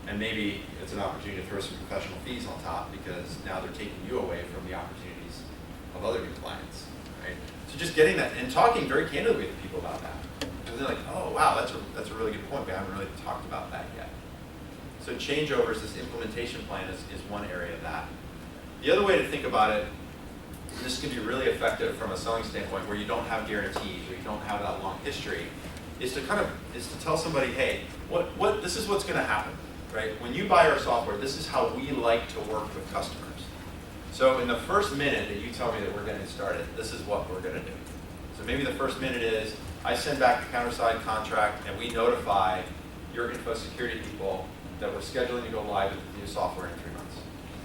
And maybe it's an opportunity to throw some professional fees on top, because now they're taking you away from the opportunities of other new clients, right? So just getting that and talking very candidly with people about that. And they're like, oh wow, that's a really good point. We haven't really talked about that yet. So changeovers, this implementation plan is one area of that. The other way to think about it this can be really effective from a selling standpoint where you don't have guarantees or you don't have that long history, is to tell somebody, hey, this is what's going to happen, right? When you buy our software, this is how we like to work with customers. So in the first minute that you tell me that we're getting started, this is what we're going to do. So maybe the first minute is, I send back the countersigned contract and we notify your info security people that we're scheduling to go live with the new software in 3 months.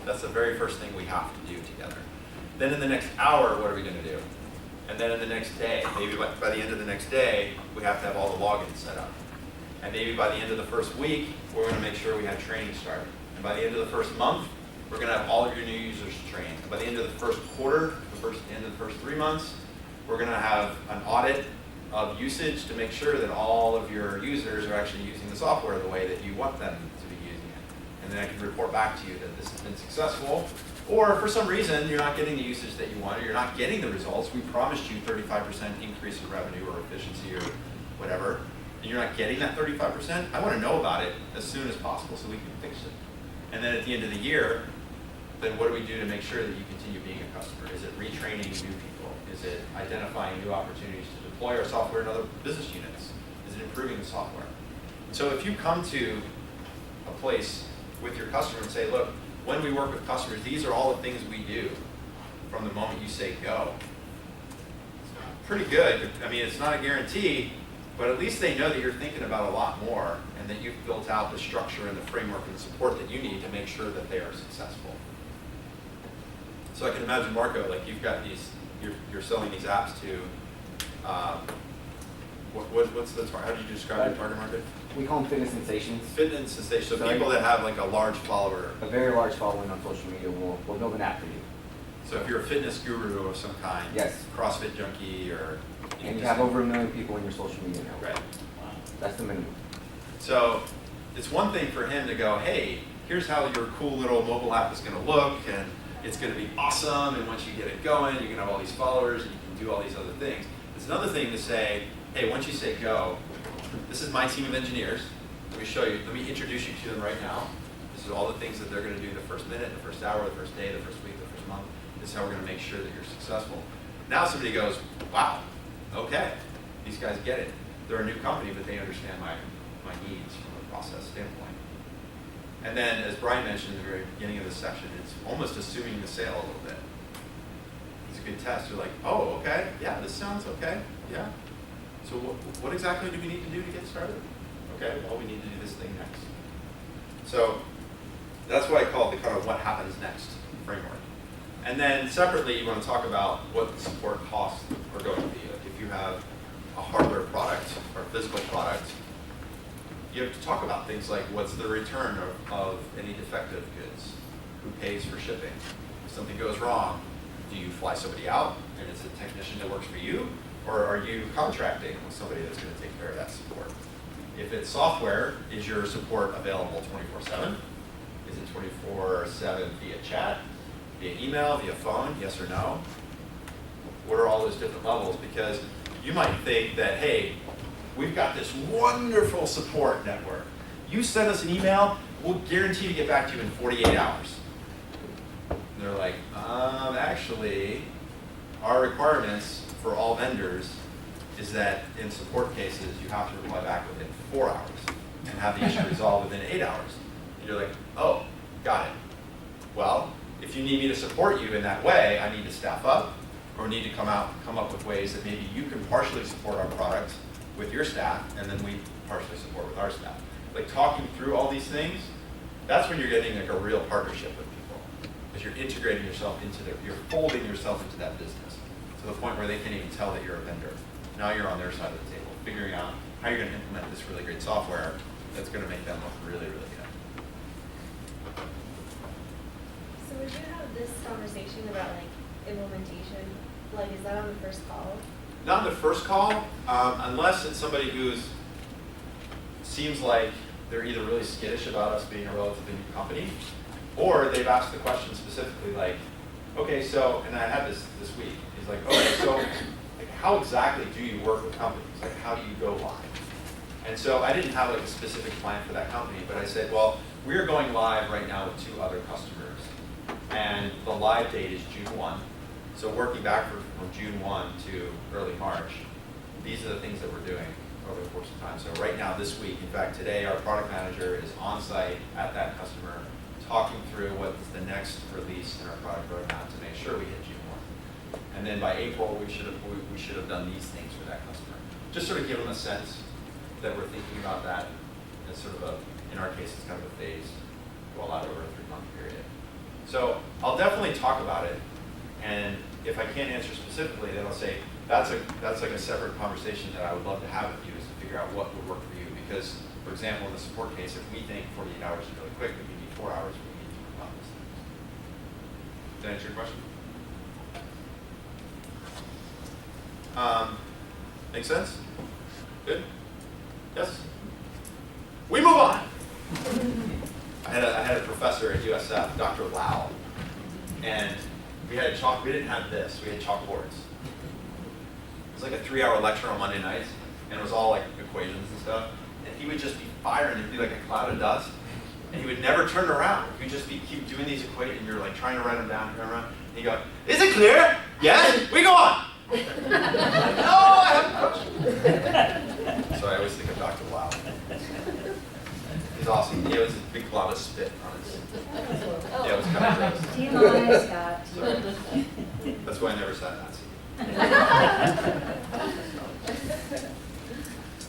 That's the very first thing we have to do together. Then in the next hour, what are we going to do? And then in the next day, maybe by the end of the next day, we have to have all the logins set up. And maybe by the end of the first week, we're going to make sure we have training started. And by the end of the first month, we're going to have all of your new users trained. And by the end of the first quarter, end of the first 3 months, we're going to have an audit of usage to make sure that all of your users are actually using the software the way that you want them to be using it. And then I can report back to you that this has been successful. Or for some reason, you're not getting the usage that you want, or you're not getting the results. We promised you 35% increase in revenue or efficiency or whatever, and you're not getting that 35%. I want to know about it as soon as possible so we can fix it. And then at the end of the year, then what do we do to make sure that you continue being a customer? Is it retraining new people? Is it identifying new opportunities to deploy our software in other business units? Is it improving the software? And so if you come to a place with your customer and say, look, when we work with customers, these are all the things we do from the moment you say go. It's pretty good. I mean, it's not a guarantee, but at least they know that you're thinking about a lot more and that you've built out the structure and the framework and the support that you need to make sure that they are successful. So I can imagine, Marco, like you've got these, you're selling these apps to, what's the target? How do you describe your target market? We call them fitness sensations. Fitness sensations. So people that have like a large follower. A very large following on social media will build an app for you. So if you're a fitness guru of some kind, yes, CrossFit junkie, or and you have over 1 million people in your social media network. Right. Wow. That's the minimum. So it's one thing for him to go, hey, here's how your cool little mobile app is going to look, and it's going to be awesome. And once you get it going, you're going to have all these followers, and you can do all these other things. It's another thing to say, hey, once you say go, this is my team of engineers. Let me show you. Let me introduce you to them right now. This is all the things that they're going to do the first minute, the first hour, the first day, the first week, the first month. This is how we're going to make sure that you're successful. Now somebody goes, wow, okay, these guys get it. They're a new company, but they understand my needs from a process standpoint. And then, as Brian mentioned at the very beginning of this section, it's almost assuming the sale a little bit. It's a good test. You're like, oh, okay, yeah, this sounds okay, yeah. So what exactly do we need to do to get started? Okay, well, we need to do this thing next. So that's what I call the kind of what happens next framework. And then separately, you want to talk about what the support costs are going to be. Like if you have a hardware product or physical product, you have to talk about things like what's the return of any defective goods? Who pays for shipping? If something goes wrong, do you fly somebody out and it's a technician that works for you? Or are you contracting with somebody that's going to take care of that support? If it's software, is your support available 24/7? Is it 24/7 via chat, via email, via phone, yes or no? What are all those different levels? Because you might think that, hey, we've got this wonderful support network. You send us an email, we'll guarantee to get back to you in 48 hours. And they're like, actually, our requirements for all vendors is that in support cases, you have to reply back within 4 hours and have the issue resolved within 8 hours. And you're like, oh, got it. Well, if you need me to support you in that way, I need to staff up or need to come up with ways that maybe you can partially support our product with your staff and then we partially support with our staff. Like talking through all these things, that's when you're getting like a real partnership with people. Because you're integrating yourself into you're folding yourself into that business to the point where they can't even tell that you're a vendor. Now you're on their side of the table, figuring out how you're going to implement this really great software that's going to make them look really, really good. So would you have this conversation about like implementation? Like, is that on the first call? Not the first call, unless it's somebody who's seems like they're either really skittish about us being a relatively new company, or they've asked the question specifically like, okay, so, and I had this week, he's like, okay, so like, how exactly do you work with companies? Like, how do you go live? And so I didn't have like a specific plan for that company, but I said, well, we're going live right now with 2 other customers, and the live date is June 1. So working backward from June 1 to early March, these are the things that we're doing over the course of time. So right now, this week, in fact, today, our product manager is on site at that customer, talking through what's the next release in our product roadmap to make sure we hit June 1. And then by April, we should have done these things for that customer. Just sort of give them a sense that we're thinking about that as sort of a, in our case, it's kind of a phased rollout over a 3-month period. So I'll definitely talk about it, and if I can't answer specifically, then I'll say that's like a separate conversation that I would love to have with you, is to figure out what would work for you. Because, for example, in the support case, if we think 48 hours is really quick, but you need 4 hours, we need to talk about this. Does that answer your question? Make sense? Good? Yes? We move on. I had a professor at USF, Dr. Lau, and we didn't have this, we had chalkboards. It was like a 3-hour lecture on Monday nights, and it was all like equations and stuff, and he would just be firing, it'd be like a cloud of dust, and he would never turn around. He would just keep doing these equations, and you're like trying to write them down, turn around, and he'd go, is it clear? Yes? We go on! No, I have a question. So I always think of Dr. Lau. He's awesome. He has a big cloud of spit on his. Yeah, it was kind of gross. TMI, Scott. So, that's why I never sat in that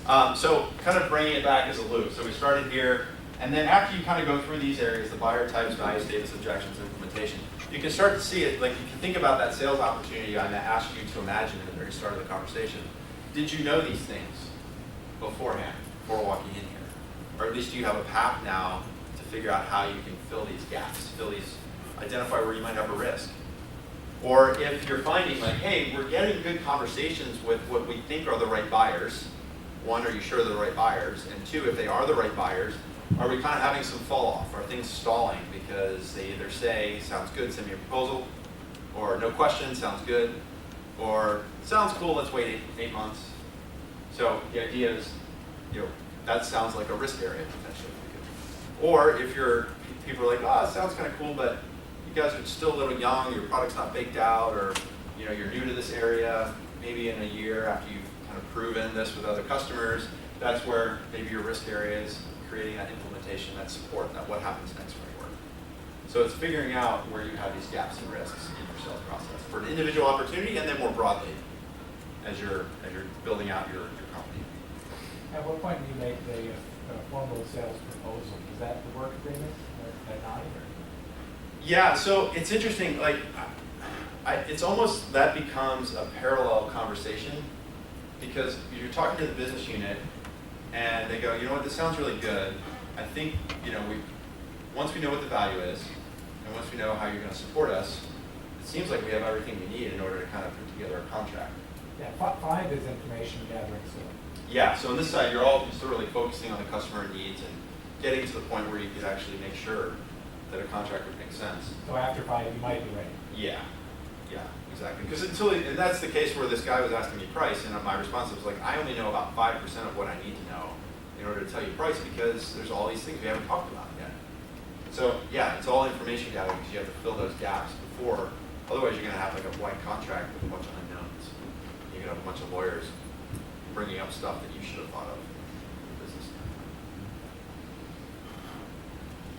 seat. So kind of bringing it back as a loop. So we started here, and then after you kind of go through these areas, the buyer types, value statements, objections, implementation, you can start to see it. Like if you think about that sales opportunity I asked you to imagine at the very start of the conversation, did you know these things beforehand, before walking in here? Or at least do you have a path now to figure out how you can fill these gaps, identify where you might have a risk? Or if you're finding like, hey, we're getting good conversations with what we think are the right buyers. One, are you sure they're the right buyers? And two, if they are the right buyers, are we kind of having some fall off? Are things stalling because they either say, sounds good, send me a proposal, or no question, sounds good, or sounds cool, let's wait 8 months. So the idea is, that sounds like a risk area potentially for you. Or if people are like, oh, it sounds kind of cool, but you guys are still a little young, your product's not baked out, or you're new to this area, maybe in a year after you've kind of proven this with other customers, that's where maybe your risk area is creating that implementation, that support, that what happens next when you work. So it's figuring out where you have these gaps and risks in your sales process for an individual opportunity, and then more broadly as you're building out your company. At what point do you make the formal sales proposal? Is that the work agreement at 9? Yeah, so it's interesting, like, it's almost that becomes a parallel conversation, because you're talking to the business unit and they go, you know what, this sounds really good. I think, once we know what the value is, and once we know how you're going to support us, it seems like we have everything we need in order to kind of put together a contract. Yeah, 5 is information gathering. So. Yeah, so on this side, you're all just really focusing on the customer needs and getting to the point where you could actually make sure that a contract would make sense. So after 5, you might be ready. Yeah, exactly. Because and that's the case where this guy was asking me price, and my response was like, I only know about 5% of what I need to know in order to tell you price, because there's all these things we haven't talked about yet. So yeah, it's all information gathering, because you have to fill those gaps before. Otherwise, you're going to have like a blank contract with a bunch of unknowns. You're going to have a bunch of lawyers bringing up stuff that you should have thought of in the business.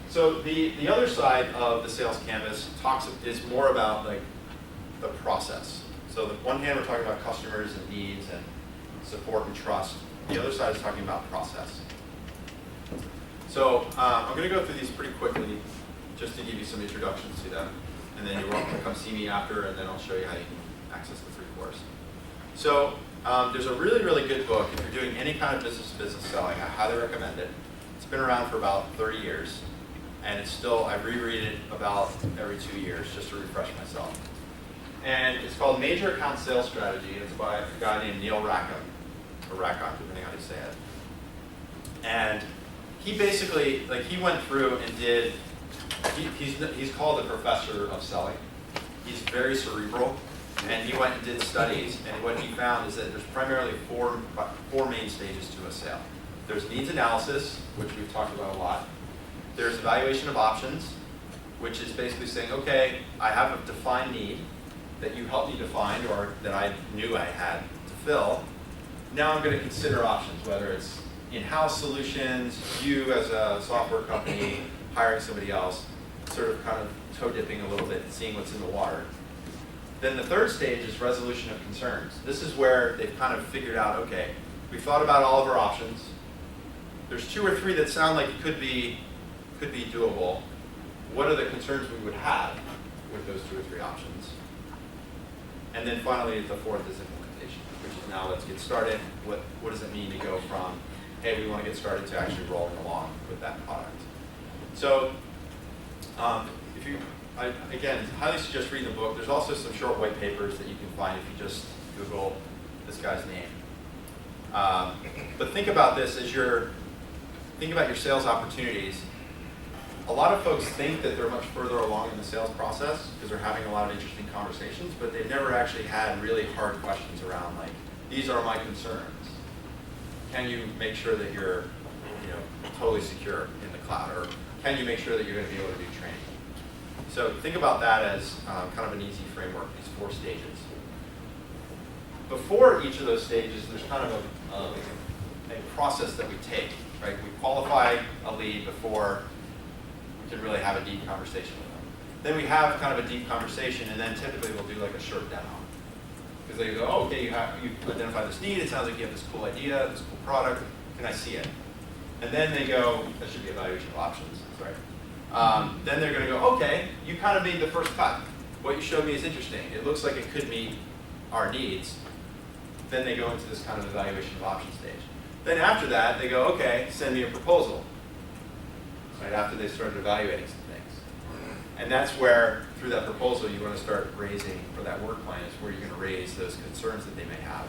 So the other side of the sales canvas is more about like the process. So the one hand we're talking about customers and needs and support and trust. The other side is talking about process. So I'm going to go through these pretty quickly just to give you some introductions to them. And then you're welcome to come see me after, and then I'll show you how you can access the free course. So there's a really, really good book. If you're doing any kind of business-to-business selling, I highly recommend it. It's been around for about 30 years. And it's still, I reread it about every 2 years just to refresh myself. And it's called Major Account Sales Strategy. It's by a guy named Neil Rackham, or Rackham, depending on how you say it. And he basically, he went through and did, he's called the professor of selling. He's very cerebral, and he went and did studies, and what he found is that there's primarily four main stages to a sale. There's needs analysis, which we've talked about a lot. There's evaluation of options, which is basically saying, okay, I have a defined need, that you helped me define or that I knew I had to fill. Now I'm going to consider options, whether it's in-house solutions, you as a software company, hiring somebody else, sort of kind of toe dipping a little bit and seeing what's in the water. Then the third stage is resolution of concerns. This is where they've kind of figured out, okay, we've thought about all of our options. There's 2 or 3 that sound like it could be doable. What are the concerns we would have with those 2 or 3 options? And then finally, the fourth is implementation, which is now let's get started. What does it mean to go from, hey, we want to get started to actually rolling along with that product? So if you, again, highly suggest reading the book. There's also some short white papers that you can find if you just Google this guy's name. But think about this as think about your sales opportunities. A lot of folks think that they're much further along in the sales process because they're having a lot of interesting conversations, but they've never actually had really hard questions around like, these are my concerns. Can you make sure that you're totally secure in the cloud? Or can you make sure that you're going to be able to do training? So think about that as kind of an easy framework, these 4 stages. Before each of those stages, there's kind of a process that we take, right? We qualify a lead before we can really have a deep conversation with them. Then we have kind of a deep conversation, and then typically we'll do like a short demo. Because they go, oh, okay, you've identified this need, it sounds like you have this cool idea, this cool product, can I see it? And then they go, that should be evaluation of options, sorry. Then they're going to go, okay, you kind of made the first cut. What you showed me is interesting. It looks like it could meet our needs. Then they go into this kind of evaluation of options stage. Then after that, they go, okay, send me a proposal. Right after they started evaluating some things. And that's where, through that proposal, you want to start raising, or that work plan is where you're going to raise those concerns that they may have.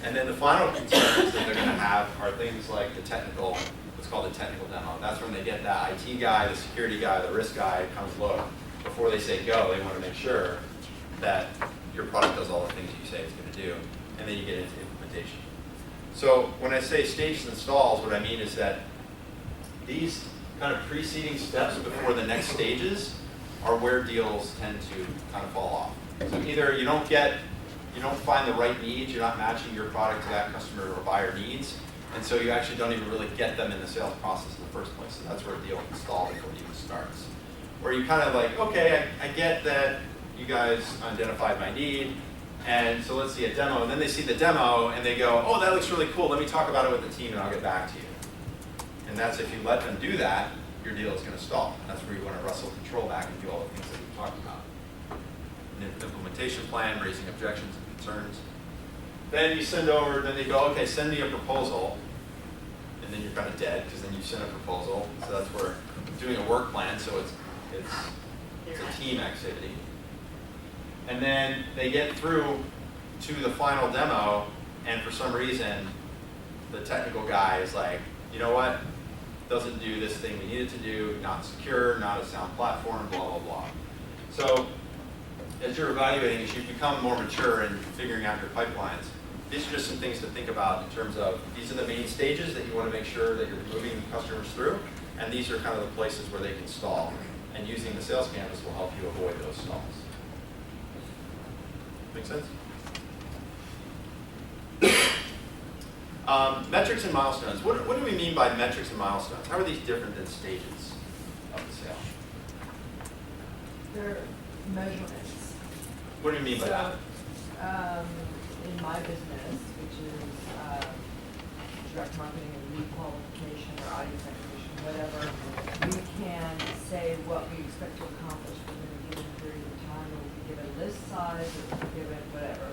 And then the final concerns that they're going to have are things like the technical, what's called the technical demo. That's when they get that IT guy, the security guy, the risk guy comes look. Before they say go, they want to make sure that your product does all the things that you say it's going to do. And then you get into implementation. So when I say stages and stalls, what I mean is that these kind of preceding steps before the next stages are where deals tend to kind of fall off. So either you don't find the right needs, you're not matching your product to that customer or buyer needs, and so you actually don't even really get them in the sales process in the first place. So that's where a deal can stall before it even starts. Where you kind of like, okay, I get that you guys identified my need, and so let's see a demo, and then they see the demo and they go, oh, that looks really cool, let me talk about it with the team and I'll get back to you. And that's if you let them do that, your deal is going to stall. That's where you want to wrestle control back and do all the things that we've talked about. An implementation plan, raising objections and concerns. Then you send over, then they go, okay, send me a proposal. And then you're kind of dead because then you send a proposal. So that's where doing a work plan, so it's a team activity. And then they get through to the final demo, and for some reason, the technical guy is like, you know what? Doesn't do this thing we need it to do, not secure, not a sound platform, blah, blah, blah. So as you're evaluating, as you become more mature in figuring out your pipelines, these are just some things to think about in terms of, these are the main stages that you want to make sure that you're moving customers through, and these are kind of the places where they can stall. And using the sales canvas will help you avoid those stalls. Make sense? Metrics and milestones. What do we mean by metrics and milestones? How are these different than stages of the sale? They're measurements. What do you mean by that? In my business, which is direct marketing and lead qualification or audience acquisition, whatever, we can say what we expect to accomplish within a given period of time. We'll be given list size, or we'll be given whatever.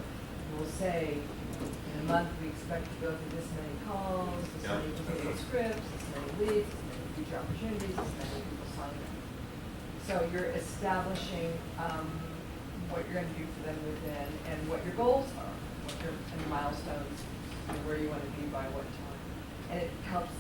We'll say, in a month we expect to go through this many calls, this many completed scripts, this many leads, this many future opportunities, this many people signing in. So you're establishing what you're going to do for them within, and what your goals are, and milestones, and where you want to be by what time. And it helps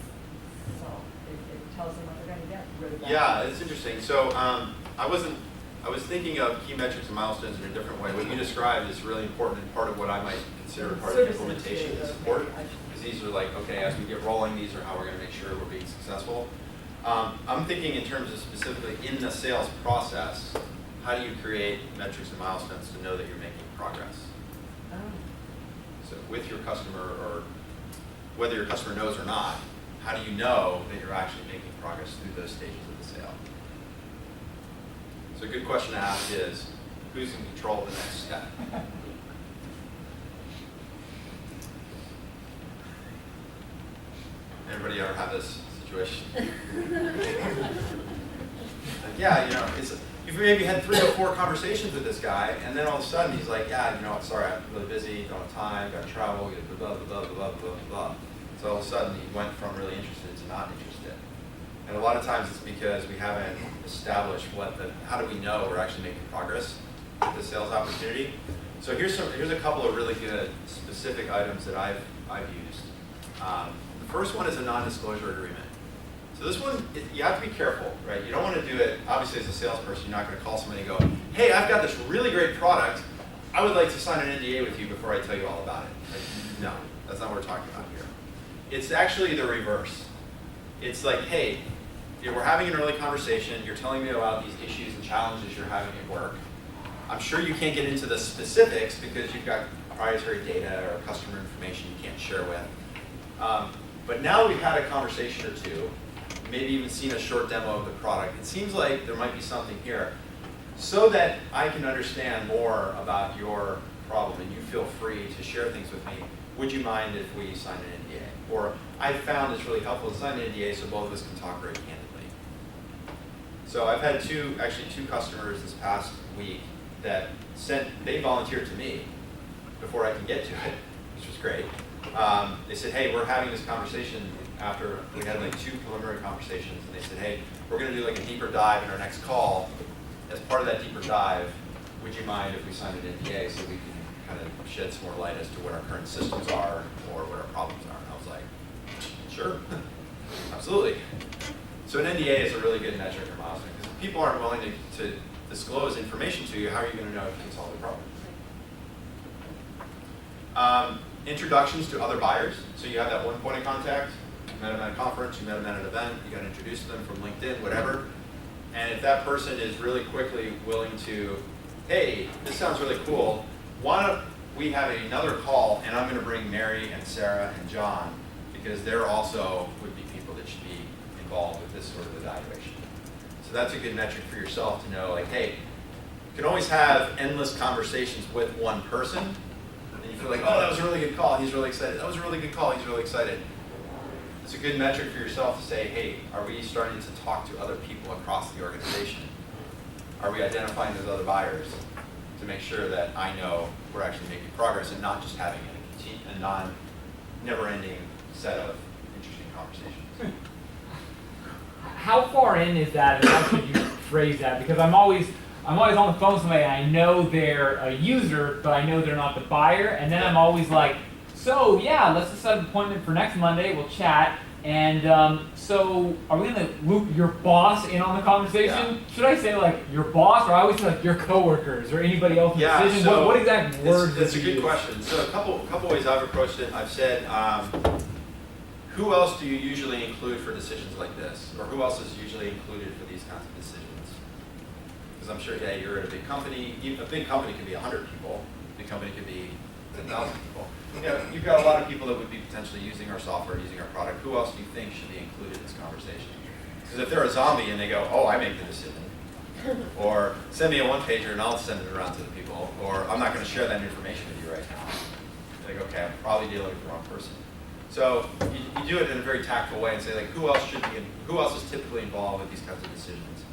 sell. It tells them what they're going to get. Yeah, it's interesting. So I was thinking of key metrics and milestones in a different way. What you described is really important and part of what I might consider part of implementation and support. Because these are like, okay, as we get rolling, these are how we're going to make sure we're being successful. I'm thinking in terms of specifically in the sales process, how do you create metrics and milestones to know that you're making progress? So with your customer, or whether your customer knows or not, how do you know that you're actually making progress through those stages of the sale? So a good question to ask is, who's in control of the next step? Anybody ever have this situation? Like, yeah, you know, you've maybe had 3 or 4 conversations with this guy, and then all of a sudden he's like, yeah, you know what, sorry, I'm really busy, don't have time, got to travel, blah, blah, blah, blah, blah, blah, blah. So all of a sudden he went from really interested to not interested. And a lot of times it's because we haven't established how do we know we're actually making progress with the sales opportunity. So here's a couple of really good specific items that I've used. The first one is a non-disclosure agreement. So this one, you have to be careful, right? You don't want to do it, obviously as a salesperson, you're not going to call somebody and go, hey, I've got this really great product. I would like to sign an NDA with you before I tell you all about it. Like, no, that's not what we're talking about here. It's actually the reverse. It's like, hey, we're having an early conversation. You're telling me about these issues and challenges you're having at work. I'm sure you can't get into the specifics because you've got proprietary data or customer information you can't share with. But now we've had a conversation or two, maybe even seen a short demo of the product. It seems like there might be something here. So that I can understand more about your problem and you feel free to share things with me, would you mind if we sign an NDA? Or I found it's really helpful to sign an NDA so both of us can talk very candidly. So I've had two customers this past week that they volunteered to me before I can get to it, which was great. They said, hey, we're having this conversation after we had like 2 preliminary conversations, and they said, hey, we're going to do like a deeper dive in our next call. As part of that deeper dive, would you mind if we signed an NDA so we can kind of shed some more light as to what our current systems are or what our problems are? And I was like, sure, absolutely. So an NDA is a really good metric or milestone, because if people aren't willing to disclose information to you, how are you going to know if you can solve the problem? Introductions to other buyers. So you have that one point of contact, you met them at a conference, you met them at an event, you got to introduce them from LinkedIn, whatever. And if that person is really quickly willing to, hey, this sounds really cool, why don't we have another call, and I'm going to bring Mary and Sarah and John, because they're also would be people that should be involved with this sort of evaluation. So that's a good metric for yourself to know, like, hey, you can always have endless conversations with one person, and you feel like, oh, that was a really good call, he's really excited. That was a really good call, he's really excited. It's a good metric for yourself to say, hey, are we starting to talk to other people across the organization? Are we identifying those other buyers to make sure that I know we're actually making progress and not just having a never-ending set of interesting conversations? How far in is that, and how should you phrase that? Because I'm always on the phone with somebody, and I know they're a user, but I know they're not the buyer, and then I'm always like, so yeah, let's just set an appointment for next Monday, we'll chat, and so are we gonna loop your boss in on the conversation? Yeah. Should I say like your boss, or I always say like your coworkers, or anybody else in the decision? So what exact words? That's a good question. So a couple ways I've approached it. I've said, who else do you usually include for decisions like this? Or who else is usually included for these kinds of decisions? Because I'm sure, yeah, you're at a big company. A big company can be 100 people. A big company can be 10,000 people. You know, you've got a lot of people that would be potentially using our software, using our product. Who else do you think should be included in this conversation? Because if they're a zombie and they go, oh, I make the decision, or send me a one-pager and I'll send it around to the people, or I'm not going to share that information with you right now. They go, okay, I'm probably dealing with the wrong person. So you do it in a very tactful way and say, like, who else is typically involved with these kinds of decisions?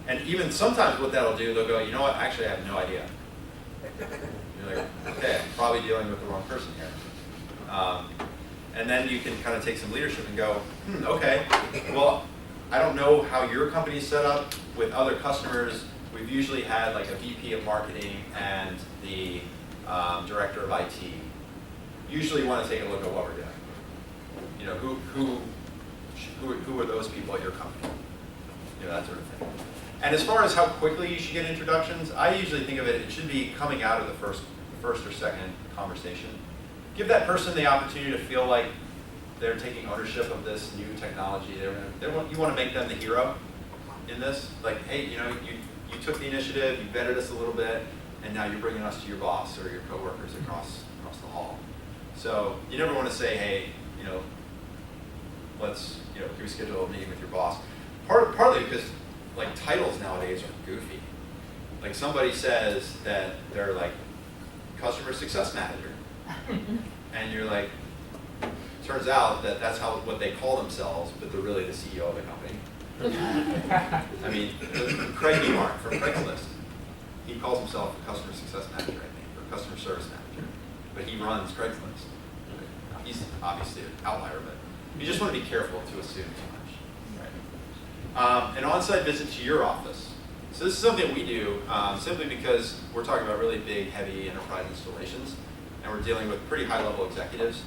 And even sometimes what that'll do, they'll go, you know what, actually I have no idea. You're like, okay, I'm probably dealing with the wrong person here. And then you can kind of take some leadership and go, okay, well, I don't know how your company's set up. With other customers, we've usually had like a VP of marketing and the director of IT. Usually want to take a look at what we're doing. You know, who are those people at your company? You know, that sort of thing. And as far as how quickly you should get introductions, I usually think of it should be coming out of the first or second conversation. Give that person the opportunity to feel like they're taking ownership of this new technology. You want to make them the hero in this. Like, hey, you know, you took the initiative, you vetted us a little bit, and now you're bringing us to your boss or your coworkers across the hall. So you never want to say, hey, let's, can we schedule a meeting with your boss? Partly because like titles nowadays are goofy. Like somebody says that they're like customer success manager, and you're like, turns out that that's what they call themselves, but they're really the CEO of the company. I mean, Craig Newmark from Craigslist, he calls himself a customer success manager, I think, or customer service manager, but he runs Craigslist. He's obviously an outlier, but you just want to be careful to assume too much. Right? An on-site visit to your office. So this is something we do simply because we're talking about really big, heavy enterprise installations, and we're dealing with pretty high-level executives.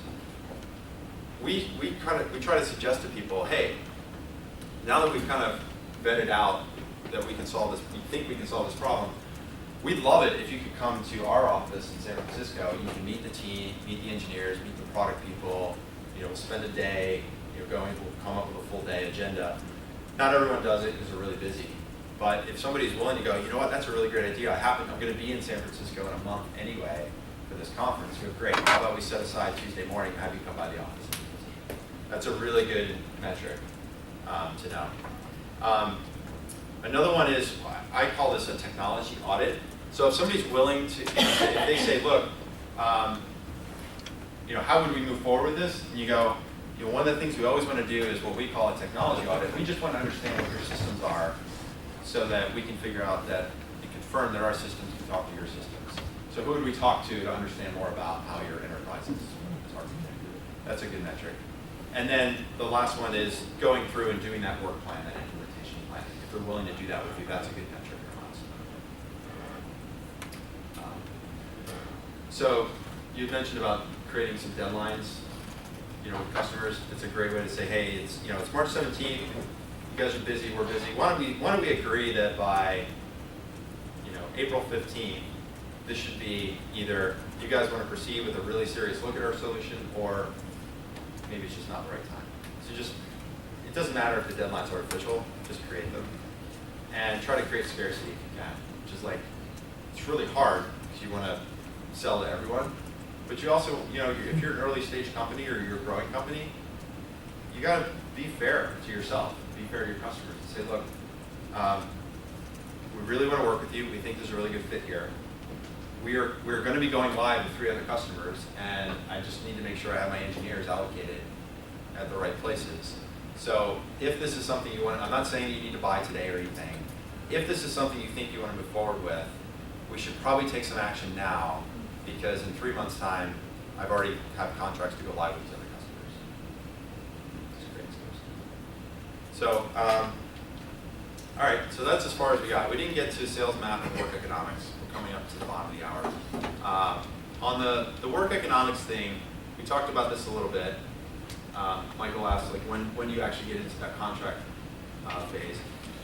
We try to suggest to people, hey, now that we've kind of vetted out that we can solve this, we think we can solve this problem, we'd love it if you could come to our office in San Francisco. You can meet the team, meet the engineers, meet the product people. We'll spend a day, we'll come up with a full day agenda. Not everyone does it because they're really busy. But if somebody's willing to go, you know what, that's a really great idea. I'm going to be in San Francisco in a month anyway for this conference. Go, great. How about we set aside Tuesday morning and have you come by the office? That's a really good metric to know. Another one is, I call this a technology audit. So if somebody's willing to, if they say, look, how would we move forward with this? And you go, one of the things we always want to do is what we call a technology audit. We just want to understand what your systems are so that we can figure out that and confirm that our systems can talk to your systems. So who would we talk to understand more about how your enterprise is architected? That's a good metric. And then the last one is going through and doing that work plan, that implementation plan. If they're willing to do that with you, that's a good metric for us. So you mentioned about creating some deadlines, with customers. It's a great way to say, hey, it's March 17th. You guys are busy. We're busy. Why don't we agree that by April 15th, this should be either you guys want to proceed with a really serious look at our solution, or maybe it's just not the right time. So it doesn't matter if the deadline's artificial, just create them. And try to create scarcity if you can, which is like, it's really hard because you want to sell to everyone. But you also, if you're an early stage company or you're a growing company, you got to be fair to yourself, be fair to your customers, and say, look, we really want to work with you. We think there's a really good fit here. We're going to be going live with 3 other customers, and I just need to make sure I have my engineers allocated at the right places. So if this is something you want, I'm not saying you need to buy today or anything. If this is something you think you want to move forward with, we should probably take some action now, because in 3 months' time, I've already have contracts to go live with these other customers. So, all right, so that's as far as we got. We didn't get to sales map and work economics. We're coming up to the bottom of the hour. On the work economics thing, we talked about this a little bit. Michael asked, like, when do you actually get into that contract phase?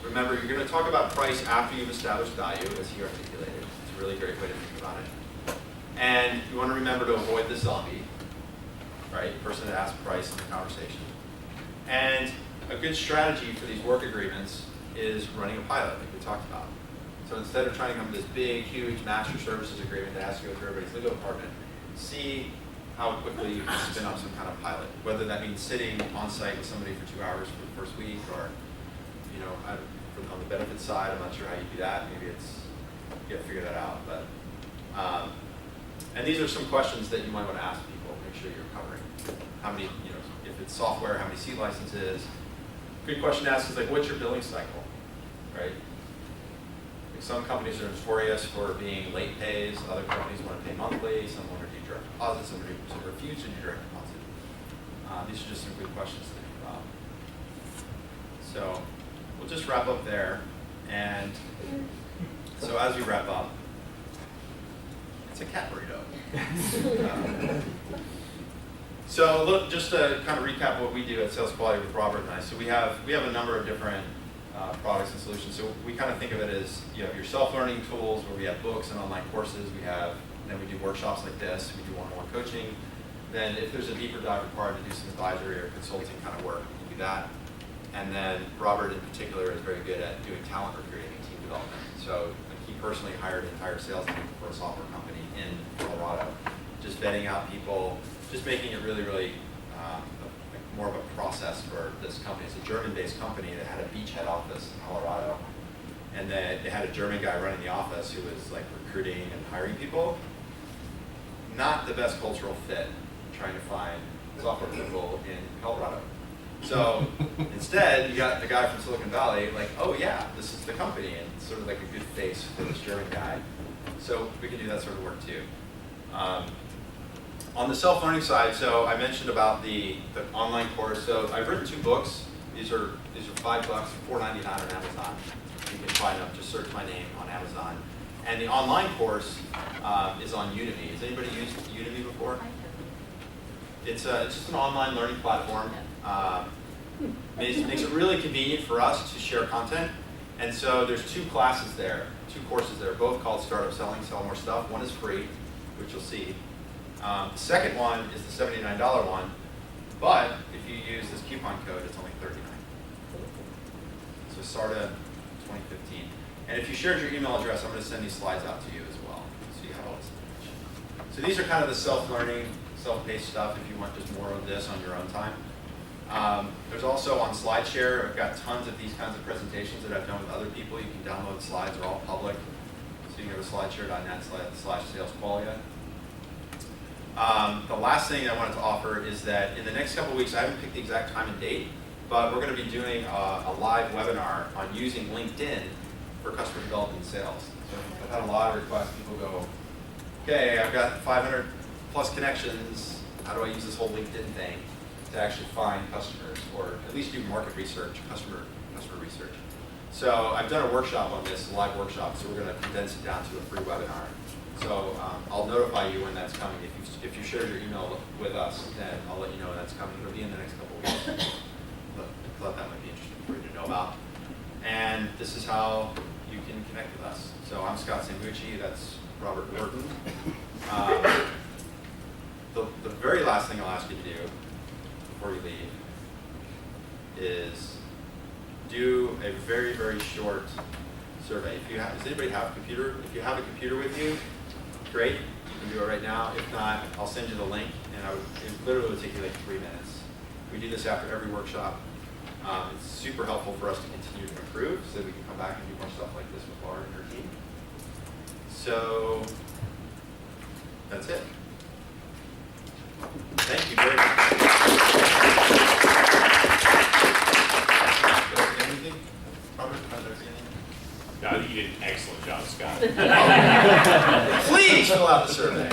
Remember, you're going to talk about price after you've established value, as he articulated. It's a really great way to think about it. And you want to remember to avoid the zombie, right? Person that asks price in the conversation. And a good strategy for these work agreements is running a pilot, like we talked about. So instead of trying to come to this big, huge master services agreement that has to go through everybody's legal department, see how quickly you can spin up some kind of pilot. Whether that means sitting on site with somebody for 2 hours for the first week, or on the benefits side, I'm not sure how you do that. Maybe it's you got to figure that out. But and these are some questions that you might want to ask people. Make sure you're covering how many, if it's software, how many seat licenses. Good question to ask is like, what's your billing cycle, right? Like some companies are notorious for being late pays. Other companies want to pay monthly. Some want to do direct deposit. Some refuse to do direct deposit. These are just some good questions to think about. So we'll just wrap up there. And so as we wrap up, it's a cat burrito. So look, just to kind of recap what we do at SalesQualia with Robert and I. So we have a number of different products and solutions. So we kind of think of it as you have your self-learning tools where we have books and online courses. Then we do workshops like this. We do one-on-one coaching. Then if there's a deeper dive required to do some advisory or consulting kind of work, we can do that. And then Robert in particular is very good at doing talent recruiting and team development. So like, he personally hired an entire sales team for a software company in Colorado, just vetting out people, just making it really, really more of a process for this company. It's a German-based company that had a beachhead office in Colorado, and then they had a German guy running the office who was like recruiting and hiring people. Not the best cultural fit, trying to find software people in Colorado. So instead, you got the guy from Silicon Valley, like, oh yeah, this is the company, and sort of like a good face for this German guy. So we can do that sort of work too. On the self-learning side, so I mentioned about the online course. So I've written 2 books. These are $5, $4.99 on Amazon. You can find them. Just search my name on Amazon. And the online course is on Udemy. Has anybody used Udemy before? It's just an online learning platform. Makes it really convenient for us to share content. And so there's 2 classes there, 2 courses there, both called Startup Selling, Sell More Stuff. One is free, which you'll see. The second one is the $79 one, but if you use this coupon code, it's only $39. So SARTA 2015. And if you shared your email address, I'm going to send these slides out to you as well, so you have all this information. So these are kind of the self-learning, self-paced stuff if you want just more of this on your own time. There's also on SlideShare, I've got tons of these kinds of presentations that I've done with other people. You can download the slides, they're all public. So you can go to slideshare.net/SalesQualia. The last thing I wanted to offer is that in the next couple of weeks, I haven't picked the exact time and date, but we're going to be doing a live webinar on using LinkedIn for customer development and sales. So I've had a lot of requests. People go, okay, I've got 500 plus connections. How do I use this whole LinkedIn thing to actually find customers, or at least do market research, customer research? So I've done a workshop on this, a live workshop, so we're going to condense it down to a free webinar. So I'll notify you when that's coming. If you share your email with us, then I'll let you know when that's coming. It'll be in the next couple of weeks. But I thought that might be interesting for you to know about. And this is how you can connect with us. So I'm Scott Sambucci. That's Robert Wharton. The very last thing I'll ask you to do before you leave is do a very, very short survey. Does anybody have a computer? If you have a computer with you, great. You can do it right now. If not, I'll send you the link, and it literally will take you like 3 minutes. We do this after every workshop. It's super helpful for us to continue to improve so that we can come back and do more stuff like this with Laura and her team. So that's it. Thank you very much. Anything? Robert, No, I think you did an excellent job, Scott. Please fill out the survey.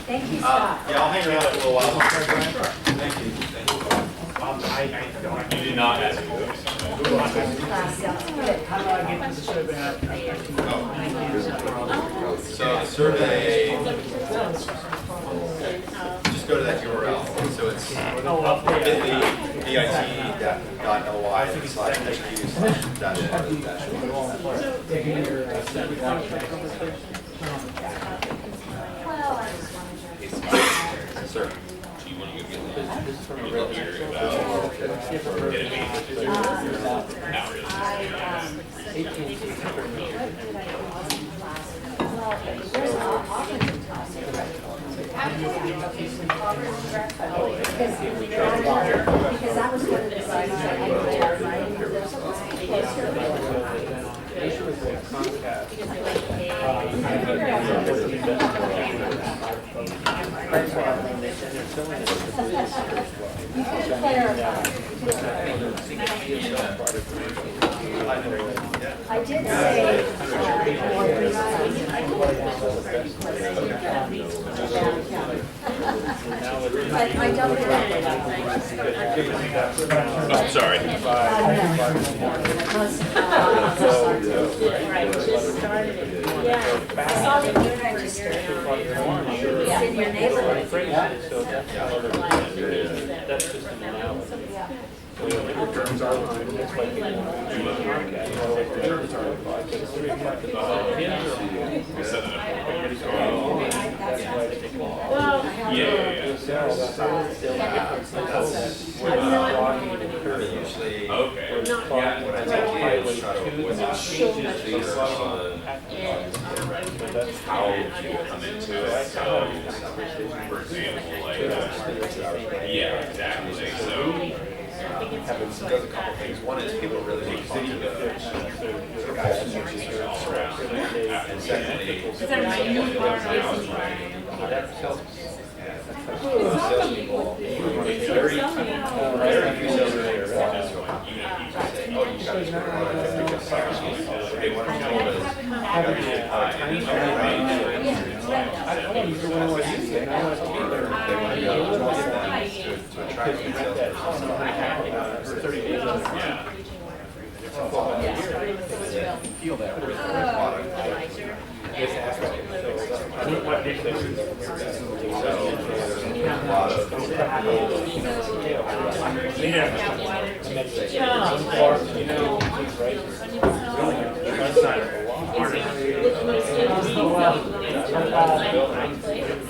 Thank you, Scott. Yeah, I'll hang around for a little while. Thank you. Thank you. You did not ask me. How do I get to the survey So the survey, just go to that URL. So it's Sir, do you want to go get this? Are you here about innovation? Not Because that was one of the things that I did say but I don't I'm sorry. I saw that you registered. It's in your neighborhood. That's just an allowance. Okay. always try to avoid that. How people come into it. So, for example, like, yeah, exactly. So, It does a couple things. One is people really want to talk to the guys who are just all around. And secondly, salespeople, very few salespeople are just going, say, oh, you got to go to they want to know that to attract the feel that this aspect.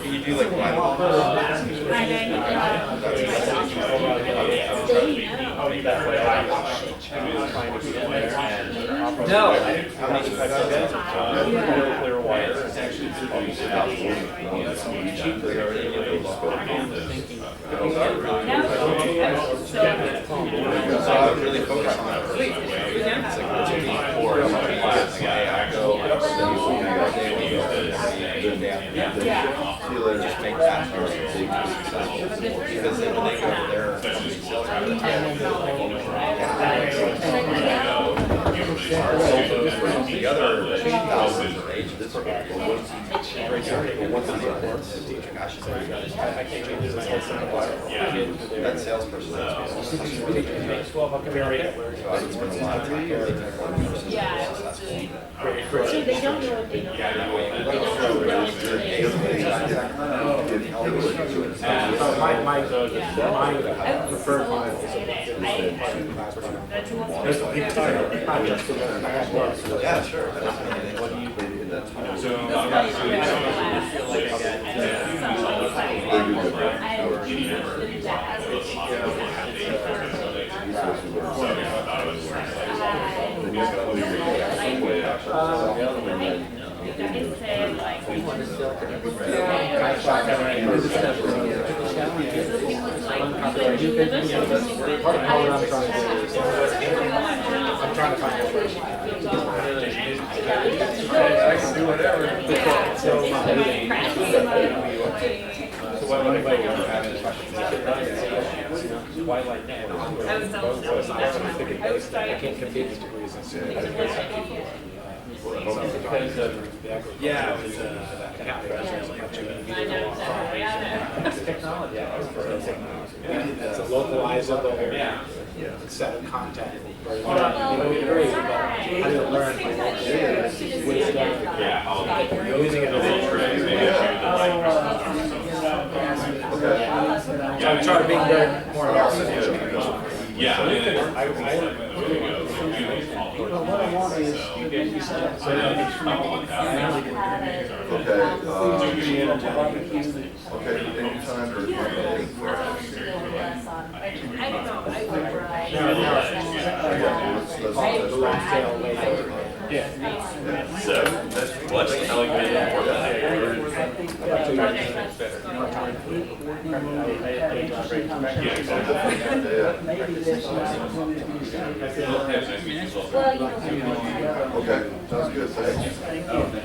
Can you do like No. Clear wire is actually really focus on that person. Just make that because then when they go to their the other thousands of agents are that salesperson See, they don't know what they don't My preferred model is yeah, sure. I'm trying to find a I can do whatever. So why would anybody ever have any questions? Why like that? I can't compete with degrees and because of yeah, it was technology. It's a localizable set of content. How do you learn? Using it as a I'm trying to be more yeah, what I want is you get you set up. Okay, anytime or I don't know, I would write. So, what's telling me Okay, sounds good, thanks.